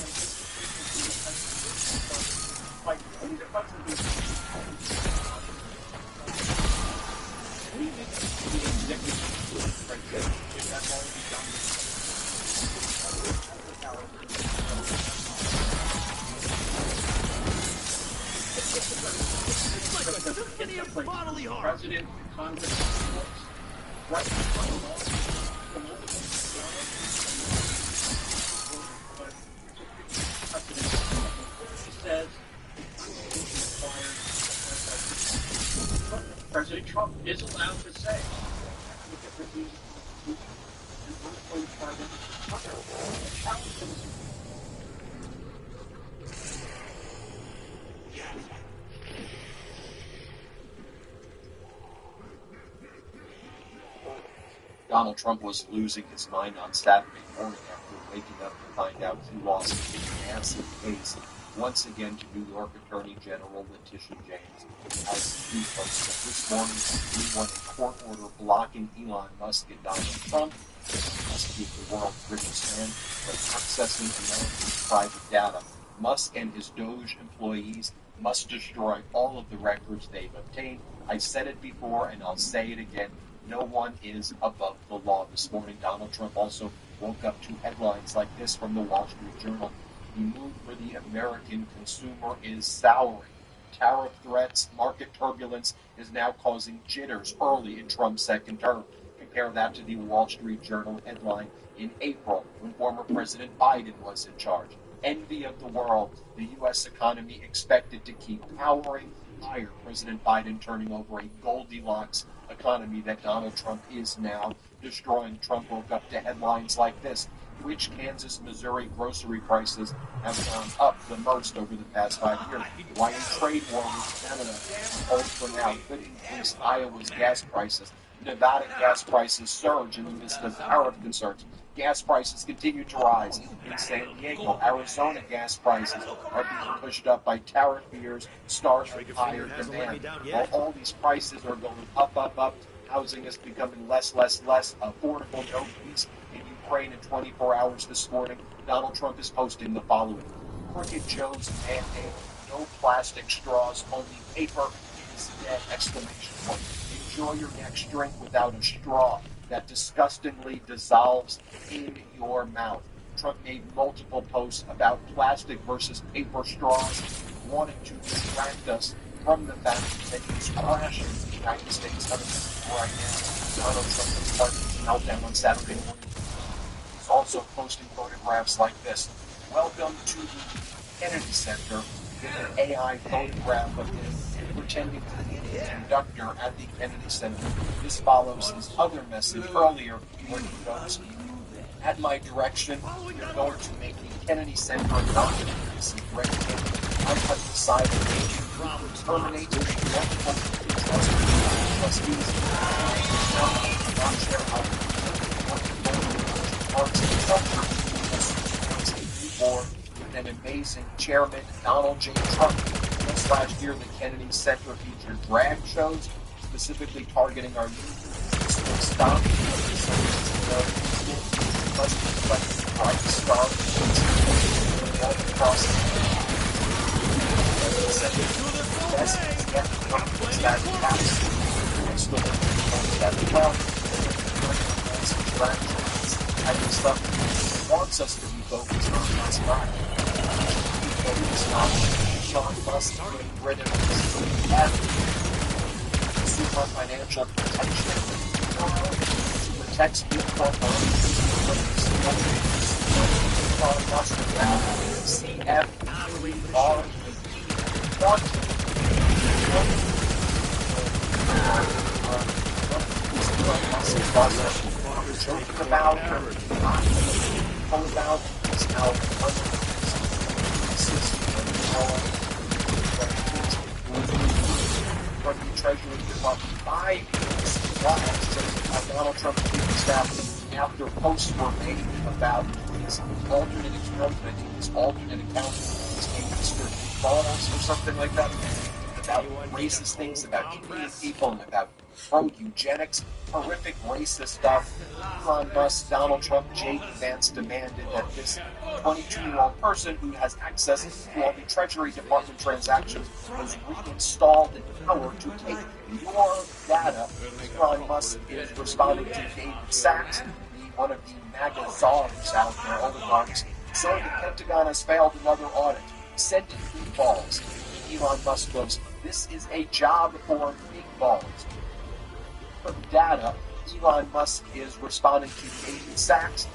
like these are buttons of we need the executive right there. If that's already done. It's like a symphony of bodily harm. President, Congress, right in front of us. Says President Trump is allowed to say Donald Trump was losing his mind on Saturday morning after waking up to find out he lost a massive case once again to New York Attorney General Letitia James. As he posted this morning, he won a court order blocking Elon Musk and Donald Trump, must be the world's richest man, from accessing American private data. Musk and his Doge employees must destroy all of the records they've obtained. I said it before and I'll say it again. No one is above the law. This morning, Donald Trump also woke up to headlines like this from the Wall Street Journal. The mood for the American consumer is souring. Tariff threats, market turbulence is now causing jitters early in Trump's second term. Compare that to the Wall Street Journal headline in April when former President Biden was in charge. Envy of the world. The U.S. economy expected to keep powering higher. President Biden turning over a Goldilocks economy that Donald Trump is now destroying. Trump woke up to headlines like this. Which Kansas, Missouri grocery prices have gone up the most over the past 5 years? Why a trade war with Canada holds for now could increase Iowa's gas prices. Nevada gas prices surge in the midst of tariff concerns. Gas prices continue to rise in San Diego. Arizona gas prices are being pushed up by tariff fears, starting with higher demand. While all these prices are going up, housing is becoming less affordable. No peace in Ukraine in 24 hours this morning. Donald Trump is posting the following. Crooked Joe's mandate, no plastic straws, only paper is dead! Exclamation point. Enjoy your next drink without a straw that disgustingly dissolves in your mouth. Trump made multiple posts about plastic versus paper straws, wanting to distract us from the fact that he's crashing the United States government right now. Donald Trump is starting his meltdown on Saturday morning. He's also posting photographs like this. Welcome to the Kennedy Center with an AI photograph of him pretending to be the conductor at the Kennedy Center. This follows his other message earlier when he goes, at my direction, you're going to make the Kennedy Center non-inclusive red tape. I have decided to terminate multiple trustees not share arts and culture board with an amazing chairman, Donald J. Trump. Just last year, the Kennedy Center featured drag shows, specifically targeting our youth. This will stop must be like bright stars all across the best is yet to come. It's that pass. It's the that well. Type of stuff wants us to be focused on what's not. Focused on Sean Musk getting rid of consumer financial protection to protect people process we're joking about, or not talking about, is how from the Treasury Department 5 years why Donald Trump chief of staff after posts were made about his alternate account, I think his alternate account was named Mr. Balls or something like that, about racist things about Indian people and about pro-eugenics, horrific racist stuff. Elon Musk, Donald Trump, J.D. Vance demanded that this 22-year-old person who has access to all the Treasury Department transactions was reinstalled in power to take your data. Elon Musk is responding to David Sachs, one of the MAGA czars out there, oligarchs. So the Pentagon has failed another audit. Send in big balls. Elon Musk goes, this is a job for big balls. For data, Elon Musk is responding to David Sachs,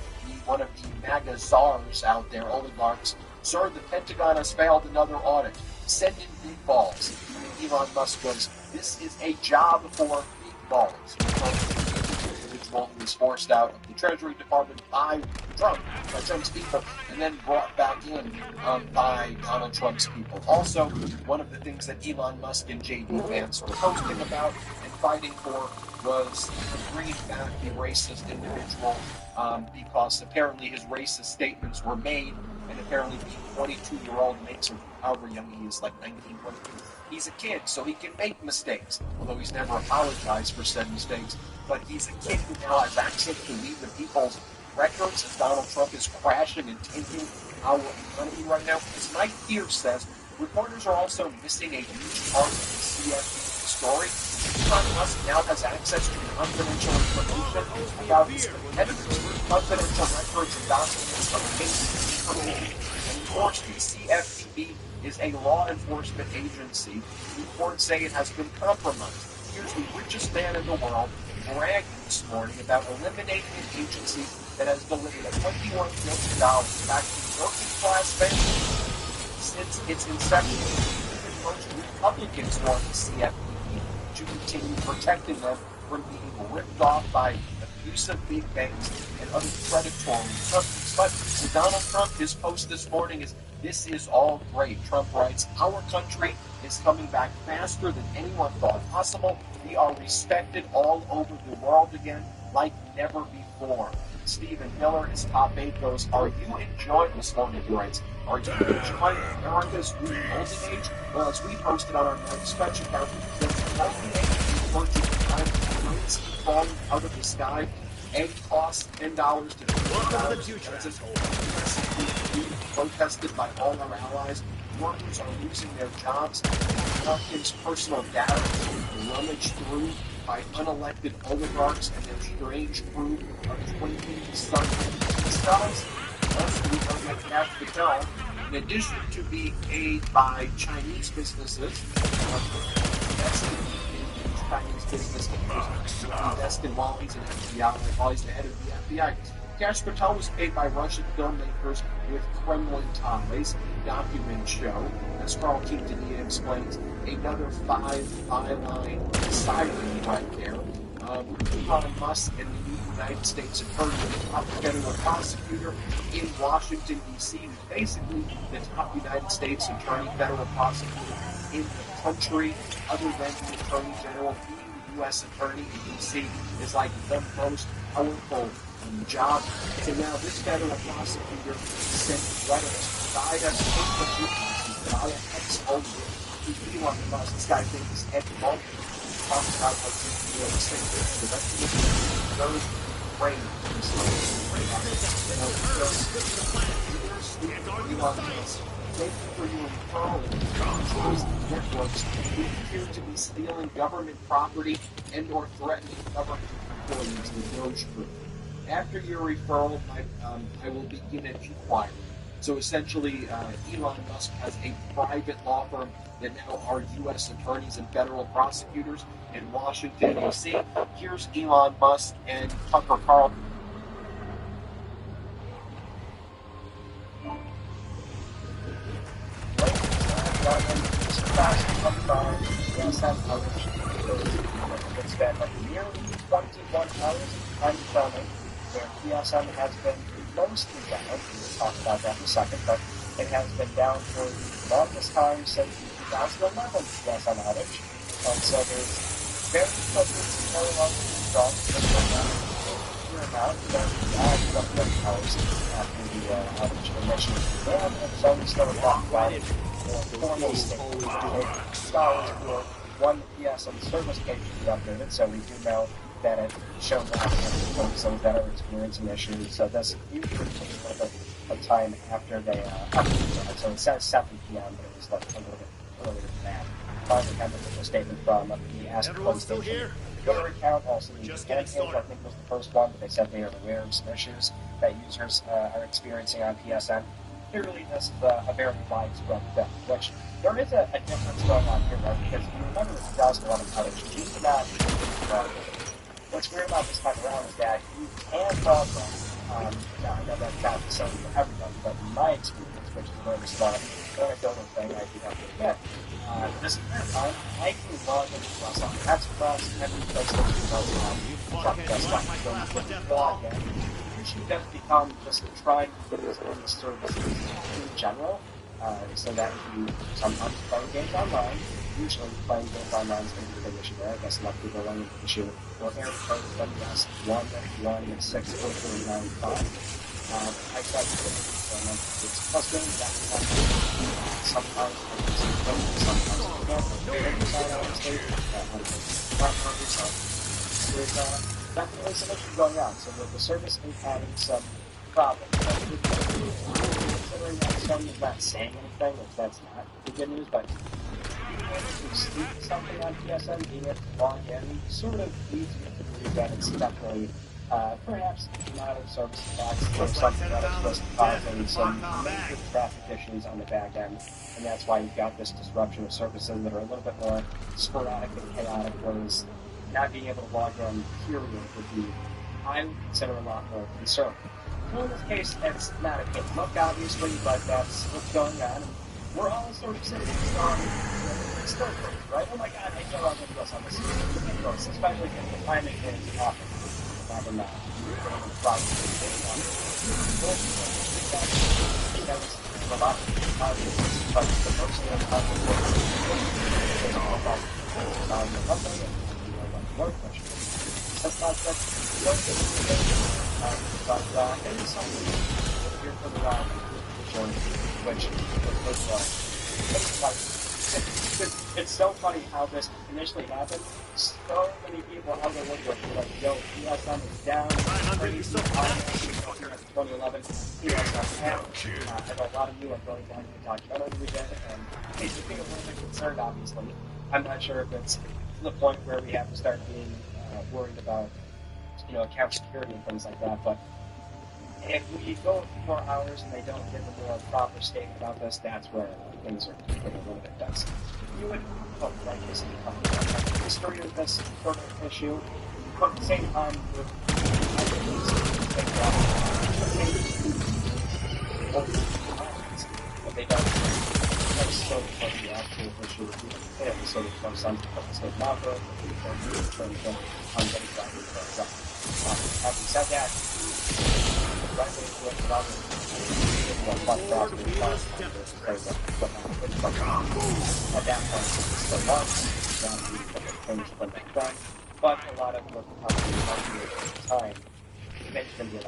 one of the MAGA czars out there, oligarchs. Sir, the Pentagon has failed another audit. Send in big balls. Elon Musk goes, this is a job for big balls. Individual who was forced out of the Treasury Department by Trump's people, and then brought back in by Donald Trump's people. Also, one of the things that Elon Musk and J.D. Vance were posting about and fighting for was bringing back the racist individual because apparently his racist statements were made, and apparently the 22-year-old makes him, however young he is, like 19, 22. He's a kid, so he can make mistakes, although he's never apologized for said mistakes. But he's a kid who now has access to read the people's records, as Donald Trump is crashing and taking our economy right now. As Mike Pierce says, reporters are also missing a huge part of the CFP story. Elon Musk now has access to confidential information about his competitors, confidential records and documents of cases. And of course, the CFPB is a law enforcement agency. Reports say it has been compromised. Here's the richest man in the world bragging this morning about eliminating an agency that has delivered $21 billion back to working class families since its inception. Even most Republicans want the CFPB to continue protecting them from being ripped off by abusive big banks and other predatory companies. But so Donald Trump, his post this morning is, this is all great. Trump writes, our country is coming back faster than anyone thought possible. We are respected all over the world again like never before. Stephen Miller, his top 8 goes, are you enjoying this morning? He writes, are you enjoying America's new golden age? Well, as we posted on our next Twitch account, the golden age is going to be time to falling out of the sky. Egg costs $10 to $50. Protested by all our allies. Workers are losing their jobs. Americans' personal data is rummaged through by unelected oligarchs and their strange crew of twinkling sun stars. Also, we know that Kash Patel, in addition to being paid by Chinese businesses, Chinese business invested while he's an FBI, while he's the head of the FBI. Kash Patel was paid by Russian filmmakers with Kremlin ties. Documents show, as Carl Quintanilla explains, another byline siren right there. Elon Musk and the new United States Attorney, the top federal prosecutor in Washington, D.C., who's basically the top United States Attorney, federal prosecutor in the country, other than the Attorney General. Being the U.S. Attorney in D.C. is like the most powerful job. So now this federal prosecutor sent letters via Facebook witnesses, via ex-holder, to Elon Musk. This guy thinks he's head moment. Talking about what he's doing, the rest of the those brain Elon Musk. Thank you for your referral to networks who appear to be stealing government property and or threatening government employees, the Doge Group. After your referral, I will begin an inquiry. So essentially, Elon Musk has a private law firm that now are U.S. attorneys and federal prosecutors in Washington, D.C. Here's Elon Musk and Tucker Carlson. Yes, 21 hours of unfilming, where PSN has been mostly down. We'll talk about that in a second, but it has been down for the longest time since the 2011 PSN outage. And so there's very quickly no longer strong here now, about 20 hours after the outage initially began, and so we still talk about it for formal statement. Scholars for one PSN service page to be updated, so we do know that it shows up for some that are experiencing issues. So this usually takes a little bit of time after they update that. So it says 7 p.m., but it was like a little bit earlier than that. Finally, kind of a statement from the Ask PlayStation Twitter account, also the Japan page, I think was the first one, but they said they are aware of some issues that users are experiencing on PSN. Clearly, this is a very widespread thing, which there is a difference going on here, right? Because if you remember the 2011 outage, you did not. What's weird about this time around is that you can log on. Now, I know that's not the same for everybody, but in my experience, which is a very small anecdotal thing, I do have to admit, this time, I can log into Plus on Xbox, every PlayStation does have so you log in. Usually does become just trying to get these services in general, so that if you sometimes play games online, usually playing games online is going to be a big issue there. I guess a lot of people are running into the issue. Well, Aaron code WS 1164395. I tried to put it's frustrating that sometimes there's definitely some issues going on. So the service is having some problems. Considering that Sony's not saying anything, which that's not the good news, but to sleep something on PSN, being able to log in, sort of leads me to believe that it's definitely perhaps not a service attacks or something that is just causing some major traffic issues on the back end, and that's why you've got this disruption of services that are a little bit more sporadic and chaotic, whereas not being able to log in, period, would be, I would consider a lot more concerning. Well, in this case, that's not a hit look, obviously, but that's what's going on. And we're all sort of sitting it's still great, right? Oh my god, I know I'm going to go on this. Especially if the timing is awful. Rather not. Probably a lot of but the most of more question. Sometimes that's but it is something here for the while, which it's so funny how this initially happened. So many people out there woodwork were like, yo, PSN is down, crazy, 2011, PSN down. I know a lot of you are going back to the documentary we did, and it makes me feel a little bit concerned, obviously. I'm not sure if it's to the point where we have to start being worried about, account security and things like that, but if we go a few more hours and they don't give a more proper statement about this, that's where things are getting a little bit dicey. You would hope that this the history of this sort of issue, but at the same time, but they don't. That's sort of what the actual issue would be. They have sort of from some state macro, having said that, at that point, the months things from that done, but a lot of what probably at the time mentioned it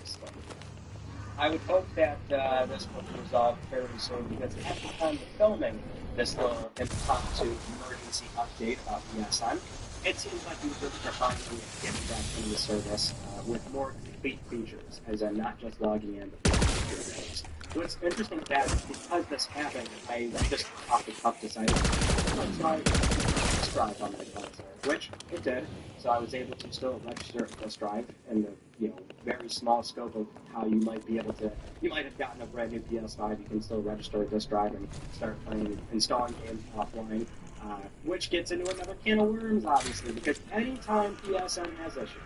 so I would hope that this will be resolved fairly soon, because at the time of filming this little impromptu emergency update about PSN, it seems like users are finally getting back into the service with more complete features, as in not just logging in, but features. What's interesting is that because this happened, I just off the cuff decided to try disk drive on my console, which it did. So I was able to still register a disk drive in the very small scope of how you might be able to. You might have gotten a brand new PS5. You can still register a disk drive and start installing games offline. Which gets into another can of worms, obviously, because anytime PSN has issues,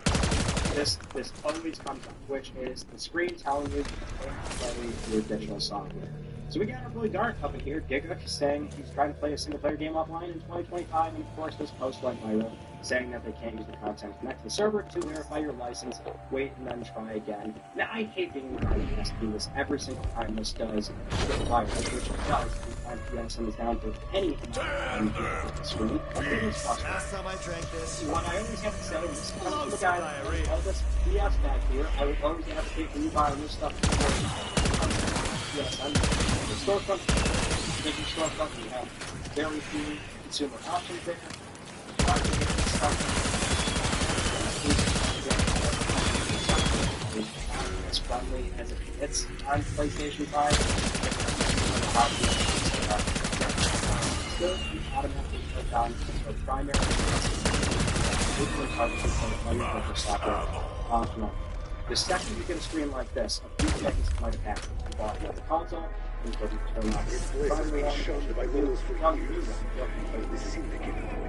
this always comes up, which is the screen telling you can't play your digital software. So we got a really dark up in here. Giga saying he's trying to play a single-player game offline in 2025, and of course this post went viral. saying that they can't use the content. Connect to the server to verify your license, wait, and then try again. Now, I hate being reminded to do this every single time this does get fired, which it does anytime PSM is down for any amount of time to the screen. It is frustrating. Last time I drank this. What I always have to say is, come to the guy that all this BS back here, I would always advocate for you buying this stuff before. Yes, I'm the storefront, business storefront, we have very few consumer options there. As friendly as it gets on PlayStation 5. Still, you automatically click on the primary optional. The second you get a screen like this, a few seconds might have happened. You bought the console, and you turn off your primary one,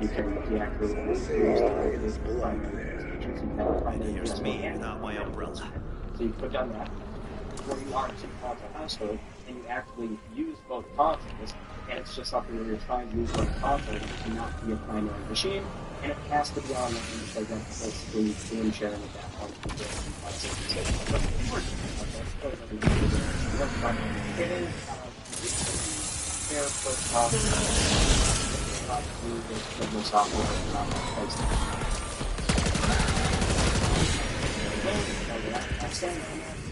you can deactivate the primary. Here's me without my umbrella. So you click on that, where you are in some console household, and you actually use both consoles, and it's just something where you're trying to use both consoles to not be a primary machine, and it has to be on the basically game sharing at that point. It is fair for the software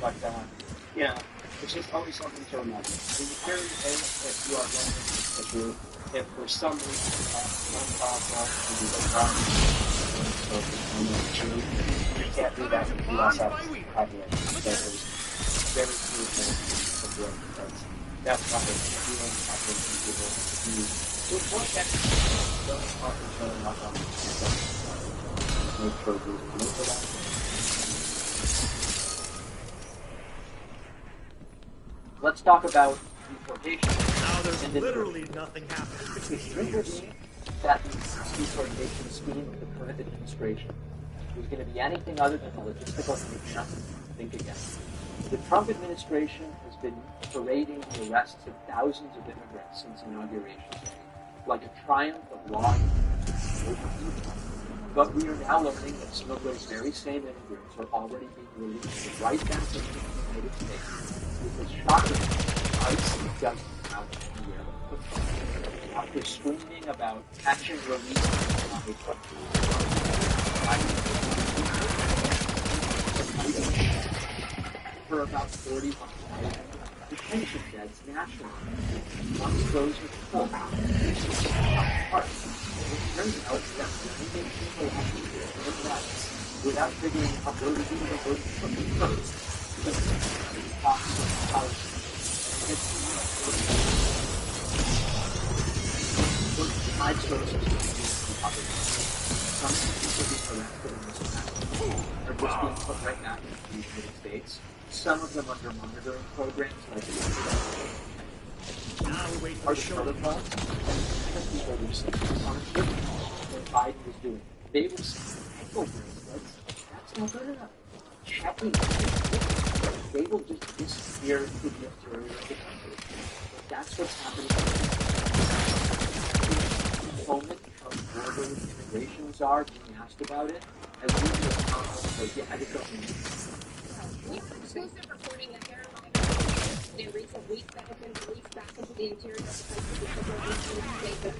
but yeah, it's just always something to remember. When you carry the base, if you are going to issue, if for some reason one console can be the problem, you can't do that if you also have there's very few things to do because that's why you don't have to be able to use to avoid that don't often showing up on the make sure you look for that. Let's talk about deportation. Now there's literally nothing happening between years. That deportation scheme of the current administration was going to be anything other than a logistical nothing. Think again. The Trump administration has been parading the arrests of thousands of immigrants since Inauguration Day, like a triumph of law and order. But we are now learning that some of those very same immigrants are already being released right back into the United States. It was shocking. ICE doesn't have anywhere. After screaming about catching release for about 45 detention beds nationally. Once those are full, it turns out that many people have to live that without figuring out where to do the work from the first. I'd sort of some people being arrested in this country are just being put right back into the United States. Some of them under monitoring programs like the now we wait for the protocol. And people were saying what Biden was doing. They were saying ankle bracelets. That's not good enough. Checking. They will just disappear into the interior of the country. That's what's happening. The moment of border immigration czar being asked about it, as we just yeah, I just don't know. Exclusive reporting that there in recent weeks that have been released back into the interior of the country because of the state of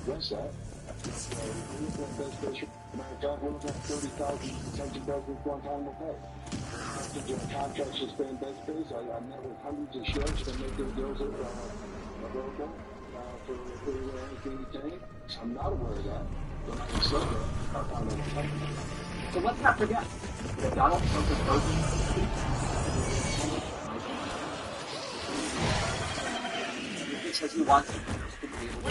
What's that? We're looking at 30,000 detention beds with Guantanamo Bay. After the contract suspend bed space, I met with hundreds of sheriffs to make their deals available for anything detained. I'm not aware of that. But I said that. So let's not forget that Donald Trump is urging he says he wants to be able to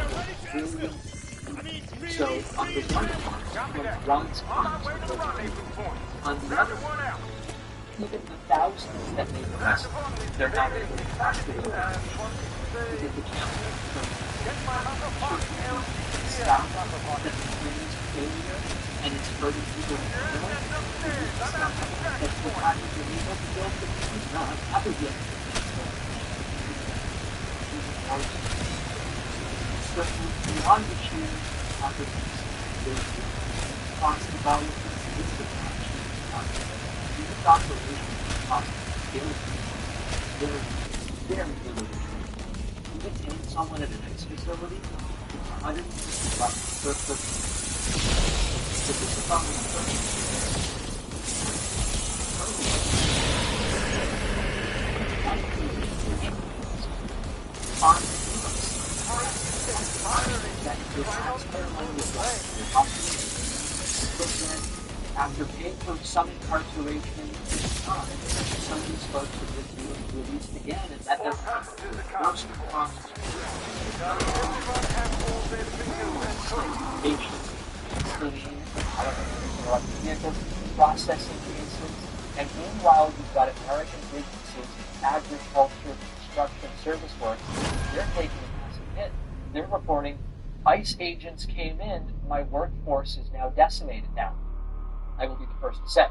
so on the one hand, runs on the other hand, even the thousands that they arrest, they're not able to factor it because the campaign stop that brings failure and it's hurting people in the world. That's what happens when you don't build the things not other yet. beyond the sheer opportunities, there's constant volume of statistics these operations cost billions. They're very little. You detain someone at an ICE facility, it's $150 per person. So this is not after paying for some incarceration, some of these folks are released again, and that doesn't force the costs. Vehicles, processing cases, and meanwhile you've got American businesses, agriculture, construction, service work, they're taking a massive hit. They're reporting, ICE agents came in, my workforce is now decimated. Now, I will be the first to say,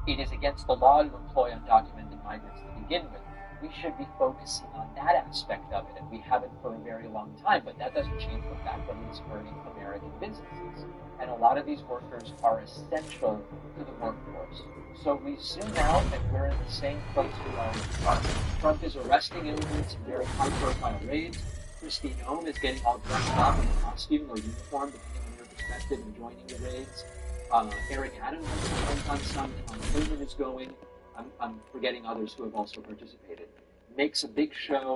it is against the law to employ undocumented migrants to begin with. We should be focusing on that aspect of it, and we haven't for a very long time, but that doesn't change the fact that it's hurting American businesses. And a lot of these workers are essential to the workforce. So we zoom out, and we're in the same place we are with Trump. Trump is arresting immigrants in very high-profile raids. Kristi Noem is getting all dressed up in a costume or uniform, depending on your perspective, and joining the raids. Eric Adams has done some. Tom Clayton is going. I'm forgetting others who have also participated. Makes a big show.